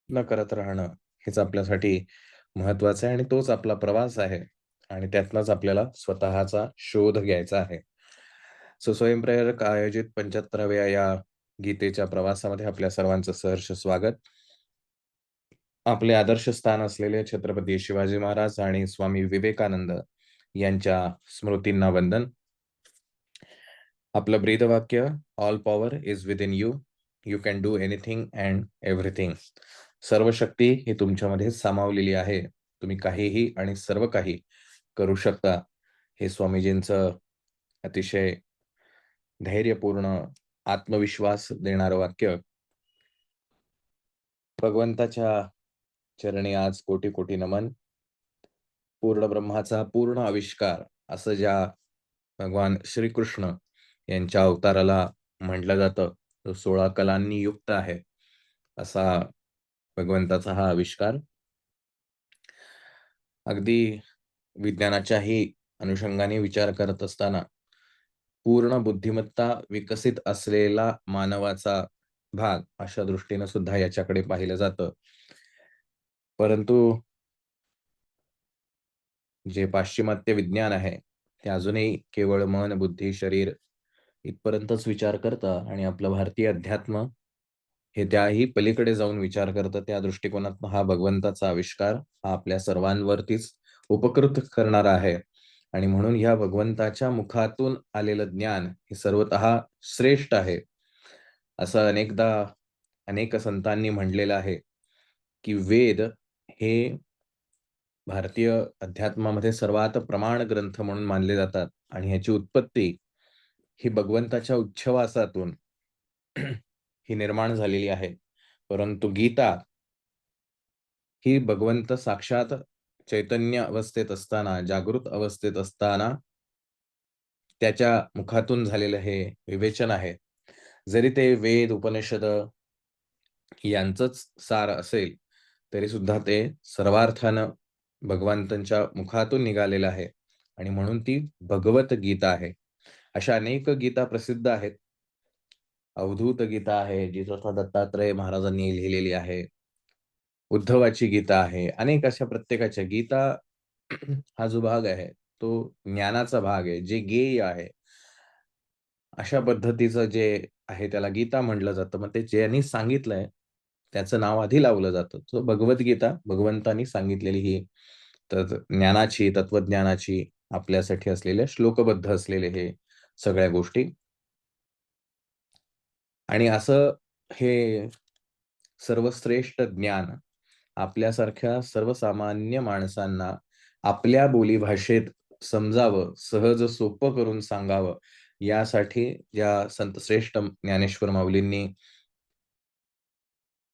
न करत राहणं हेच आपल्यासाठी महत्वाचं आहे आणि तोच आपला प्रवास आहे आणि त्यातनंच आपल्याला स्वतःचा शोध घ्यायचा आहे. स्वयंप्रेरक आयोजित 75व्या या गीतेच्या प्रवासामध्ये आपल्या सर्वांचं सहर्ष स्वागत. आपले आदर्श स्थान असलेले छत्रपती शिवाजी महाराज आणि स्वामी विवेकानंद यांच्या स्मृतींना वंदन. आपलं ब्रीदवाक्य all power is within you. You can do anything and everything. सर्व शक्ती ही तुमच्यामध्ये सामावलेली आहे. तुम्ही काहीही आणि सर्व काही करू शकता. हे स्वामीजींचं अतिशय धैर्यपूर्ण, आत्मविश्वास देणारं वाक्य. भगवंताच्या चरणी आज कोटी कोटी नमन. पूर्ण ब्रह्माचा पूर्ण आविष्कार असं ज्या भगवान श्रीकृष्ण यांच्या अवताराला म्हटलं जातं, तो 16 कलांनी युक्त आहे असा भगवंताचा हा आविष्कार. अगदी विज्ञानाच्याही अनुषंगाने विचार करत असताना पूर्ण बुद्धिमत्ता विकसित असलेला मानवाचा भाग अशा दृष्टीनं सुद्धा याच्याकडे पाहिलं जातं. परंतु जे पाश्चिमात्य विज्ञान आहे, ते अजूनही केवळ मन, बुद्धी, शरीर इथपर्यंतच विचार करतं आणि आपलं भारतीय अध्यात्म हे त्याही पलीकडे जाऊन विचार करतं. त्या दृष्टिकोनातनं हा भगवंताचा आविष्कार हा आपल्या सर्वांवरतीच उपकृत करणारा आहे आणि म्हणून ह्या भगवंताच्या मुखातून आलेलं ज्ञान हे सर्वतः श्रेष्ठ आहे. असं अनेकदा अनेक संतांनी म्हटलेलं आहे, की वेद हे भारतीय अध्यात्मामध्ये सर्वात प्रमाण ग्रंथ म्हणून मानले जातात आणि ह्याची उत्पत्ती ही भगवंताच्या उच्छवासातून ही निर्माण झालेली आहे. परंतु गीता ही भगवंत साक्षात चैतन्य अवस्थेत असताना, जागृत अवस्थेत असताना त्याच्या मुखातून झालेलं हे विवेचन आहे. जरी ते वेद, उपनिषद यांचंच सार असेल, तरी सुद्धा ते सर्वार्थानं भगवंतांच्या मुखातून निघालेलं आहे आणि म्हणून ती भगवत गीता आहे. अशा अनेक गीता प्रसिद्ध आहेत. अवधूत गीता आहे, जी स्वतः दत्तात्रय महाराजांनी लिहिलेली आहे. उद्धवाची गीता आहे. अनेक अशा प्रत्येकाच्या गीता हा जो भाग आहे, तो ज्ञानाचा भाग आहे, जे गेय आहे. अशा पद्धतीचं जे आहे त्याला गीता म्हटलं जातं. मग ते ज्यांनी सांगितलंय, त्याचं नाव आधी लावलं जातं. सो भगवद्गीता भगवंतांनी सांगितलेली ही तर ज्ञानाची, तत्वज्ञानाची आपल्यासाठी असलेल्या श्लोकबद्ध असलेले हे सगळ्या गोष्टी आणि असं हे सर्वश्रेष्ठ ज्ञान आपल्यासारख्या सर्वसामान्य माणसांना आपल्या बोलीभाषेत समजावं, सहज सोपं करून सांगावं, यासाठी या संत श्रेष्ठ ज्ञानेश्वर माऊलींनी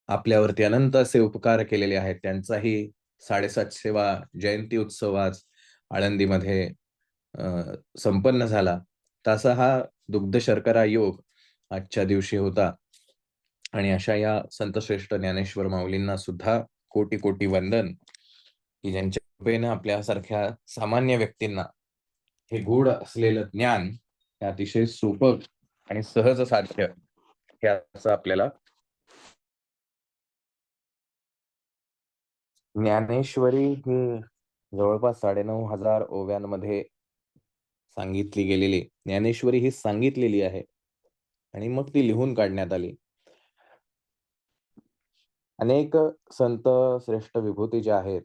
आपल्यावरती अनंत असे उपकार केलेले आहेत. त्यांचाही 750वा जयंती उत्सव आज आळंदीमध्ये अ, संपन्न झाला. तसा हा दुग्ध शर्करा योग आजच्या दिवशी होता आणि अशा या संतश्रेष्ठ ज्ञानेश्वर माऊलींना सुद्धा कोटी कोटी वंदन, की ज्यांच्या कृपेनं आपल्यासारख्या सामान्य व्यक्तींना हे गूढ असलेलं ज्ञान हे अतिशय सोपं आणि सहज साध्य हे असं आपल्याला ज्ञानेश्वरी ही जवळपास 9,500 ओव्यांमध्ये सांगितली गेलेली ज्ञानेश्वरी ही सांगितलेली आहे आणि मग ती लिहून काढण्यात आली. अनेक संत श्रेष्ठ विभूती ज्या आहेत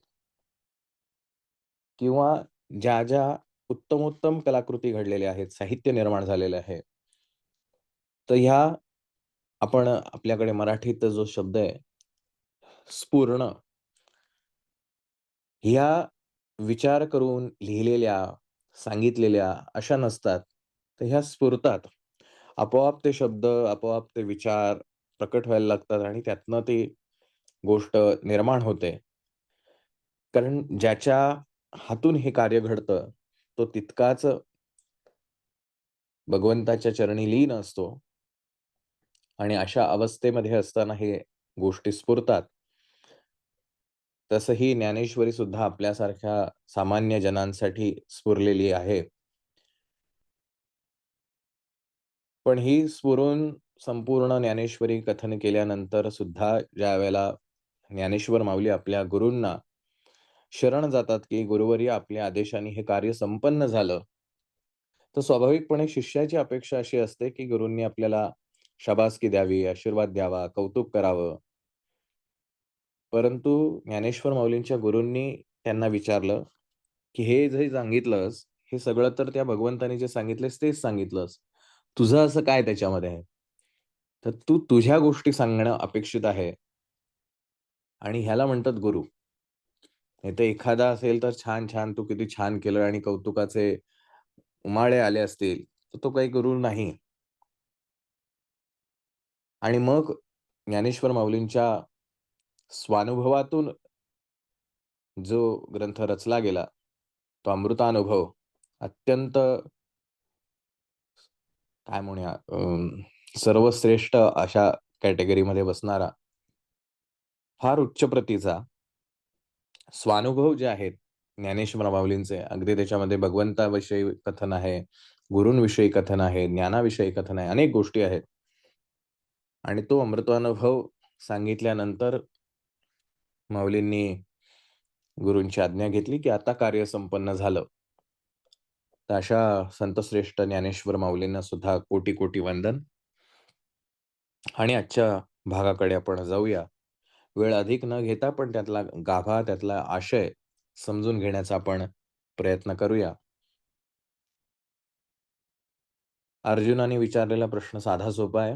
किंवा ज्या उत्तमोत्तम कलाकृती घडलेल्या आहेत, साहित्य निर्माण झालेलं आहे. तर ह्या आपण आपल्याकडे मराठीत जो शब्द आहे, स्फुरण ह्या विचार करून लिहिलेल्या, सांगितलेल्या अशा नसतात. तर ह्या स्फुरतात. आपोआप ते शब्द, आपोआप ते विचार प्रकट व्हायला लागतात आणि त्यातनं ती गोष्ट निर्माण होते. कारण ज्याच्या हातून हे कार्य घडतं, तो तितकाच भगवंताच्या चरणी लीन असतो आणि अशा अवस्थेमध्ये असताना हे गोष्टी स्फुरतात. तसंही ज्ञानेश्वरी सुद्धा आपल्यासारख्या सामान्य जनांसाठी स्फुरलेली आहे. पण ही स्फुरून संपूर्ण ज्ञानेश्वरी कथन केल्यानंतर सुद्धा ज्यावेळेला ज्ञानेश्वर माऊली आपल्या गुरूंना शरण जातात, की गुरुवर्य आपल्या आदेशाने हे कार्य संपन्न झालं. तर स्वाभाविकपणे शिष्याची अपेक्षा अशी असते, की गुरूंनी आपल्याला शाबासकी द्यावी, आशीर्वाद द्यावा, कौतुक करावं. परंतु ज्ञानेश्वर माऊलींच्या गुरूंनी त्यांना विचारलं, की "हे जे सांगितलंस, हे सगळं तर त्या भगवंताने जे सांगितलेस तेच सांगितलंस. तुझं असं काय त्याच्यामध्ये आहे? तर तू तुझ्या गोष्टी सांगणं अपेक्षित आहे आणि ह्याला म्हणतात गुरु." नाहीतर एखादा असेल तर छान-छान तू किती छान केलं आणि कौतुकाचे उमाळे आले असतील, तर तो काही गुरु नाही. आणि मग ज्ञानेश्वर माऊलींच्या स्वानुभवातून जो ग्रंथ रचला गेला, तो अमृतानुभव अत्यंत काय म्हणूया सर्वश्रेष्ठ अशा कॅटेगरीमध्ये बसणारा, फार उच्च प्रतीचा स्वानुभव जे आहेत ज्ञानेश्वर माऊलींचे, अगदी त्याच्यामध्ये भगवंताविषयी कथन आहे, गुरूंविषयी कथन आहे, ज्ञानाविषयी कथन आहे, अनेक गोष्टी आहेत. आणि तो अमृतानुभव सांगितल्यानंतर माऊलींनी गुरूंची आज्ञा घेतली, की आता कार्य संपन्न झालं. तर अशा संतश्रेष्ठ ज्ञानेश्वर माऊलींना सुद्धा कोटी-कोटी वंदन. आणि आजच्या भागाकडे आपण जाऊया. वेळ अधिक न घेता पण त्यातला गाभा, त्यातला आशय समजून घेण्याचा आपण प्रयत्न करूया. अर्जुनाने विचारलेला प्रश्न साधा सोपा आहे.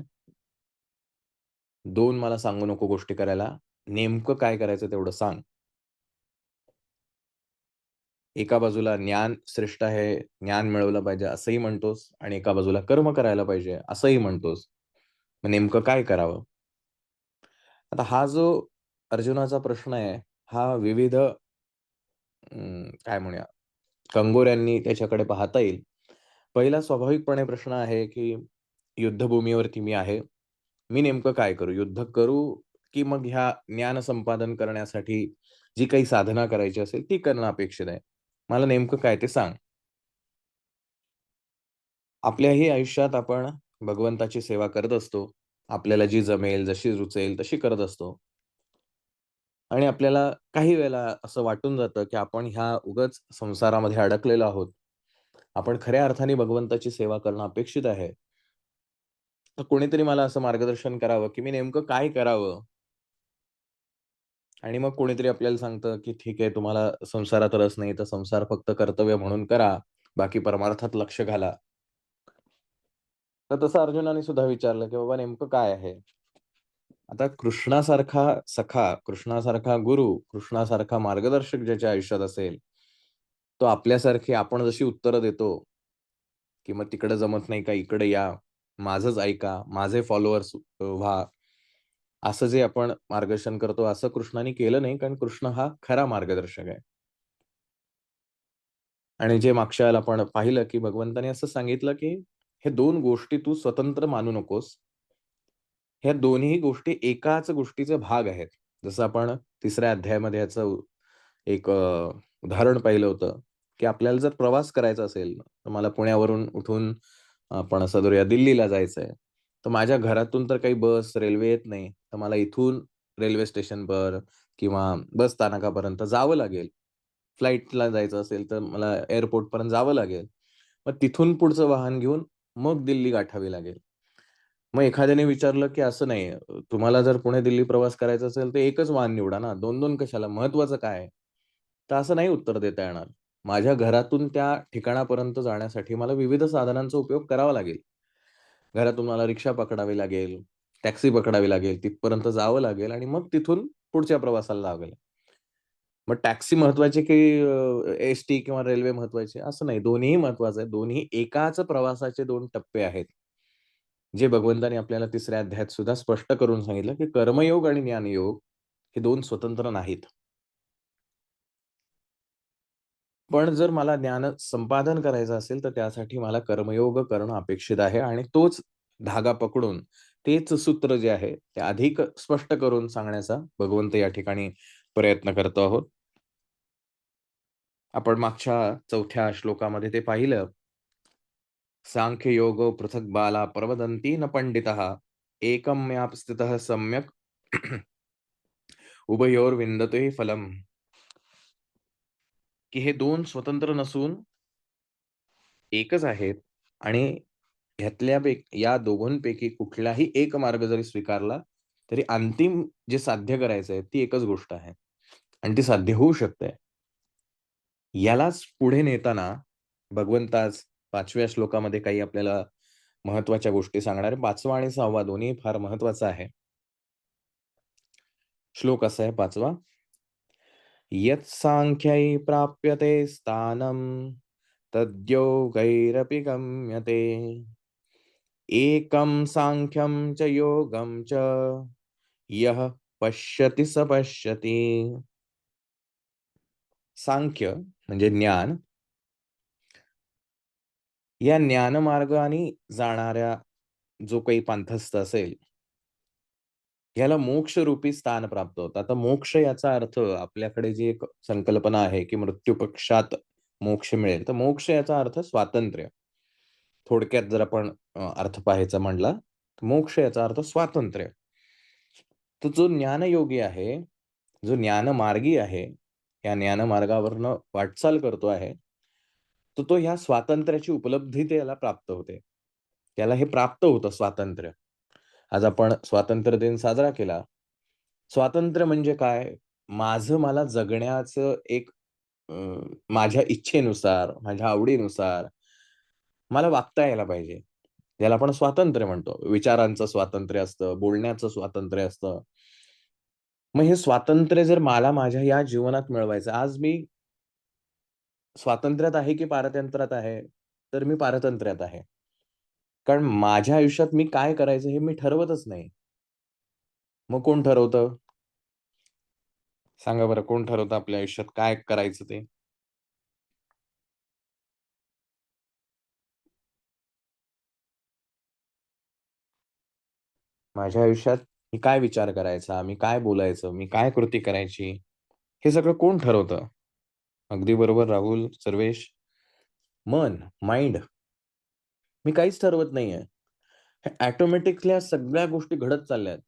2 मला सांगू नको गोष्टी करायला. नेमकं काय करायचं तेवढं सांग. एका बाजूला ज्ञान श्रेष्ठ आहे, ज्ञान मिळवलं पाहिजे असंही म्हणतोस आणि एका बाजूला कर्म करायला पाहिजे असंही म्हणतोस. मग नेमकं काय करावं? आता हा जो अर्जुनाचा प्रश्न आहे, हा विविध काय म्हणूया कंगोऱ्यांनी त्याच्याकडे पाहता येईल. पहिला स्वाभाविकपणे प्रश्न आहे, की युद्धभूमीवरती मी आहे. मी नेमकं काय करू? युद्ध करू, की मग ह्या ज्ञान संपादन करण्यासाठी जी काही साधना करायची असेल, ती करणं अपेक्षित आहे. मला नेमकं काय ते सांग. आपल्याही आयुष्यात आपण भगवंताची सेवा करत असतो. आपल्याला जी जमेल, जशी रुचेल तशी करत असतो. आणि आपल्याला काही वेळेला असं वाटून जातं, की आपण ह्या उगाच संसारामध्ये अडकलेलो आहोत. आपण खऱ्या अर्थाने भगवंताची सेवा करणं अपेक्षित आहे. तर कोणीतरी मला असं मार्गदर्शन करावं, की मी नेमकं काय करावं? आणि मग कोणीतरी आपल्याला सांगतं, की "ठीक आहे, तुम्हाला संसारात रस नाही, तर संसार फक्त कर्तव्य म्हणून करा. बाकी परमार्थात लक्ष घाला." तर तसं अर्जुनाने सुद्धा विचारलं, की "बाबा नेमकं काय आहे?" आता कृष्णासारखा सखा, कृष्णासारखा गुरु, कृष्णासारखा मार्गदर्शक ज्याच्या आयुष्यात असेल, तो आपल्यासारखी आपण जशी उत्तरं देतो, की मग तिकडं जमत नाही का, इकडे या, माझंच ऐका, माझे फॉलोअर्स व्हा. असं जे आपण मार्गदर्शन करतो, असं कृष्णाने केलं नाही, कारण कृष्ण हा खरा मार्गदर्शक आहे. आणि जे मागच्या वेळेला आपण पाहिलं, की भगवंताने असं सांगितलं, की हे 2 गोष्टी तू स्वतंत्र मानू नकोस. ह्या दोन्ही गोष्टी एकाच गोष्टीचे भाग आहेत. जसं आपण तिसऱ्या अध्यायामध्ये याचं एक उदाहरण पाहिलं होतं, की आपल्याला जर प्रवास करायचा असेल, तर मला पुण्यावरून उठून आपण असं धरूया दिल्लीला जायचंय. तर माझ्या घरातून तर काही बस, रेल्वे येत नाही. तर मला इथून रेल्वे स्टेशनवर किंवा बस स्थानकापर्यंत जावं लागेल. फ्लाइटला जायचं असेल, तर मला एअरपोर्टपर्यंत जावं लागेल. मग तिथून पुढचं वाहन घेऊन मग दिल्ली गाठावी लागेल. मग एखाद्याने विचारलं, की असं नाही, तुम्हाला जर पुणे-दिल्ली प्रवास करायचा असेल, तर एकच वाहन निवडा ना, 2-2 कशाला? महत्त्वाचं काय आहे? तर असं नाही उत्तर देता येणार. माझ्या घरातून त्या ठिकाणापर्यंत जाण्यासाठी मला विविध साधनांचा उपयोग करावा लागेल. घरातून मला रिक्षा पकडावी लागेल, टॅक्सी पकडावी लागेल, तिथपर्यंत जावं लागेल आणि मग तिथून पुढच्या प्रवासाला लागेल. मग टॅक्सी महत्त्वाची की एस-टी किंवा रेल्वे महत्त्वाची? असं नाही. दोन्हीही महत्त्वाचं आहे. दोन्ही एकाच प्रवासाचे 2 टप्पे आहेत. जे भगवंताने आपल्याला तिसऱ्या अध्यायात सुद्धा स्पष्ट करून सांगितलं, की कर्मयोग आणि ज्ञानयोग हे 2 स्वतंत्र नाहीत. पण जर मला ज्ञान संपादन करायचं असेल, तर त्यासाठी मला कर्मयोग करणं अपेक्षित आहे आणि तोच धागा पकडून तेच सूत्र जे आहे, ते अधिक स्पष्ट करून सांगण्याचा भगवंत या ठिकाणी प्रयत्न करतो आहोत. आपण मागच्या 4थ्या श्लोकामध्ये ते पाहिलं. सांख्ययोगो पृथक् बाला प्रवदन्ति न पंडितः एकम्याप्स्थितः सम्यक् उभयोर विंदते फलम, की हे दोन स्वतंत्र नसून एकच आहेत आणि या दोघांपैकी कुठलाही एक मार्ग जरी स्वीकारला, तरी अंतिम जे साध्य करायचंय ती एकच गोष्ट आहे आणि ती साध्य होऊ शकते. यालाच पुढे नेताना भगवंत आज 5व्या श्लोकामध्ये काही आपल्याला महत्त्वाच्या गोष्टी सांगणार आहे. 5वा आणि 6वा दोन्ही फार महत्त्वाचा आहे. श्लोक असा आहे 5वा. यत्सांख्यै प्राप्यते स्थानं तद्योगैरपि गम्यते. एकं सांख्यं च योगं च यः पश्यति स पश्यति. सांख्य म्हणजे ज्ञान. या ज्ञानमार्गाने जाणाऱ्या जो काही पंथस्थ असेल, याला मोक्षरूपी स्थान प्राप्त होतं. आता मोक्ष याचा अर्थ आपल्याकडे जी एक संकल्पना आहे, की मृत्यूपश्चात मोक्ष मिळेल. तर मोक्ष याचा अर्थ स्वातंत्र्य. थोडक्यात जर आपण अर्थ पाहायचा म्हणला, तर मोक्ष याचा अर्थ स्वातंत्र्य. तर जो ज्ञानयोगी आहे, जो ज्ञानमार्गी आहे, या ज्ञानमार्गावरनं वाटचाल करतो आहे, तर तो ह्या स्वातंत्र्याची उपलब्धी त्याला प्राप्त होते. त्याला हे प्राप्त होतं स्वातंत्र्य. आज आपण स्वातंत्र्य दिन साजरा केला. स्वातंत्र्य म्हणजे काय? माझं मला जगण्याचं एक अ, माझ्या इच्छेनुसार, माझ्या आवडीनुसार मला वागता यायला पाहिजे. ज्याला आपण स्वातंत्र्य म्हणतो. विचारांचं स्वातंत्र्य असतं, बोलण्याचं स्वातंत्र्य असतं. मग हे स्वातंत्र्य जर मला माझ्या या जीवनात मिळवायचं, आज मी स्वातंत्र्यात आहे की पारतंत्र्यात आहे? तर मी पारतंत्र्यात आहे. कारण माझ्या आयुष्यात मी काय करायचं हे मी ठरवतच नाही. मग कोण ठरवतं? सांगा बरं कोण ठरवतं आपल्या आयुष्यात काय करायचं ते? माझ्या आयुष्यात मी काय विचार करायचा, मी काय बोलायचं, मी काय कृती करायची, हे सगळं कोण ठरवतं? अगदी बरोबर राहुल, सर्वेश. मन, माइंड. मी काहीच ठरवत नाहीये. हे ऑटोमॅटिकली सगळ्या गोष्टी घडत चालल्या आहेत.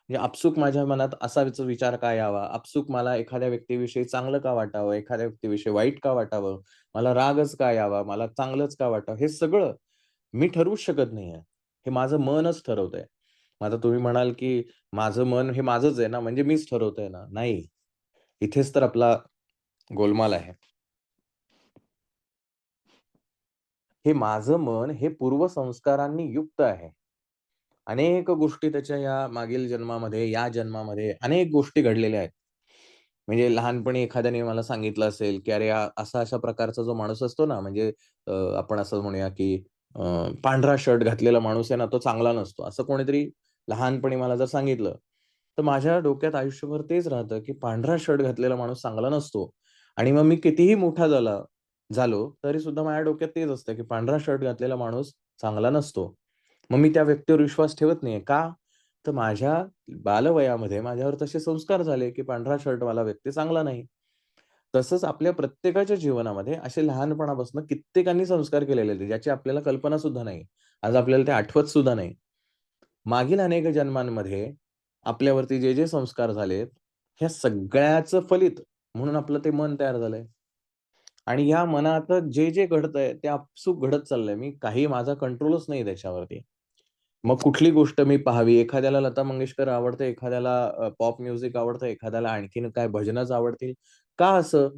म्हणजे आपसूक माझ्या मनात असाच विचार का यावा? आपसूक मला एखाद्या व्यक्तीविषयी चांगलं का वाटावं? एखाद्या व्यक्तीविषयी वाईट का वाटावं? मला रागच का यावा? मला चांगलंच का वाटावं? हे सगळं मी ठरवूच शकत नाहीये. हे माझं मनच ठरवतंय. मग आता तुम्ही म्हणाल, की माझं मन हे माझंच आहे ना, म्हणजे मीच ठरवतोय ना. नाही. इथेच तर आपला गोलमाल आहे. हे माझं मन हे पूर्वसंस्कारांनी युक्त आहे. अनेक गोष्टी त्याच्या या मागील जन्मामध्ये, या जन्मामध्ये अनेक गोष्टी घडलेल्या आहेत. म्हणजे लहानपणी एखाद्याने मला सांगितलं असेल, की "अरे, असा-अशा प्रकारचा जो माणूस असतो ना, म्हणजे आपण असं म्हणूया, की अ, पांढरा शर्ट घातलेला माणूस आहे ना, तो चांगला नसतो." असं कोणीतरी लहानपणी मला जर सांगितलं, तर माझ्या डोक्यात आयुष्यभर तेच राहतं, की पांढरा शर्ट घातलेला माणूस चांगला नसतो. आणि मग मी कितीही मोठा झालो, तरी सुद्धा माझ्या डोक्यात तेच असतं, की पांढरा शर्ट घातलेला माणूस चांगला नसतो. मग मी त्या व्यक्तीवर विश्वास ठेवत नाहीये. का? तर माझ्या बालवयामध्ये माझ्यावर तसे संस्कार झाले, की पांढरा शर्टवाला व्यक्ती चांगला नाही. तसंच आपल्या प्रत्येकाच्या जीवनामध्ये असे लहानपणापासून कित्येकांनी संस्कार केलेले आहेत, ज्याची आपल्याला कल्पना सुद्धा नाही. आज आपल्याला ते आठवत सुद्धा नाही. मागील अनेक जन्मांमध्ये आपल्यावरती जे संस्कार झालेत, ह्या सगळ्याचं फलित म्हणून आपलं ते मन तयार झालंय. आणि ह्या मनात जे घडतंय ते आपसूक घडत चाललंय. मी काही माझा कंट्रोलच नाही त्याच्यावरती. मग कुठली गोष्ट मी पाहावी, एखाद्याला लता मंगेशकर आवडते, एखाद्याला पॉप म्युझिक आवडतं, एखाद्याला आणखीन काय भजनच आवडतील. का असं?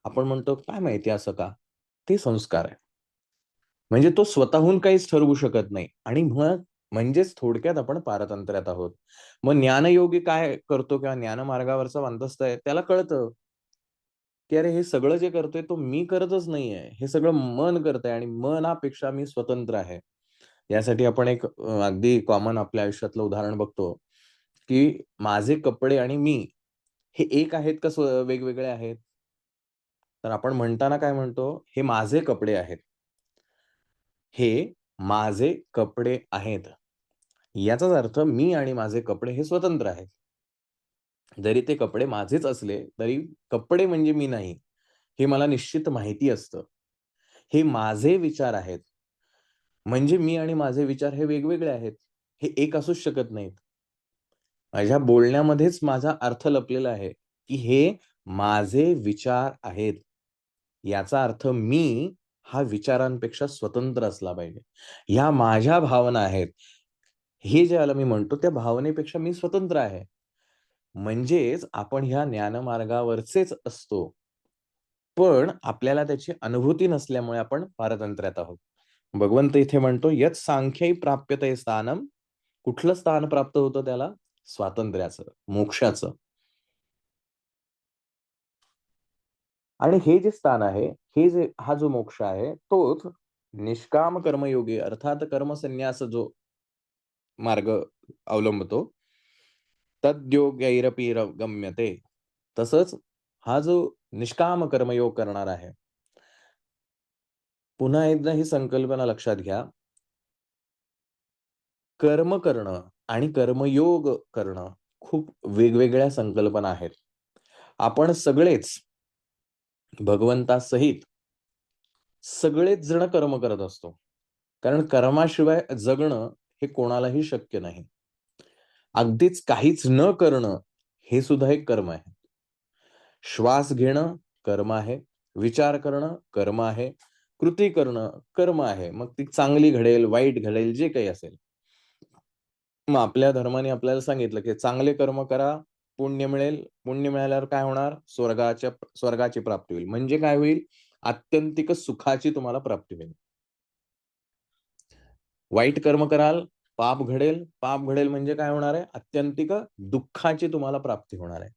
आपण म्हणतो, "काय माहिती असं का?" ते संस्कार आहे. म्हणजे तो स्वतःहून काहीच ठरवू शकत नाही आणि मग म्हणजेच थोडक्यात आपण पारतंत्र्यात आहोत. मग ज्ञानयोगी काय करतो किंवा ज्ञानमार्गावरचा वांधस्त आहे, त्याला कळतं, की अरे हे सगळं जे करतोय तो मी करतच नाहीये. हे सगळं मन करतंय आणि मनापेक्षा मी स्वतंत्र आहे. यासाठी आपण एक अगदी कॉमन आपल्या आयुष्यातलं उदाहरण बघतो, की माझे कपडे आणि मी हे एक आहेत का वेगवेगळे आहेत? तर आपण म्हणताना काय म्हणतो, "हे माझे कपडे आहेत." हे माझे कपडे आहेत. याचाच अर्थ मी आणि माझे कपडे हे स्वतंत्र आहेत. जरी ते कपडे माझेच असले, तरी कपडे म्हणजे मी नाही, हे मला निश्चित माहिती असतं. हे माझे विचार आहेत. म्हणजे मी आणि माझे विचार हे वेगवेगळे आहेत. हे एक असूच शकत नाहीत. माझ्या बोलण्यामध्येच माझा अर्थ लपलेला आहे, की हे माझे विचार आहेत. याचा अर्थ मी हा विचारांपेक्षा स्वतंत्र असला पाहिजे. ह्या माझ्या भावना आहेत. हे ज्याला मी म्हणतो त्या भावनेपेक्षा मी स्वतंत्र आहे. म्हणजेच आपण ह्या ज्ञानमार्गावरचेच असतो. पण आपल्याला त्याची अनुभूती नसल्यामुळे आपण पारतंत्र्यात आहोत. भगवंत इथे म्हणतो, "यत् सांख्यै प्राप्यते स्थानम." कुठलं स्थान प्राप्त होतं त्याला? स्वातंत्र्याचं, मोक्षाचं. आणि हे जे स्थान आहे, हा जो मोक्ष आहे, तोच निष्काम कर्मयोगी अर्थात कर्मसन्यास जो मार्ग अवलंबतो, तद्योगैरपि गम्यते. तसंच हा जो निष्काम कर्मयोग करणार आहे, पुन्हा एकदा ही संकल्पना लक्षात घ्या. कर्म करणं आणि कर्मयोग करणं खूप वेगवेगळ्या संकल्पना आहेत. आपण सगळेच भगवंतासहित सगळेच जण कर्म करत असतो. कारण कर्माशिवाय जगणं हे कोणालाही शक्य नाही. अगदीच काहीच न करणं हे सुद्धा एक कर्म आहे. श्वास घेणं कर्म आहे. विचार करणं कर्म आहे. कृती करणं कर्म आहे. मग ती चांगली घडेल, वाईट घडेल, जे काही असेल. मग आपल्या धर्माने आपल्याला सांगितलं, की चांगले कर्म करा, पुण्य मिळेल. पुण्य मिळाल्यावर काय होणार? स्वर्गाची प्राप्ती होईल. म्हणजे काय होईल? आत्यंतिक सुखाची तुम्हाला प्राप्ती होईल. वाईट कर्म कराल, पाप घडेल. पाप घडेल म्हणजे काय होणार आहे? आत्यंतिक दुःखाची तुम्हाला प्राप्ती होणार आहे.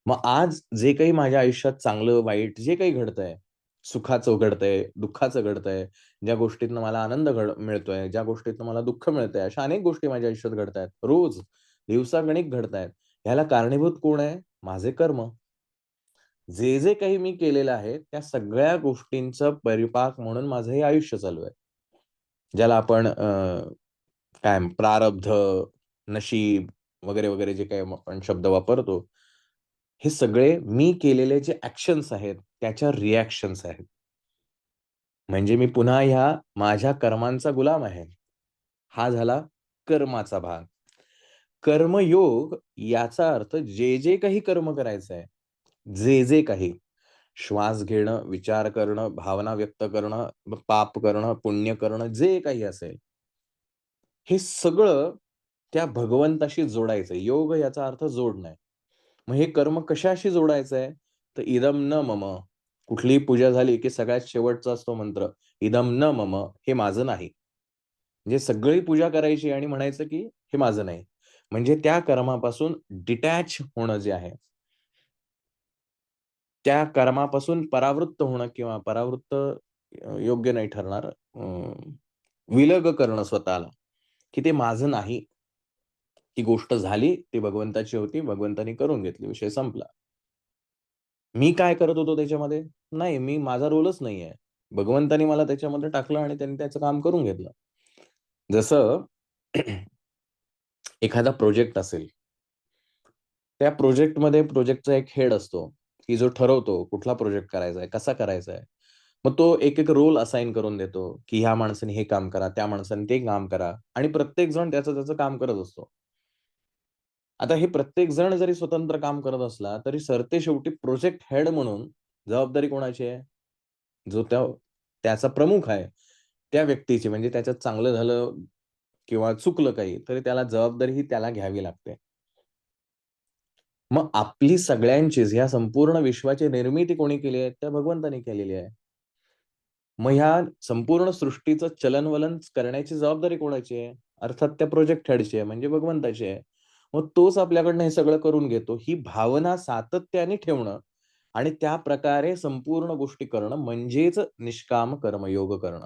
मग आज जे काही माझ्या आयुष्यात चांगलं, वाईट जे काही घडतंय, सुखाचं घडतंय, दुःखाचं घडतंय, ज्या गोष्टीतनं मला आनंद मिळतोय, ज्या गोष्टीतनं मला दुःख मिळतंय, अशा अनेक गोष्टी माझ्या आयुष्यात घडतायत. रोज, दिवसागणिक घडतायत. ह्याला कारणीभूत कोण आहे? माझे कर्म. जे काही मी केलेलं आहे, त्या सगळ्या गोष्टींचं परिपाक म्हणून माझं हे आयुष्य चालू आहे. ज्याला आपण काय प्रारब्ध, नशीब वगैरे, वगैरे जे काही आपण शब्द वापरतो, हे सगळे मी केलेले जे ॲक्शन्स आहेत, त्याच्या रिएक्शन्स आहेत. म्हणजे मी पुन्हा ह्या माझ्या कर्मांचा गुलाम आहे. हा झाला कर्माचा भाग. कर्मयोग याचा अर्थ जे काही कर्म करायचं आहे, जे काही श्वास घेणं, विचार करणं, भावना व्यक्त करणं, पाप करणं, पुण्य करणं, जे काही असेल, हे सगळं त्या भगवंताशी जोडायचं. योग याचा अर्थ जोडणं आहे. मग हे कर्म कशाशी जोडायचं आहे? तर इदम न मम. कुठलीही पूजा झाली, की सगळ्यात शेवटचा असतो मंत्र, इदम न मम, हे माझं नाही. म्हणजे सगळी पूजा करायची आणि म्हणायचं, की हे माझं नाही. म्हणजे त्या कर्मापासून डिटॅच होणं जे आहे, त्या कर्मापासून परावृत्त होणं किंवा परावृत्त योग्य नाही ठरणार. विलग करणं स्वतःला, की ते माझं नाही. ती गोष्ट झाली, ती भगवंताची होती, भगवंतानी करून घेतली, विषय संपला. मी काय करत होतो त्याच्यामध्ये? नाही, मी माझा रोलच नाहीये. भगवंतानी मला त्याच्यामध्ये टाकलं आणि त्यांनी त्याचं काम करून घेतलं. जसं एखादा प्रोजेक्ट असेल, त्या प्रोजेक्टचा एक हेड असतो, की जो ठरवतो कुठला प्रोजेक्ट करायचा आहे, कसा करायचा आहे. मग तो एक-एक रोल असाइन करून देतो, की ह्या माणसाने हे काम करा, त्या माणसाने ते काम करा आणि प्रत्येक जण त्याचं काम करत असतो. आता हे प्रत्येक जण जरी स्वतंत्र काम करत असला, तरी सरतेशेवटी प्रोजेक्ट हेड म्हणून जबाबदारी कोणाची आहे? जो त्याचा प्रमुख आहे, त्या व्यक्तीची म्हणजे त्याच्यात चांगलं झालं किंवा चुकलं काही, तरी त्याला जबाबदारी ही त्याला घ्यावी लागते. मग आपली सगळ्यांचीच ह्या संपूर्ण विश्वाची निर्मिती कोणी केली आहे? त्या भगवंतानी केलेली आहे. मग ह्या संपूर्ण सृष्टीचं चलन करण्याची जबाबदारी कोणाची आहे? अर्थात त्या प्रोजेक्ट हेडची आहे, म्हणजे भगवंताची आहे. मग तोच आपल्याकडनं हे सगळं करून घेतो. ही भावना सातत्याने ठेवणं आणि त्या प्रकारे संपूर्ण गोष्टी करणं म्हणजेच निष्काम कर्मयोग करणं.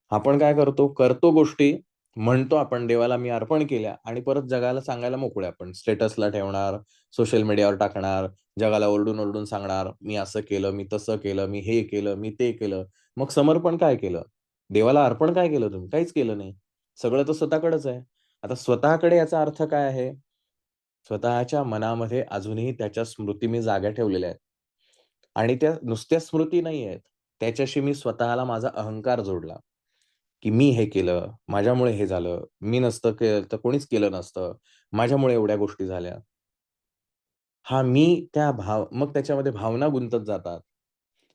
आपण काय करतो? करतो गोष्टी, म्हणतो आपण देवाला मी अर्पण केल्या आणि परत जगाला सांगायला मोकळे आपण. स्टेटसला ठेवणार, सोशल मीडियावर टाकणार, जगाला ओरडून-ओरडून सांगणार, मी असं केलं, मी तसं केलं, मी हे केलं, मी ते केलं. मग समर्पण काय केलं? देवाला अर्पण काय केलं तुम्ही? काहीच केलं नाही. सगळं तर स्वतःकडेच आहे. आता स्वतःकडे याचा अर्थ काय आहे? स्वतःच्या मनामध्ये अजूनही त्याच्या स्मृती मी जाग्या ठेवलेल्या आहेत. आणि त्या नुसत्या स्मृती नाही आहेत. त्याच्याशी मी स्वतःला माझा अहंकार जोडला. की मी हे केलं, माझ्यामुळे हे झालं, मी नसतं केलं तर कोणीच केलं नसतं. माझ्यामुळे एवढ्या गोष्टी झाल्या. हां, मी मग त्याच्यामध्ये भावना गुंतत जातात.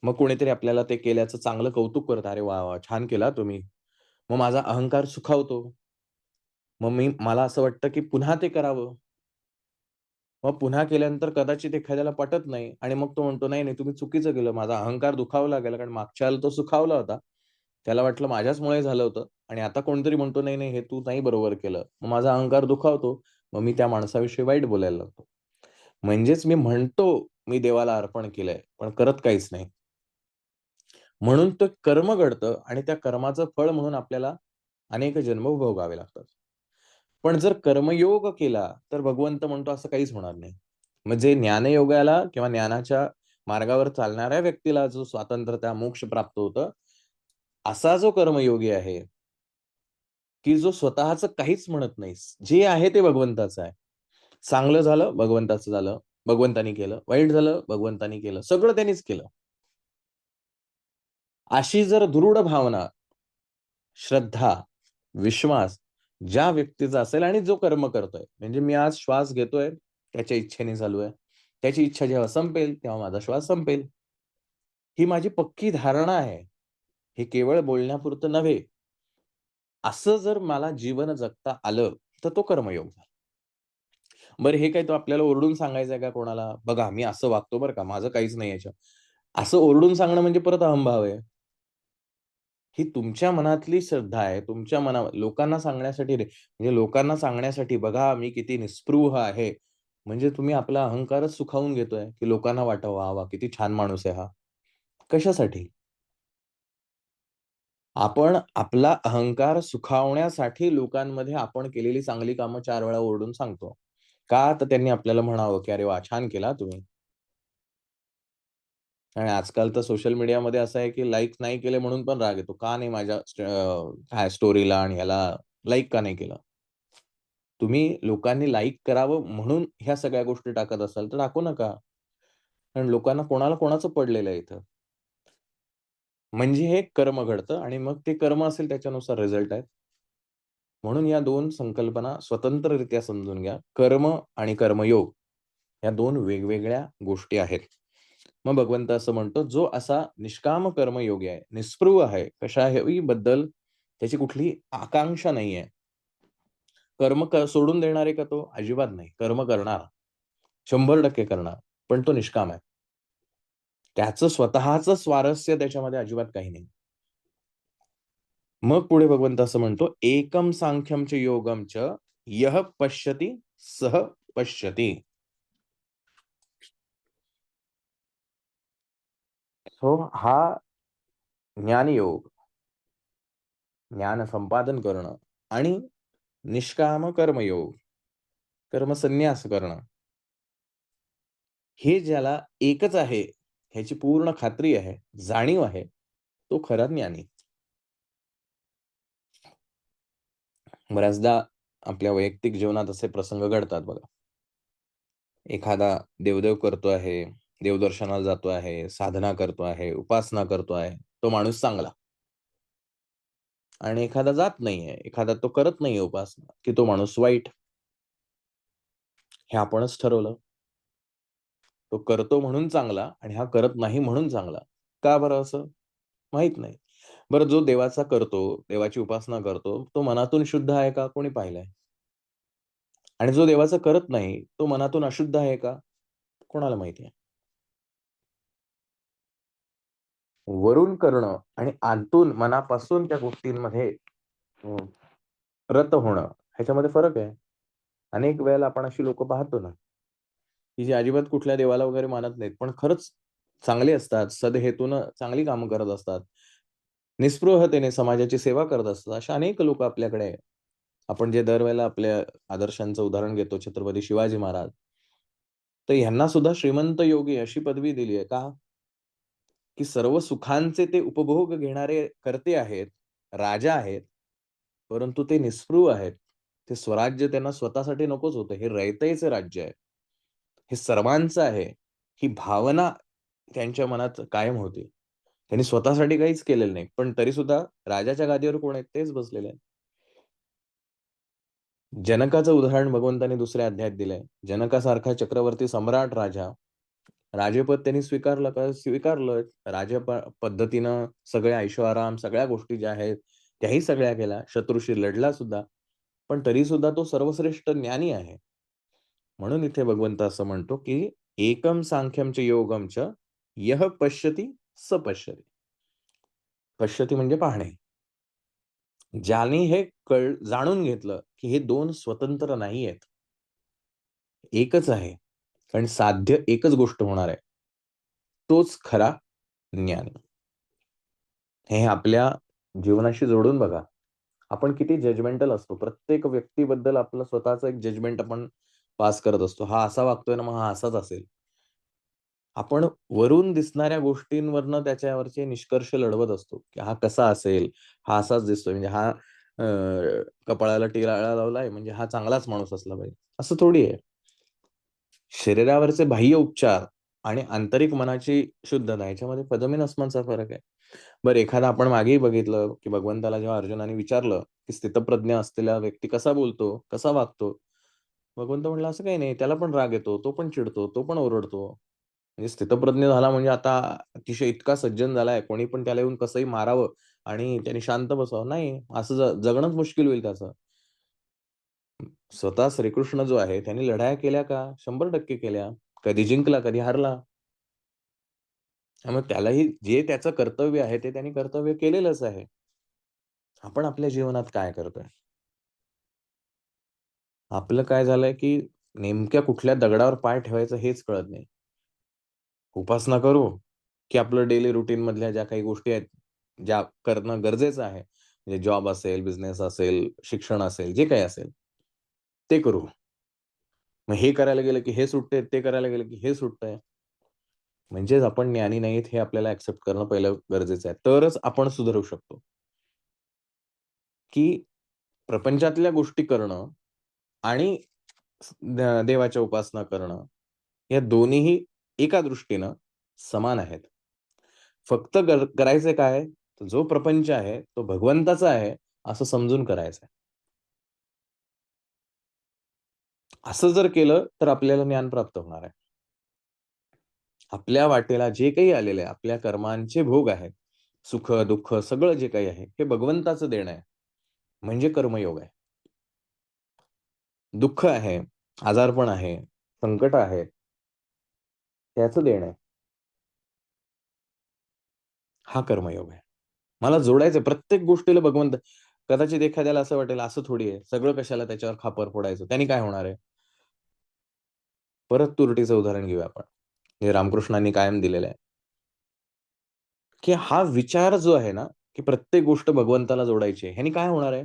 मग कोणीतरी आपल्याला ते केल्याचं चांगलं कौतुक करतं. "अरे वाह! वाह! छान केलं तुम्ही." मग माझा अहंकार सुखावतो. मग मला असं वाटतं, की पुन्हा ते करावं. मग पुन्हा केल्यानंतर कदाचित एखाद्याला पटत नाही आणि मग तो म्हणतो, "नाही, नाही, तुम्ही चुकीचं केलं." माझा अहंकार दुखावला गेला कारण मागच्या वेळेला तो सुखावला होता. त्याला वाटलं माझ्याचमुळे झालं होतं आणि आता कोणतरी म्हणतो, "नाही, नाही, हे तू नाही बरोबर केलं." मग माझा अहंकार दुखावतो. मग मी त्या माणसाविषयी वाईट बोलायला लागतो. म्हणजेच मी म्हणतो, मी देवाला अर्पण केलंय, पण करत काहीच नाही. म्हणून ते कर्म घडतं आणि त्या कर्माचं फळ म्हणून आपल्याला अनेक जन्म भोगावे लागतात. पण जर कर्मयोग केला, तर भगवंत म्हणतो असं काहीच होणार नाही. म्हणजे ज्ञानयोगाला किंवा ज्ञानाच्या मार्गावर चालणाऱ्या व्यक्तीला जो स्वातंत्र्यता, मोक्ष प्राप्त होतं, असा जो कर्मयोगी आहे, की जो स्वतःचं काहीच म्हणत नाही. जे आहे ते भगवंताचं आहे. चांगलं झालं, भगवंताचं झालं. भगवंतानी केलं. वाईट झालं, भगवंतानी केलं. सगळं त्यांनीच केलं. अशी जर दृढ भावना, श्रद्धा, विश्वास ज्या व्यक्तीचा असेल आणि जो कर्म करतोय, म्हणजे मी आज श्वास घेतोय, त्याच्या इच्छेने चालू आहे. त्याची इच्छा जेव्हा संपेल, तेव्हा माझा श्वास संपेल. ही माझी पक्की धारणा आहे. हे केवळ बोलण्यापुरतं नव्हे. असं जर मला जीवन जगता आलं, तर तो कर्मयोग झाला. बरं हे काय तो आपल्याला ओरडून सांगायचं आहे का कोणाला? बघा मी असं वागतो बरं का, माझं काहीच नाही याच्यात. असं ओरडून सांगणं म्हणजे परत अहंभाव आहे. ही तुमच्या मनातली श्रद्धा आहे. तुमच्या लोकांना सांगण्यासाठी नाही. म्हणजे लोकांना सांगण्यासाठी बघा मी किती निस्पृह आहे. म्हणजे तुम्ही आपला अहंकारच सुखावून घेतोय, की लोकांना वाटावं, "वाह! वाह! किती छान माणूस आहे हा." कशासाठी? आपण आपला अहंकार सुखावण्यासाठी लोकांमध्ये आपण केलेली चांगली कामं 4 वेळा ओरडून सांगतो. का? तर त्यांनी आपल्याला म्हणावं, की "अरे वाह! छान केलं तुम्ही." आणि आजकाल तर सोशल मीडियामध्ये असं आहे, की लाइक नाही केले म्हणून पण राग येतो. का नाही माझ्या काय स्टोरीला आणि ह्याला लाइक का नाही केलं? तुम्ही लोकांनी लाइक करावं म्हणून ह्या सगळ्या गोष्टी टाकत असाल तर टाकू नका. कारण लोकांना कोणाला कोणाचं पडलेलं आहे इथं. म्हणजे हे कर्म घडतं आणि मग ते कर्म असेल त्याच्यानुसार रिझल्ट आहेत. म्हणून या 2 संकल्पना स्वतंत्ररित्या समजून घ्या. कर्म आणि कर्मयोग या 2 वेगवेगळ्या गोष्टी आहेत. मग भगवंत असं म्हणतो, जो असा निष्काम कर्मयोगी आहे, निस्पृह आहे, कशाही बद्दल त्याची कुठलीही आकांक्षा नाहीये. सोडून देणार आहे का तो? अजिबात नाही. कर्म करणार. 100% करणार. पण तो निष्काम आहे. त्याचं स्वतःचं स्वारस्य त्याच्यामध्ये अजिबात काही नाही. मग पुढे भगवंत असं म्हणतो, "एकम सांख्यम च योगम च यः पश्यति सः पश्यति." सो हा ज्ञानयोग, ज्ञान संपादन करणं आणि निष्काम कर्मयोग, कर्मसन्यास करणं, हे ज्याला एकच आहे, ह्याची पूर्ण खात्री आहे, जाणीव आहे, तो खरा ज्ञानी. बऱ्याचदा आपल्या वैयक्तिक जीवनात असे प्रसंग घडतात बघा. एखादा देवदेव करतो आहे, देवदर्शनाला जातो आहे, साधना करतो आहे, उपासना करतो आहे, तो माणूस चांगला. आणि एखादा जात नाहीये, एखादा तो करत नाहीये उपासना, की तो माणूस वाईट. हे आपणच ठरवलं. तो करतो म्हणून चांगला आणि हा करत नाही म्हणून चांगला. का बरं असं? माहीत नाही. बरं जो देवाचा करतो, देवाची उपासना करतो, तो मनातून शुद्ध आहे का? कोणी पाहिलंय? आणि जो देवाचं करत नाही, तो मनातून अशुद्ध आहे का? कोणाला माहिती आहे? वरून करणं आणि आतून मनापासून त्या गोष्टींमध्ये अ, रत होणं, ह्याच्यामध्ये फरक आहे. अनेक वेळेला आपण अशी लोकं पाहतो ना, की जे अजिबात कुठल्या देवाला वगैरे मानत नाहीत, पण खरंच चांगले असतात, सदहेतूनं चांगली कामं करत असतात. निस्पृहतेने समाजाची सेवा करत असतात. अशा अनेक लोकं आपल्याकडे आहे. आपण जे दरवेळेला आपल्या आदर्शांचं उदाहरण घेतो, छत्रपती शिवाजी महाराज. तर ह्यांना सुद्धा श्रीमंत योगी अशी पदवी दिली आहे. का? की सर्व सुखांचे ते उपभोग घेणारे कर्ते आहेत, राजा आहेत, परंतु ते निस्पृह आहेत. ते स्वराज्य त्यांना स्वतःसाठी नकोच होतं. हे रयतेचं राज्य आहे. हे सर्वांचं आहे. ही भावना त्यांच्या मनात कायम होती. त्यांनी स्वतःसाठी काहीच केलेलं नाही. पण तरीसुद्धा राजाच्या गादीवर कोण आहेत? तेच बसलेले आहेत. जनकाचं उदाहरण भगवंतांनी दुसऱ्या अध्यायात दिलंय. जनकासारखा चक्रवर्ती सम्राट राजा, राजेपद त्यांनी स्वीकारलं का? स्वीकारलं. पद्धतीनं सगळे ऐशोआराम, सगळ्या गोष्टी ज्या आहेत, त्याही सगळ्या केल्या. शत्रूशी लढला सुद्धा. पण तरी सुद्धा तो सर्वश्रेष्ठ ज्ञानी आहे. म्हणून इथे भगवंत असं म्हणतो, की एकम सांख्यम च योगम च यः पश्यति स पश्यति. पश्यति म्हणजे पाहणे. ज्याने हे जाणून घेतलं, की हे दोन स्वतंत्र नाहीयेत. एकच आहे. कारण साध्य एकच गोष्ट होणार आहे. तोच खरा ज्ञानी. हे आपल्या जीवनाशी जोडून बघा. आपण किती जजमेंटल असतो. प्रत्येक व्यक्तीबद्दल आपलं स्वतःचं एक जजमेंट आपण पास करत असतो. हा असा वागतोय ना, मग हा असाच असेल. आपण वरून दिसणाऱ्या गोष्टींवरनं त्याच्यावरचे निष्कर्ष लढवत असतो, की हा कसा असेल, हा असाच दिसतोय म्हणजे हा अ, कपाळाला टिळा लावलाय म्हणजे हा चांगलाच माणूस असला पाहिजे. असं थोडी आहे. शरीरावरचे बाह्य उपचार आणि आंतरिक मनाची शुद्धता याच्यामध्ये पदमी अस्मानचा फरक आहे. बरं एखादा आपण मागेही बघितलं, की भगवंताला जेव्हा अर्जुनाने विचारलं, की स्थितप्रज्ञ असलेला व्यक्ती कसा बोलतो, कसा वागतो? भगवंत म्हणाला, "असं काही नाही. त्याला पण राग येतो, तो पण चिडतो, तो पण ओरडतो." म्हणजे स्थितप्रज्ञ झाला म्हणजे आता अतिशय इतका सज्जन झालाय, कोणी पण त्याला येऊन कसंही मारावं आणि त्याने शांत बसावं. नाही, असं जगणंच मुश्कील होईल त्याचं. स्वतः श्रीकृष्ण जो आहे, त्यांनी लढाया केल्या का? 100% केल्या. कधी जिंकला, कधी हारला. त्यामुळे त्यालाही जे त्याचं कर्तव्य आहे, ते त्यांनी कर्तव्य केलेलंच आहे. आपण आपल्या जीवनात काय करतोय? आपलं काय झालंय, की नेमक्या कुठल्या दगडावर पाय ठेवायचं हेच कळत नाही. उपासना करू, की आपलं डेली रूटीनमधल्या ज्या काही गोष्टी आहेत, ज्या करणं गरजेचं आहे. म्हणजे जॉब असेल, बिझनेस असेल, शिक्षण असेल, जे काही असेल, ते करू. मग हे करायला गेलं, की हे सुटतंय, ते करायला गेलं, की हे सुटतंय. म्हणजेच आपण ज्ञानी नाहीत हे आपल्याला एक्सेप्ट करणं पहिलं गरजेचं आहे. तरच आपण सुधरू शकतो, की प्रपंचातल्या गोष्टी करणं आणि देवाच्या उपासना करणं, या दोन्हीही एका दृष्टीनं समान आहेत. फक्त करायचंय काय? तर जो प्रपंच आहे, तो भगवंताचा आहे, असं समजून करायचं आहे. असं जर केलं, तर आपल्याला ज्ञान प्राप्त होणार आहे. आपल्या वाटेला जे काही आलेलं आहे, आपल्या कर्मांचे भोग आहेत, सुख-दुःख सगळं जे काही आहे, हे भगवंताचं देणं आहे. म्हणजे कर्मयोग आहे. दुःख आहे, आजारपण आहे, संकट आहे, त्याचं देणं आहे. हा कर्मयोग आहे. मला जोडायचं प्रत्येक गोष्टीला भगवंत कदाचित एखाद्याला असं वाटेल, असं थोडी आहे. सगळं कशाला त्याच्यावर खापर फोडायचं. त्याने काय होणार आहे? परत तुरटीचं उदाहरण घेऊया आपण. हे रामकृष्णांनी कायम दिलेलं आहे, की हा विचार जो आहे ना, की प्रत्येक गोष्ट भगवंताला जोडायची आहे. ह्याने काय होणार आहे?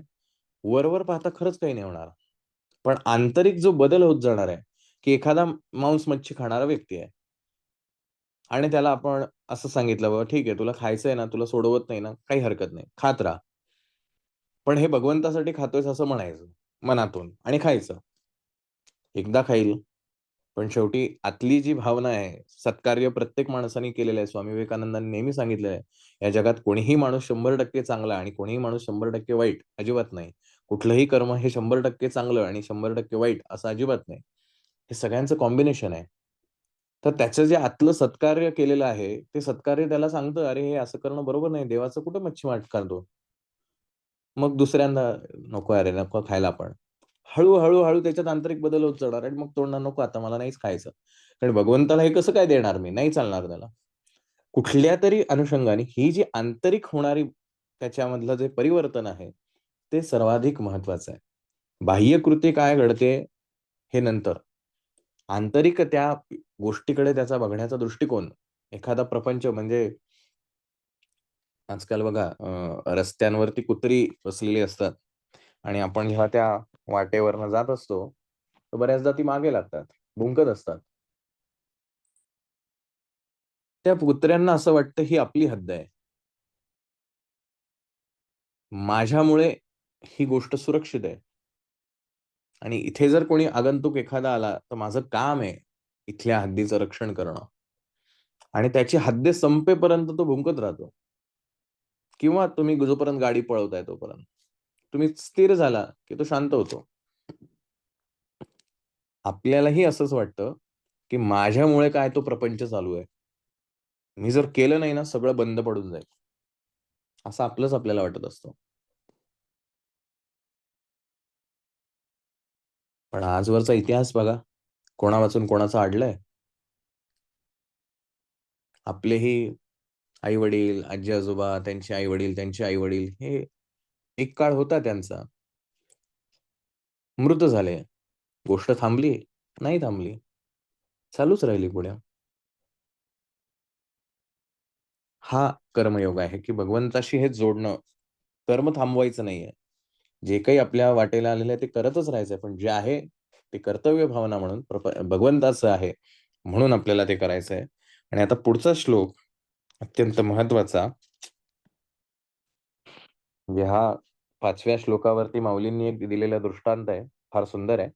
वर पाहता खरंच काही नाही होणार. पण आंतरिक जो बदल होत जाणार आहे, की एखादा मांस-मच्छी खाणारा व्यक्ती आहे आणि त्याला आपण असं सांगितलं, "बाबा ठीक आहे, तुला खायचंय ना, तुला सोडवत नाही ना, काही हरकत नाही. खात राहा. पण हे भगवंतासाठी खातोयस असं म्हणायचं मनातून आणि खायचं." एकदा खाईल, पण शेवटी आतली जी भावना आहे, सत्कार्य प्रत्येक माणसाने केलेलं आहे. स्वामी विवेकानंदांनी नेहमी सांगितलेलं आहे, या जगात कोणीही माणूस 100% चांगला आणि कोणीही माणूस 100% वाईट अजिबात नाही. कुठलंही कर्म हे 100% चांगलं आणि 100% वाईट असं अजिबात नाही. हे सगळ्यांचं कॉम्बिनेशन आहे. तर त्याचं जे आतलं सत्कार्य केलेलं आहे, ते सत्कार्य त्याला सांगतं, "अरे, हे असं करणं बरोबर नाही. देवाचं कुठं मच्छी मार खातो." मग दुसऱ्यांदा, "नको अरे, नको खायला आपण." हळू त्याच्यात आंतरिक बदल होत जाणार आणि मग तो म्हणणार, "नको आता मला नाहीच खायचं." कारण भगवंताला हे कसं काय देणार मी? नाही चालणार त्याला. कुठल्यातरी अनुषंगाने ही जी आंतरिक होणारी त्याच्यामधलं जे परिवर्तन आहे, ते सर्वाधिक महत्त्वाचं आहे. बाह्य कृती काय घडते हे नंतर. आंतरिक त्या गोष्टीकडे त्याचा बघण्याचा दृष्टिकोन, एखादा प्रपंच म्हणजे आजकाल बघा रस्त्यांवरती कुत्री बसलेली असतात आणि आपण जेव्हा त्या वाटेवरनं जात असतो, तर बऱ्याचदा ती मागे लागतात, भुंकत असतात. त्या कुत्र्यांना असं वाटतं ही आपली हद्द आहे. माझ्यामुळे ही गोष्ट सुरक्षित आहे आणि इथे जर कोणी आगंतुक एखादा आला, तर माझं काम आहे इथल्या हद्दीचं रक्षण करणं आणि त्याची हद्द संपेपर्यंत तो भुंकत राहतो किंवा तुम्ही जोपर्यंत गाडी पळवताय तोपर्यंत. तुम्ही स्थिर झाला, की तो शांत होतो. आपल्यालाही असंच वाटतं, की माझ्यामुळे काय तो प्रपंच चालू आहे. मी जर केलं नाही ना, सगळं बंद पडून जाईल. असं आपलंच आपल्याला वाटत असतं. पण आजवरचा इतिहास बघा, कोणा वाचून कोणाचं अडलंय? आपलेही आई-वडील, आजी-आजोबा, त्यांचे आई-वडील, त्यांचे आई-वडील हे एक काळ होता त्यांचा. मृत झाले. गोष्ट थांबली? नाही थांबली. चालूच राहिली पुढे. हा कर्मयोग आहे, की भगवंताशी हे जोडणं. कर्म थांबवायचं नाहीये. जे काही आपल्या वाटेला आलेलं आहे ते करतच राहायचंय. पण जे आहे ते कर्तव्य भावना म्हणून भगवंताचं आहे, म्हणून आपल्याला ते करायचंय. आणि आता पुढचा श्लोक अत्यंत महत्त्वाचा, म्हणजे हा 5व्या श्लोकावरती माऊलींनी एक दिलेला दृष्टांत आहे. फार सुंदर आहे.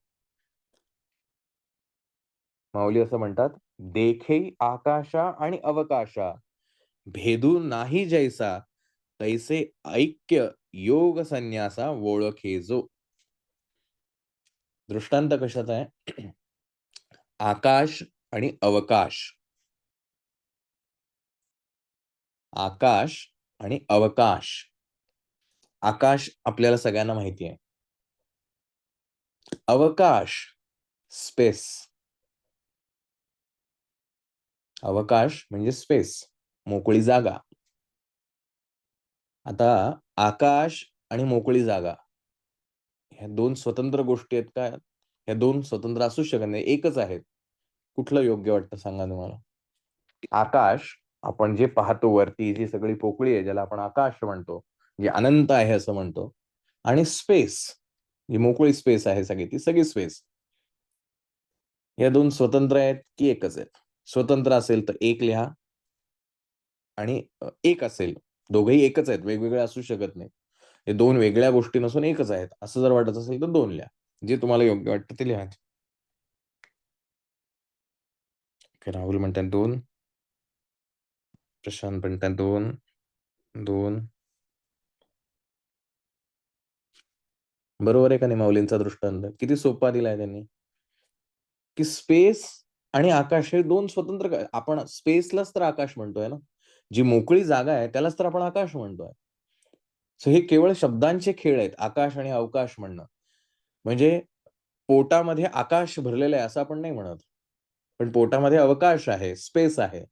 माऊली असं म्हणतात, "देखे आकाशा आणि अवकाशा, भेदू नाही जैसा, तैसे ऐक्य योग संन्यासा ओळखे जो." दृष्टांत कशाचा आहे? आकाश आणि अवकाश. आकाश आणि अवकाश. आकाश आपल्याला सगळ्यांना माहिती आहे. अवकाश, स्पेस. अवकाश म्हणजे स्पेस, मोकळी जागा. आता आकाश आणि मोकळी जागा ह्या 2 स्वतंत्र गोष्टी आहेत का? ह्या 2 स्वतंत्र असूच शकत नाही. एकच आहेत. कुठलं योग्य वाटतं सांगा तुम्हाला? आकाश, आपण जे पाहतो वरती, जी सगळी पोकळी आहे, ज्याला आपण आकाश म्हणतो, जे अनंत आहे असं म्हणतो. आणि स्पेस, जी मोकळी स्पेस आहे सगळी, ती सगळी स्पेस. या 2 स्वतंत्र आहेत की एकच आहेत? स्वतंत्र असेल तर 1 लिहा आणि 1 असेल, दोघंही एकच आहेत, वेगवेगळे असू शकत नाहीत. हे 2 वेगळ्या गोष्टी नसून एकच आहेत, असं जर वाटत असेल तर 2 लिहा. जे तुम्हाला योग्य वाटतं ते लिहा. राहुल म्हणतात 2, प्रशांत म्हणतात 2, 2. बरोबर आहे का नाही माऊलींचा दृष्टांत? किती सोपा दिलाय त्यांनी, की स्पेस आणि आकाश हे 2 स्वतंत्र आपण स्पेसलाच तर आकाश म्हणतोय ना. जी मोकळी जागा आहे त्यालाच तर आपण आकाश म्हणतोय. सो हे केवळ शब्दांचे खेळ आहेत, आकाश आणि अवकाश म्हणणं. म्हणजे पोटामध्ये आकाश भरलेलं आहे असं आपण नाही म्हणत. पण पोटामध्ये अवकाश आहे, स्पेस आहे.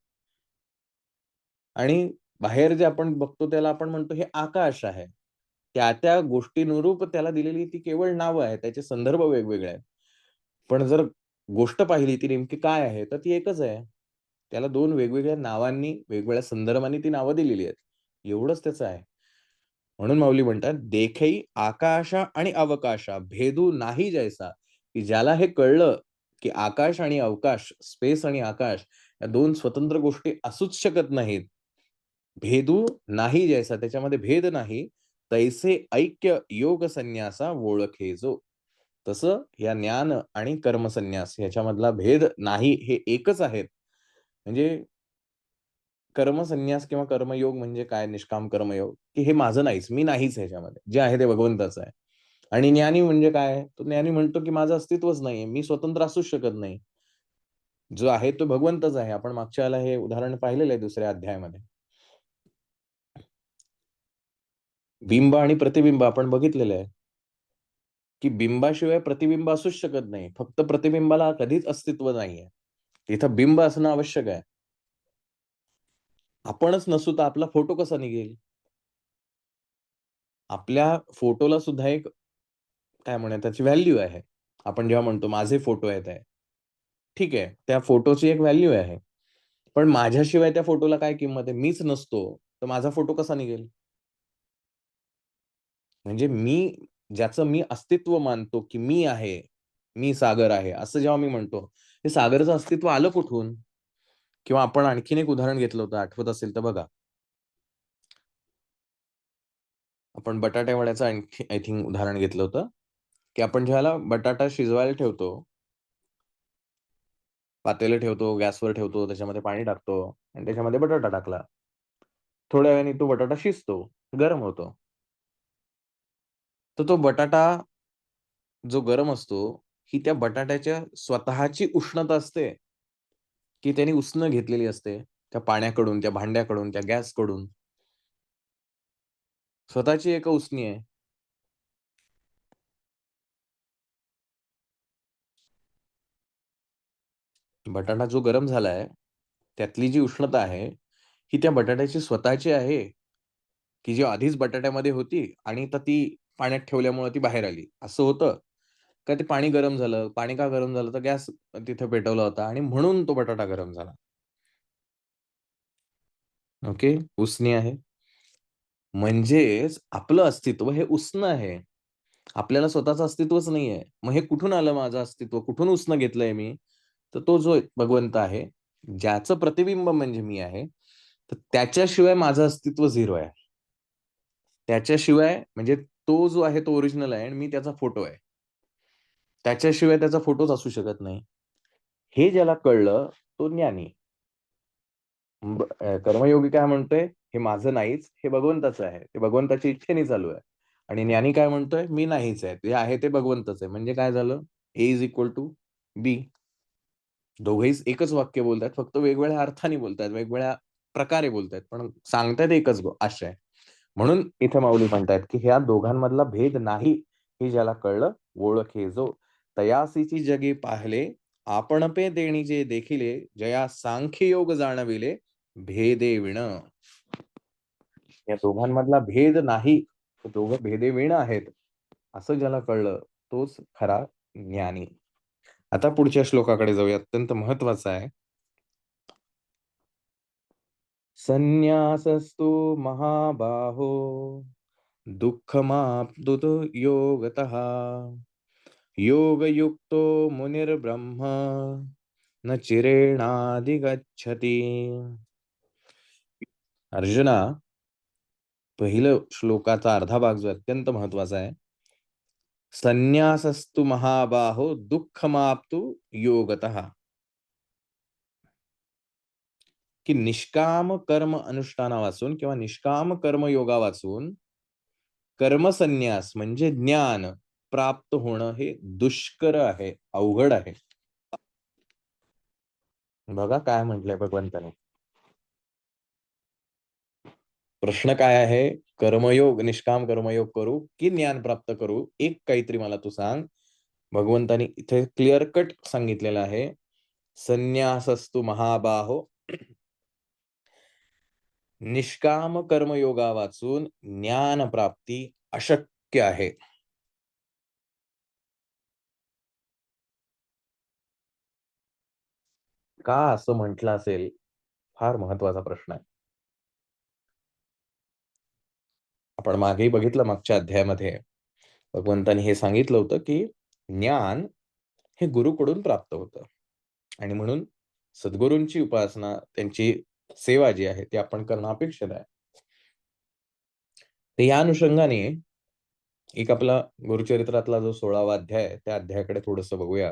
आणि बाहेर जे आपण बघतो त्याला आपण म्हणतो हे आकाश आहे. त्या गोष्टीनुरूप त्याला दिलेली ती केवळ नावं आहेत. त्याचे संदर्भ वेगवेगळे आहेत. पण जर गोष्ट पाहिली ती नेमकी काय आहे, तर ती एकच आहे. त्याला 2 वेगवेगळ्या नावांनी, वेगवेगळ्या संदर्भाने ती नावं दिलेली आहेत. एवढंच त्याचं आहे. म्हणून माऊली म्हणतात, "देखै आकाशा आणि अवकाशा, भेदू नाही जैसा." की ज्याला हे कळलं, की आकाश आणि अवकाश, स्पेस आणि आकाश या 2 स्वतंत्र गोष्टी असूच शकत नाहीत. भेदू नाही जैसा, त्याच्यामध्ये भेद नाही. तैसे ऐक्य योग संन्यासा ओळखे जो. तसं या ज्ञान आणि कर्मसन्यास ह्याच्यामधला भेद नाही, हे एकच आहेत. म्हणजे कर्मसन्यास किंवा कर्मयोग म्हणजे काय, निष्काम कर्मयोग, की हे माझं नाहीच, मी नाहीच ह्याच्यामध्ये. जे आहे ते भगवंताचं आहे. आणि ज्ञानी म्हणजे काय? तो ज्ञानी म्हणतो, की माझं अस्तित्वच नाहीये. मी स्वतंत्र असूच शकत नाही. जो आहे तो भगवंतच आहे. आपण मागच्या वेळेला हे उदाहरण पाहिलेलं आहे 2ऱ्या अध्यायामध्ये. बिंब आणि प्रतिबिंब आपण बघितलेलं आहे, की बिंबाशिवाय प्रतिबिंब असूच शकत नाही. फक्त प्रतिबिंबाला कधीच अस्तित्व नाहीये. तिथं बिंब असणं आवश्यक आहे. आपणच नसू तर आपला फोटो कसा निघेल? आपल्या फोटोला सुद्धा एक काय म्हणूया त्याची व्हॅल्यू आहे. आपण जेव्हा म्हणतो माझे फोटो आहेत आहे. ठीक आहे, त्या फोटोची एक व्हॅल्यू आहे. पण माझ्याशिवाय त्या फोटोला काय किंमत आहे? मीच नसतो, तर माझा फोटो कसा निघेल? म्हणजे ज्याचं मी अस्तित्व मानतो, की मी आहे, मी सागर आहे, असं जेव्हा मी म्हणतो, हे सागरचं अस्तित्व आलं कुठून? किंवा आपण आणखीन एक उदाहरण घेतलं होतं, आठवत असेल तर बघा. आपण बटाटा वड्याचं आणखी आय थिंक उदाहरण घेतलं होतं, की आपण ज्यावेळेला बटाटा शिजवायला ठेवतो, पातेलं ठेवतो, गॅसवर ठेवतो, त्याच्यामध्ये पाणी टाकतो आणि त्याच्यामध्ये बटाटा टाकला. थोड्या वेळाने तो बटाटा शिजतो, गरम होतो. तर तो बटाटा जो गरम असतो, ही त्या बटाट्याच्या स्वतःची उष्णता असते, की त्याने उसनं घेतलेली असते. त्या पाण्याकडून, त्या भांड्याकडून, त्या गॅसकडून. स्वतःची एक उसणी आहे. बटाटा जो गरम झालाय, त्यातली जी उष्णता आहे, ही त्या बटाट्याची स्वतःची आहे, की जी आधीच बटाट्यामध्ये होती आणि तर ती पाण्यात ठेवल्यामुळे ती बाहेर आली. असं होतं? का ते पाणी गरम झालं? पाणी का गरम झालं? तर गॅस तिथे पेटवला होता आणि म्हणून तो बटाटा गरम झाला. ओके. उसनी आहे. म्हणजेच आपलं अस्तित्व हे उष्ण आहे. आपल्याला स्वतःचं अस्तित्वच नाहीये. मग हे कुठून आलं माझं अस्तित्व? कुठून उष्ण घेतलंय मी? तर तो जो भगवंत आहे, ज्याचं प्रतिबिंब म्हणजे मी आहे, तर त्याच्याशिवाय माझं अस्तित्व 0 आहे. त्याच्याशिवाय म्हणजे तो जो आहे तो ओरिजिनल आहे आणि मी त्याचा फोटो आहे. त्याच्याशिवाय त्याचा फोटोच असू शकत नाही. हे ज्याला कळलं तो ज्ञानी. कर्मयोगी काय म्हणतोय, हे माझं नाहीच, हे भगवंताचं आहे. ते भगवंताच्या इच्छेने चालू आहे. आणि ज्ञानी काय म्हणतोय, मी नाहीच आहे. जे आहे ते भगवंतच आहे. म्हणजे काय झालं? ए इज इक्वल टू बी. दोघंही एकच वाक्य बोलतायत, फक्त वेगवेगळ्या अर्थाने बोलतायत, वेगवेगळ्या प्रकारे बोलतायत, पण सांगतायत एकच आशय. म्हणून इथे माऊली म्हणतायत, की ह्या दोघांमधला भेद नाही, हे ज्याला कळलं, ओळखे जो. तयासीची जगी पाहिले, आपण पे देणीचे देखिले, जया सांख्य योग जाणविले, भेदे विण. या दोघांमधला भेद नाही, ते दोघं भेदे विण आहेत, असं ज्याला कळलं, तोच खरा ज्ञानी. आता पुढच्या श्लोकाकडे जाऊया, अत्यंत महत्वाचा आहे. संन्यासस्तु महाबाहो दुःखमाप्तुत योगतः योगयुक्तो मुनिर्ब्रह्म न चिरेणाधिगच्छति. अर्जुना, पहिलं श्लोकाचा अर्धा भाग जो अत्यंत महत्वाचा आहे. संन्यासस्तु महाबाहो दुःखमाप्तु योगतः. की निष्काम कर्म अनुष्ठाना वाचून किंवा निष्काम कर्म योगा वाचून कर्मसन्यास म्हणजे ज्ञान प्राप्त होणं हे दुष्कर आहे, अवघड आहे. बघा काय म्हटलंय भगवंताने. प्रश्न काय आहे? कर्मयोग, निष्काम कर्मयोग करू की ज्ञान प्राप्त करू? एक काहीतरी मला तू सांग. भगवंतानी इथे क्लिअर कट सांगितलेलं आहे. संन्यासस्तु महाबाहो, निष्काम कर्मयोगा वाचून ज्ञान प्राप्ती अशक्य आहे. का असं म्हटलं असेल? फार महत्वाचा प्रश्न आहे. आपण मागेही बघितलं, मागच्या अध्यायामध्ये भगवंतानी हे सांगितलं होतं, की ज्ञान हे गुरुकडून प्राप्त होतं आणि म्हणून सद्गुरूंची उपासना, त्यांची सेवा जी आहे ती आपण करणं अपेक्षित आहे. तर या अनुषंगाने एक आपला गुरुचरित्रातला जो 16वा अध्याय आहे, त्या अध्यायाकडे थोडंसं बघूया.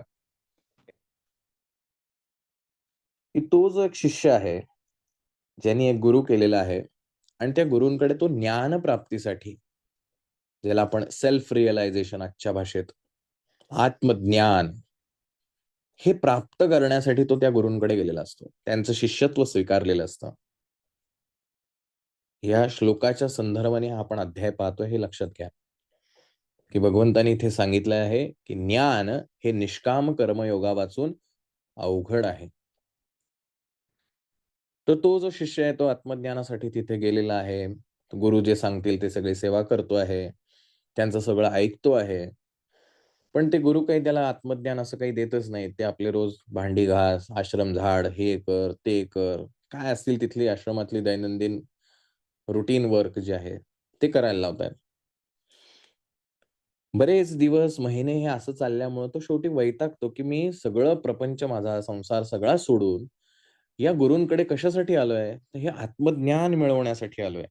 की तो जो एक शिष्य आहे, ज्यांनी एक गुरु केलेला आहे आणि त्या गुरूंकडे तो ज्ञान प्राप्तीसाठी, ज्याला आपण सेल्फ रिअलायझेशन आजच्या भाषेत, आत्मज्ञान हे प्राप्त करण्यासाठी तो त्या गुरूंकडे गेलेला असतो. त्यांचं शिष्यत्व स्वीकारलेलं असतं. या श्लोकाच्या संदर्भाने आपण अध्याय पाहतोय हे लक्षात घ्या, की भगवंतानी इथे सांगितलं आहे, की ज्ञान हे निष्काम कर्मयोगा वाचून अवघड आहे. तर तो जो शिष्य आहे तो आत्मज्ञानासाठी तिथे गेलेला आहे. गुरु जे सांगतील ते सगळी सेवा करतो आहे. त्यांचं सगळं ऐकतो आहे. पण ते गुरु काही त्याला आत्मज्ञान असं काही देतच नाहीत. ते आपले रोज भांडी घास, आश्रम झाड, हे कर, ते कर. काय असतील तिथली आश्रमातली दैनंदिन रुटीन वर्क जे आहे, ते करायला लावतायत. बरेच दिवस, महिने हे असं चालल्यामुळं तो शेवटी वैतागतो, की मी सगळं प्रपंच, माझा संसार सगळा सोडून या गुरूंकडे कशासाठी आलोय? तर हे आत्मज्ञान मिळवण्यासाठी आलोय.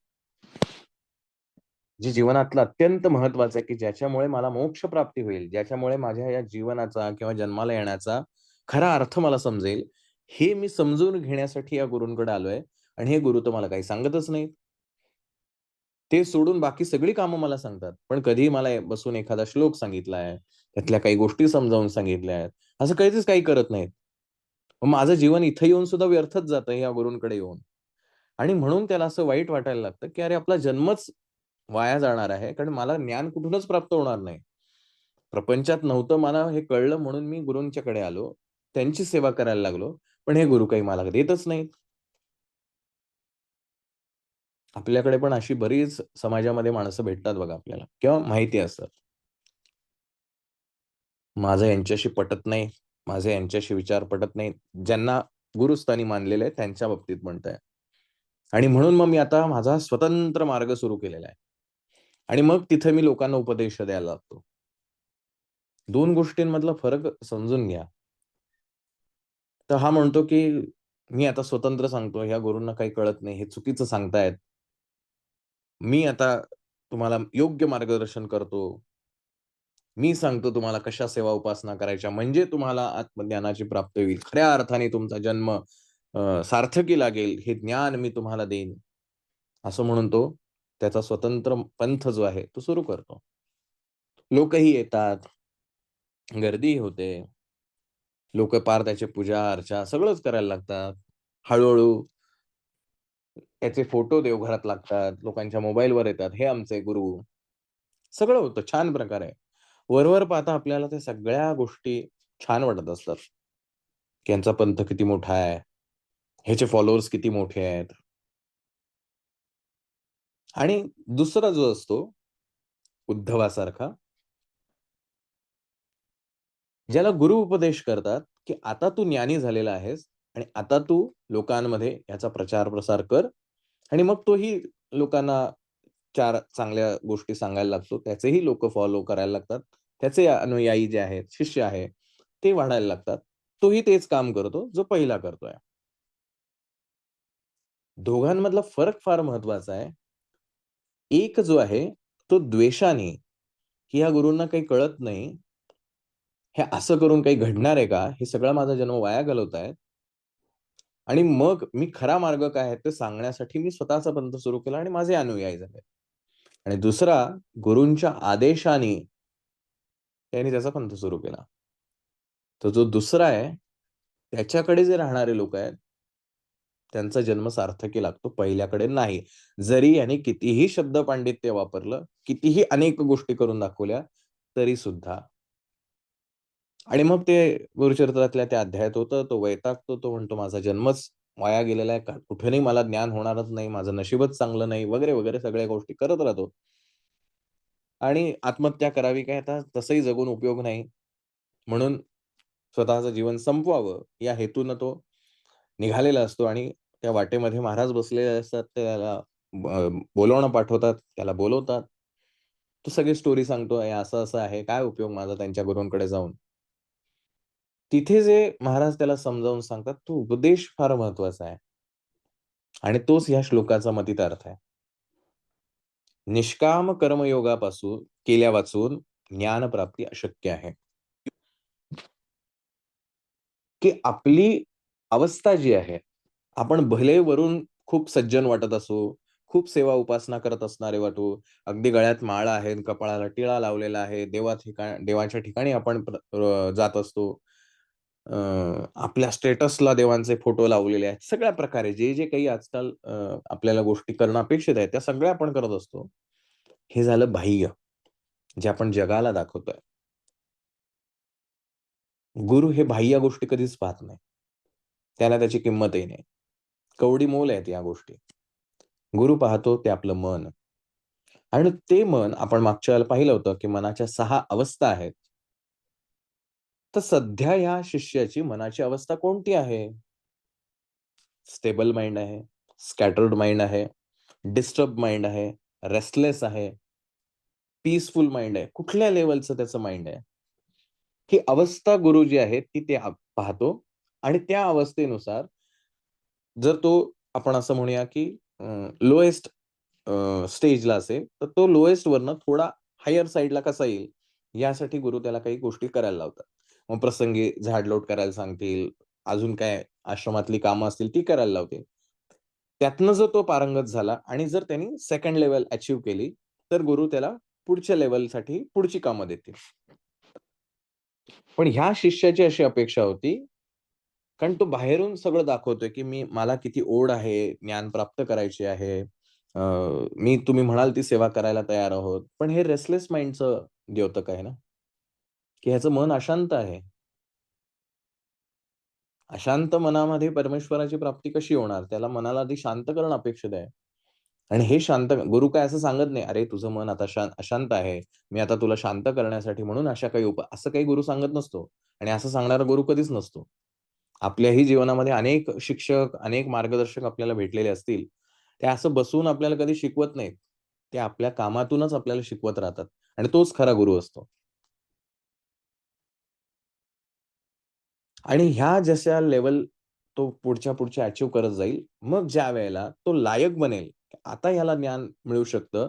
जे जीवनातलं अत्यंत महत्वाचं आहे, की ज्याच्यामुळे मला मोक्ष प्राप्ती होईल, ज्याच्यामुळे माझ्या या जीवनाचा किंवा जन्माला येण्याचा खरा अर्थ मला समजेल, हे मी समजून घेण्यासाठी या गुरूंकडे आलोय आणि हे गुरु तर मला काही सांगतच नाहीत. ते सोडून बाकी सगळी कामं मला सांगतात. पण कधीही मला बसून एखादा श्लोक सांगितलाय, त्यातल्या काही गोष्टी समजावून सांगितल्या आहेत. असं काहीच काही करत नाहीत. मग माझं जीवन इथं येऊन सुद्धा व्यर्थच जातं या गुरूंकडे येऊन. आणि म्हणून त्याला असं वाईट वाटायला लागतं, की अरे आपला जन्मच वाया जाणार आहे. कारण मला ज्ञान कुठूनच प्राप्त होणार नाही. प्रपंचात नव्हतं मला हे कळलं म्हणून मी गुरूंच्याकडे आलो. त्यांची सेवा करायला लागलो. पण हे गुरु काही मला देतच नाहीत. आपल्याकडे पण अशी बरीच समाजामध्ये माणसं भेटतात बघा आपल्याला किंवा माहिती असतात. माझं यांच्याशी पटत नाही, माझे यांच्याशी विचार पटत नाहीत. ज्यांना गुरुस्थानी मानलेलं आहे त्यांच्या बाबतीत म्हणताय. आणि म्हणून मग मी आता माझा स्वतंत्र मार्ग सुरू केलेला आहे. आणि मग तिथे मी लोकांना उपदेश द्यायला लागतो. 2 गोष्टींमधला फरक समजून घ्या. तर हा म्हणतो, की मी आता स्वतंत्र सांगतो, ह्या गुरूंना काही कळत नाही, हे चुकीचं सांगतायत. मी आता तुम्हाला योग्य मार्गदर्शन करतो. मी सांगतो तुम्हाला कशा सेवा उपासना करायच्या म्हणजे तुम्हाला आत्मज्ञानाची प्राप्ती होईल. खऱ्या अर्थाने तुमचा जन्म सार्थकी लागेल, हे ज्ञान मी तुम्हाला देईन. असं म्हणून तो त्याचा स्वतंत्र पंथ जो आहे तो सुरू करतो. लोकही येतात, गर्दीही होते. लोकं पार त्याची पूजा-अर्चा सगळंच करायला लागतात. हळू-हळू त्याचे फोटो देवघरात लागतात. लोकांच्या मोबाईलवर येतात. हे आमचे गुरु. सगळं होतं. छान प्रकारे. वरवर पाहता आपल्याला त्या सगळ्या गोष्टी छान वाटत असतात, की यांचा पंथ किती मोठा आहे. ह्याचे फॉलोअर्स किती मोठे आहेत. आणि दुसरा जो असतो उद्धवासारखा, ज्याला गुरु उपदेश करतात, की आता तू ज्ञानी झालेला आहेस आणि आता तू लोकांमध्ये याचा प्रचार-प्रसार कर आणि मग तोही लोकांना 4 चांगल्या गोष्टी सांगायला लागतो. त्याचेही लोकं फॉलो करायला लागतात. त्याचे अनुयायी जे आहेत, शिष्य आहे, ते वाढायला लागतात. तोही तेच काम करतो, जो पहिला करतोय. दोघांमधला फरक फार महत्वाचा आहे. एक जो आहे, तो द्वेषाने, की ह्या गुरूंना काही कळत नाही, हे असं करून काही घडणार आहे का? हे सगळा माझा जन्म वाया घालवतायत आणि मग मी खरा मार्ग काय आहे ते सांगण्यासाठी मी स्वतःचा पंथ सुरू केला आणि माझे अनुयायी झाले. आणि दुसरा गुरूंच्या आदेशाने त्यांनी त्याचा पंथ सुरू केला. तो जो दुसरा आहे, त्याच्याकडे जे राहणारे लोकं आहेत, त्यांचा जन्म सार्थकी लागतो, पहिल्याकडे नाही. जरी याने कितीही शब्द पांडित्य वापरलं, कितीही अनेक गोष्टी करून दाखवल्या, तरी सुद्धा. आणि मग ते गुरुचरित्रातल्या त्या अध्यायात होतं, तो वैतागतो, तो म्हणतो माझा जन्मच वाया गेलेला आहे, कुठेही मला ज्ञान होणारच नाही, माझं नशीबच चांगलं नाही, वगैरे, वगैरे सगळ्या गोष्टी करत राहतो. आणि आत्महत्या करावी काय आता तसंही जगून उपयोग नाही. म्हणून स्वतःचं जीवन संपवावं या हेतूनं तो निघालेला असतो आणि त्या वाटेमध्ये महाराज बसलेले असतात. ते त्याला बोलावणं पाठवतात, त्याला बोलवतात. तो सगळी स्टोरी सांगतो, "हे असं-असं आहे. काय उपयोग माझा त्यांच्या गुरूंकडे जाऊन?" तिथे जे महाराज त्याला समजावून सांगतात, तो उपदेश फार महत्वाचा आहे आणि तोच ह्या श्लोकाचा मतितार्थ आहे. निष्काम कर्मयोगापासून केल्यावाचून ज्ञानप्राप्ती अशक्य आहे. की आपली अवस्था जी आहे, आपण भले वरून खूप सज्जन वाटत असू, खूप सेवा उपासना करत असणारे वाटू, अगदी गळ्यात माळा आहे, कपाळाला टिळा लावलेला आहे, देवाच्या ठिकाणी आपण जात असतो. अ, आपल्या स्टेटसला देवांचे फोटो लावलेले आहेत. सगळ्या प्रकारे जे काही आजकाल आपल्याला गोष्टी करणं अपेक्षित आहे, त्या सगळ्या आपण करत असतो. हे झालं बाह्य, जे आपण जगाला दाखवतोय. गुरु हे बाह्य गोष्टी कधीच पाहत नाही. त्याला त्याची किंमतही नाही. कवडी मोल आहेत या गोष्टी. गुरु पाहतो ते आपलं मन आणि ते मन आपण मागच्या वेळेला पाहिलं होतं, की मनाच्या 6 अवस्था आहेत. तर सध्या या शिष्याची मनाची अवस्था कोणती आहे? स्टेबल माइंड आहे, स्कॅटर्ड माइंड आहे, डिस्टर्ब माइंड आहे, रेस्टलेस आहे, पीसफुल माइंड आहे. कुठल्या लेव्हलचं त्याचं माइंड आहे? ही अवस्था गुरु जी आहे ती ते पाहतो आणि त्या अवस्थेनुसार जर तो आपण असं म्हणूया, की लोएस्ट स्टेजला असेल, तर तो लोएस्ट वरनं थोडा हायर साइडला कसा येईल, यासाठी गुरु त्याला काही गोष्टी करायला लावतात. मग प्रसंगी झाडलोट करायला सांगतील, अजून काय आश्रमातली कामं असतील ती करायला लावतील. त्यातनं जर तो पारंगत झाला आणि जर त्यांनी सेकंड लेव्हल अचीव्ह केली, तर गुरु त्याला पुढच्या लेव्हलसाठी पुढची कामं देतील. पण ह्या शिष्याची अशी अपेक्षा होती, कारण तो बाहेरून सगळं दाखवतोय, की मला किती ओढ आहे, ज्ञान प्राप्त करायची आहे. अ, मी तुम्ही म्हणाल ती सेवा करायला तयार आहोत. पण हे रेस्टलेस माइंडचं द्योतक आहे ना, की ह्याचं मन अशांत आहे. अशांत मनामध्ये परमेश्वराची प्राप्ती कशी होणार? त्याला मनाला आधी शांत करणं अपेक्षित आहे. आणि हे शांत गुरु काय असं सांगत नाही, "अरे, तुझं मन आता अशांत आहे. मी आता तुला शांत करण्यासाठी म्हणून अशा काही असं काही गुरु सांगत नसतो. आणि असं सांगणारा गुरु कधीच नसतो. आपल्याही जीवनामध्ये अनेक शिक्षक, अनेक मार्गदर्शक आपल्याला भेटलेले असतील. ते असं बसून आपल्याला कधी शिकवत नाहीत. ते आपल्या कामातूनच आपल्याला शिकवत राहतात आणि तोच खरा गुरु असतो. आणि ह्या जशा लेव्हल तो पुढच्या अचीव्ह करत जाईल, मग ज्यावेळेला तो लायक बनेल, आता ह्याला ज्ञान मिळू शकतं,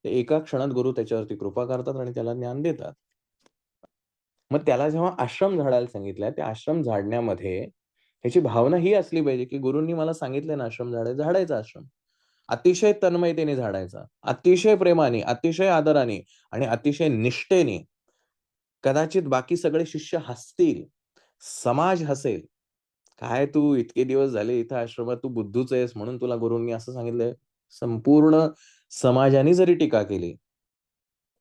ते एका क्षणात गुरु त्याच्यावरती कृपा करतात आणि त्याला ज्ञान देतात. मग त्याला जेव्हा आश्रम झाडायला सांगितलाय, त्या आश्रम झाडण्यामध्ये त्याची भावना ही असली पाहिजे, की गुरूंनी मला सांगितलंय ना आश्रम झाडायचा, झाडायचा आश्रम. अतिशय तन्मयतेने झाडायचा. अतिशय प्रेमाने, अतिशय आदराने आणि अतिशय निष्ठेने. कदाचित बाकी सगळे शिष्य हसतील, समाज हसेल. "काय तू इतके दिवस झाले इथं आश्रमात तू बुद्धूच आहेस म्हणून तुला गुरूंनी असं सांगितलंय." संपूर्ण समाजाने जरी टीका केली,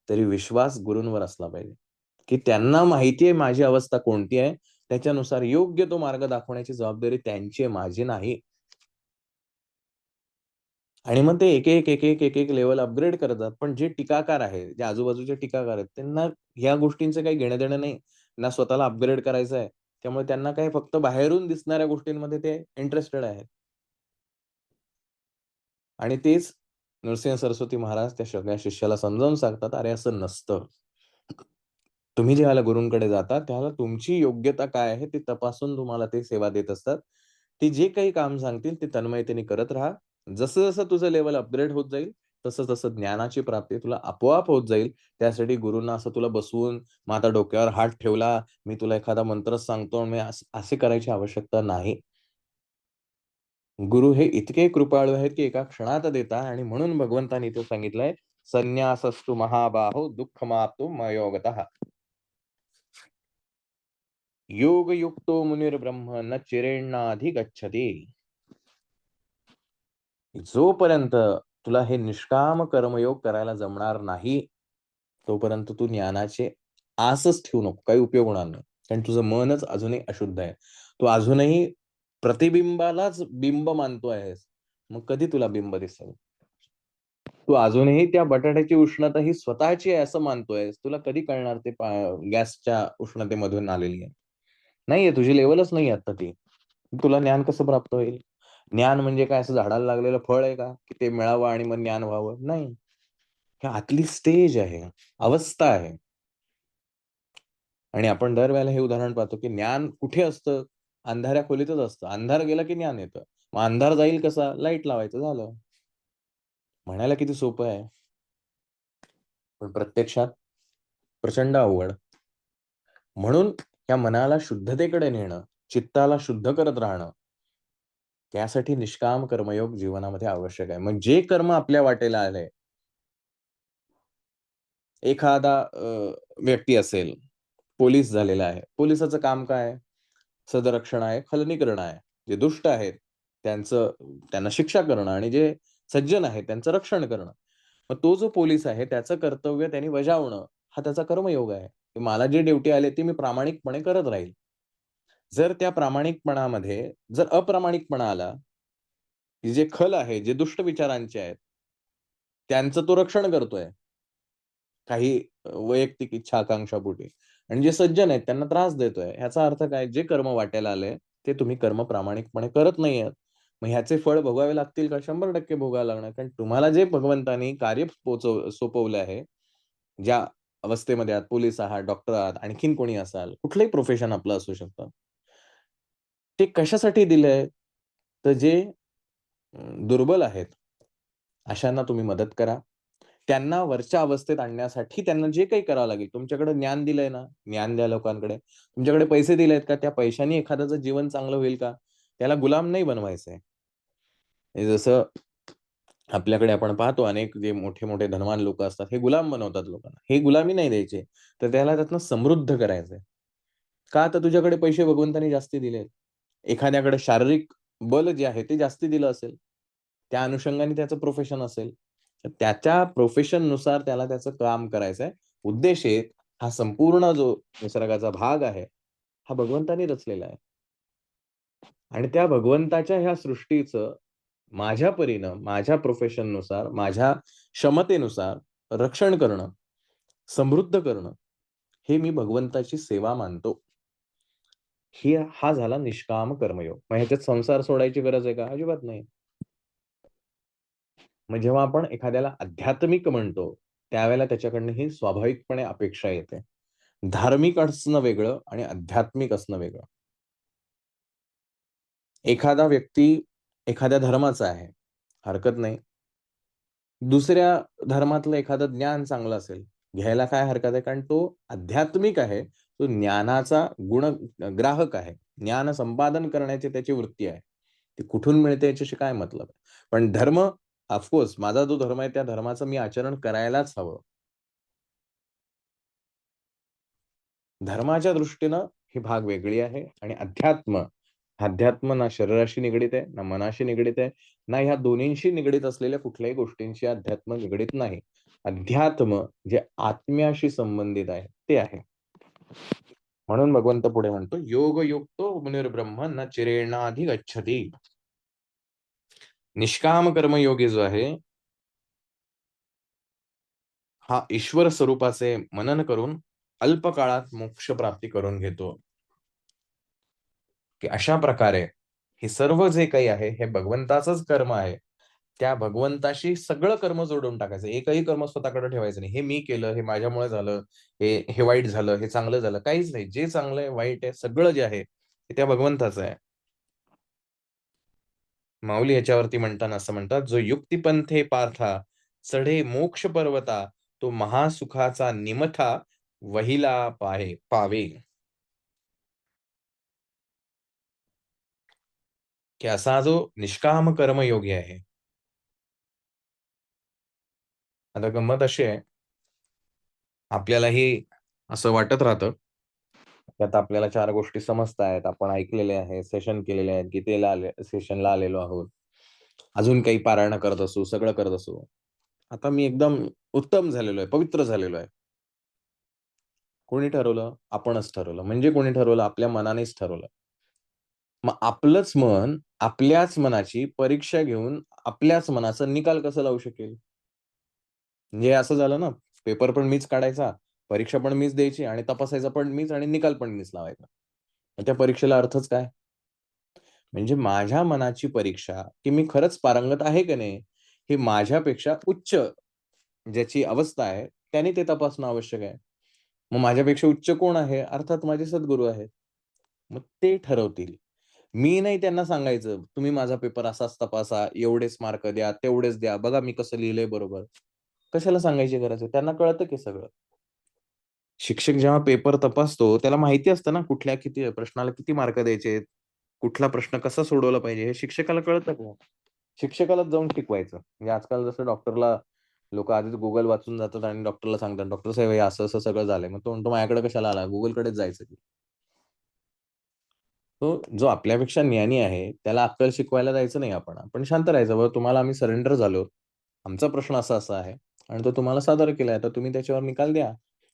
तरी विश्वास गुरूंवर असला पाहिजे, की त्यांना माहिती आहे माझी अवस्था कोणती आहे. त्याच्यानुसार योग्य तो मार्ग दाखवण्याची जबाबदारी त्यांची आहे, माझी नाही. आणि मग ते एक-एक लेव्हल अपग्रेड करतात. पण जे टीकाकार आहेत, जे आजूबाजूचे टीकाकार आहेत, त्यांना ह्या गोष्टींचं काही घेणं-देणं नाही. ना स्वतःला अपग्रेड करायचं आहे. त्यामुळे त्यांना काय फक्त बाहेरून दिसणाऱ्या गोष्टींमध्ये ते इंटरेस्टेड आहेत. आणि तेच नृसिंह सरस्वती महाराज त्या सगळ्या शिष्याला समजावून सांगतात, "अरे असं नसतं. तुम्ही ज्यावेळेला गुरूंकडे जाता, त्यावेळेला तुमची योग्यता काय आहे ते तपासून तुम्हाला ते सेवा देत असतात. ते जे काही काम सांगतील ते तन्मयतेने करत राहा. जसं-जसं तुझं लेव्हल अपग्रेड होत जाईल, तसं-तसं ज्ञानाची प्राप्ती तुला आपोआप होत जाईल. त्यासाठी गुरूंना असं तुला बसवून, मग आता डोक्यावर हात ठेवला, मी तुला एखादा मंत्रच सांगतो आणि असे करायची आवश्यकता नाही. गुरु हे इतके कृपाळू आहेत, की एका क्षणात देतात आणि म्हणून भगवंतांनी इथे सांगितलंय, "संन्यासस्तु महाबाहो दुःखमाप्तुं मयोगतः." योगयुक्तो मुनिर्ब्रह्म न चिरेणाधिगच्छति. जोपर्यंत तुला हे निष्काम कर्मयोग करायला जमणार नाही, तोपर्यंत तू ज्ञानाचे आसच ठेवू नको. काही उपयोग होणार नाही. कारण तुझं मनच अजूनही अशुद्ध आहे. तू अजूनही प्रतिबिंबालाच बिंब मानतो आहेस. मग कधी तुला बिंब दिसेल? तू अजूनही त्या बटाट्याची उष्णता ही स्वतःची आहे असं मानतोयस. तुला कधी कळणार ते गॅसच्या उष्णतेमधून आलेली आहे? नाहीये, तुझी लेव्हलच नाहीये आता ती. तुला ज्ञान कसं प्राप्त होईल? ज्ञान म्हणजे काय असं झाडाला लागलेलं फळ आहे का? की ते मिळावं आणि मग ज्ञान व्हावं? नाही. ही आतली स्टेज आहे, अवस्था आहे. आणि आपण दरवेळेला हे उदाहरण पाहतो, की ज्ञान कुठे असतं? अंधाऱ्या खोलीतच असतं. अंधार गेला की ज्ञान येतं. मग अंधार जाईल कसा? लाईट लावायचं झालं. म्हणायला किती सोपं आहे. पण प्रत्यक्षात प्रचंड अवघड. म्हणून या मनाला शुद्धतेकडे नेणं, चित्ताला शुद्ध करत राहणं, त्यासाठी निष्काम कर्मयोग जीवनामध्ये आवश्यक आहे. मग जे कर्म आपल्या वाटेला आलंय, एखादा व्यक्ती असेल, पोलीस झालेला आहे. पोलिसाचं काम काय आहे? सदरक्षण आहे, खलनीकरण आहे. जे दुष्ट आहेत, त्यांना शिक्षा करणं आणि जे सज्जन आहेत, त्यांचं रक्षण करणं. मग तो जो पोलीस आहे, त्याचं कर्तव्य त्यांनी बजावणं, हा त्याचा कर्मयोग आहे. की मला जी ड्युटी आली ती मी प्रामाणिकपणे करत राहील. जर त्या प्रामाणिकपणामध्ये जर अप्रामाणिकपणा आला, की जे खल आहे, जे दुष्ट विचारांचे आहेत, त्यांचं तो रक्षण करतोय. काही वैयक्तिक इच्छा आकांक्षापोटी आणि जे सज्जन आहेत त्यांना त्रास देतोय. ह्याचा अर्थ काय? जे कर्म वाट्याला आलंय, ते तुम्ही कर्म प्रामाणिकपणे करत नाही आहात. मग ह्याचे फळ भोगावे लागतील का? 100% भोगावे लागणार. कारण तुम्हाला जे भगवंतांनी कार्य सोपवलं आहे, ज्या अवस्थेमध्ये आहात, पोलीस आहात, डॉक्टर आहात, आणखीन कोणी असाल, कुठलंही प्रोफेशन आपलं असू शकतं. ते कशासाठी दिलंय? तर जे दुर्बल आहेत, अशांना तुम्ही मदत करा. त्यांना वरच्या अवस्थेत आणण्यासाठी त्यांना जे काही करावं लागेल. तुमच्याकडे ज्ञान दिलंय ना, ज्ञान द्या लोकांकडे. तुमच्याकडे पैसे दिलेत का? त्या पैशानी एखाद्याचं जीवन चांगलं होईल का? त्याला गुलाम नाही बनवायचंय. हे जसं आपल्याकडे आपण पाहतो अनेक जे मोठे-मोठे धनवान लोकं असतात, हे गुलाम बनवतात लोकांना. हे गुलामी नाही द्यायची, तर त्याला त्यातनं समृद्ध करायचंय. का? तर तुझ्याकडे पैसे भगवंतांनी जास्ती दिलेत. एखाद्याकडे शारीरिक बल जे आहे ते जास्ती दिलं असेल. त्या अनुषंगाने त्याचं प्रोफेशन असेल. तर त्याच्या प्रोफेशननुसार त्याला त्याचं काम करायचं आहे. उद्देश एक, हा संपूर्ण जो निसर्गाचा भाग आहे, हा भगवंतांनी रचलेला आहे. आणि त्या भगवंताच्या ह्या सृष्टीचं माझ्या परीनं, माझ्या प्रोफेशननुसार, माझ्या क्षमतेनुसार रक्षण करणं, समृद्ध करणं, हे मी भगवंताची सेवा मानतो. हा झाला निष्काम कर्मयोग. मग ह्याच्यात संसार सोडायची गरज आहे का? अजिबात नाही. मग जेव्हा आपण एखाद्याला आध्यात्मिक म्हणतो, त्यावेळेला त्याच्याकडनं ही स्वाभाविकपणे अपेक्षा येते. धार्मिक असणं वेगळं आणि आध्यात्मिक असणं वेगळं. एखादा व्यक्ती एखाद्या धर्माचा आहे, हरकत नाही. दुसऱ्या धर्मातलं एखादं ज्ञान चांगलं असेल, घ्यायला काय हरकत आहे? कारण तो आध्यात्मिक आहे. तो ज्ञानाचा ग्राहक आहे. ज्ञान संपादन करण्याची त्याची वृत्ती आहे. ती कुठून मिळते याच्याशी काय मतलब आहे? पण धर्म ऑफकोर्स माझा जो धर्म आहे त्या धर्माचं मी आचरण करायलाच हवं. धर्माच्या दृष्टीनं ही भाग वेगळी आहे आणि अध्यात्म ना शरीराशी निगडीत आहे, ना मनाशी निगडीत आहे, ना ह्या दोन्हींशी निगडीत असलेल्या कुठल्याही गोष्टींशी अध्यात्म निगडीत नाही. अध्यात्म जे आत्म्याशी संबंधित आहे, ते आहे. म्हणून भगवंत पुढे म्हणतो, योगयुक्तो मुनिर्ब्रह्म न चिरेणाधिगच्छति. निष्काम कर्मयोगी जो आहे, हा ईश्वर स्वरूपाचे मनन करून अल्प काळात मोक्ष प्राप्ती करून घेतो. की अशा प्रकारे हे सर्व जे काही आहे, हे भगवंताचंच कर्म आहे. त्या भगवंताशी सगळं कर्म जोडून टाकायचं. एकही कर्म स्वतःकडे ठेवायचं नाही. हे मी केलं, हे माझ्यामुळे झालं, हे हे वाईट झालं, हे चांगलं झालं, काहीच नाही. जे चांगलं आहे, वाईट आहे, सगळं जे आहे, ते त्या भगवंताचं आहे. माऊली याच्यावरती म्हणताना असं म्हणतात, "जो युक्तिपंथे पार्था, चढे मोक्ष पर्वता, तो महासुखाचा निमथा वहिला पावे." की असा जो निष्काम कर्मयोगी आहे. आता गंमत अशी आहे, आपल्यालाही असं वाटत राहतं, की आता आपल्याला 4 गोष्टी समजतायत, आपण ऐकलेले आहेत, सेशन केलेले आहेत, गीतेला सेशनला आलेलो आहोत. अजून काही पारायण करत असू, सगळं करत असू. आता मी एकदम उत्तम झालेलो आहे, पवित्र झालेलो आहे. कोणी ठरवलं? आपणच ठरवलं. म्हणजे कोणी ठरवलं? आपल्या मनानेच ठरवलं. मग आपलंच मन, आपल्याच मनाची परीक्षा घेऊन आपल्याच मनाचा निकाल कसा लावू शकेल? म्हणजे असं झालं ना, पेपर पण मीच काढायचा, परीक्षा पण मीच द्यायची आणि तपासायचा पण मीच आणि निकाल पण मीच लावायचा. मग त्या परीक्षेला अर्थच काय? म्हणजे माझ्या मनाची परीक्षा, की मी खरंच पारंगत आहे की नाही, हे माझ्यापेक्षा उच्च ज्याची अवस्था आहे, त्याने ते तपासणं आवश्यक आहे. मग माझ्यापेक्षा उच्च कोण आहे? अर्थात माझे सद्गुरू आहेत. मग ते ठरवतील. मी नाही त्यांना सांगायचं, तुम्ही माझा पेपर असाच तपासा, एवढेच मार्क द्या, तेवढेच द्या, बघा मी कसं लिहिलंय बरोबर. कशाला सांगायची गरज आहे? त्यांना कळतं की सगळं. शिक्षक जेव्हा पेपर तपासतो, त्याला माहिती असतं ना, कुठल्या किती प्रश्नाला किती मार्क द्यायचे, कुठला प्रश्न कसा सोडवला पाहिजे, हे शिक्षकाला कळतं का? शिक्षकालाच जाऊन शिकवायचं. म्हणजे आजकाल जसं डॉक्टरला लोकं आधीच Google वाचून जातात आणि डॉक्टरला सांगतात, "डॉक्टर साहेब हे असं-असं सगळं झालंय." मग तो म्हणतो, "माझ्याकडे कशाला आला? Googleकडेच जायचं की." तो जो आपल्यापेक्षा ज्ञानी आहे, त्याला अक्कल शिकवायला जायचं नाही आपण. आपण शांत राहायचं, "बाबा तुम्हाला आम्ही सरेंडर झालो. आमचा प्रश्न असा-असा आहे आणि तो तुम्हाला सादर केलाय. तर तुम्ही त्याच्यावर निकाल द्या."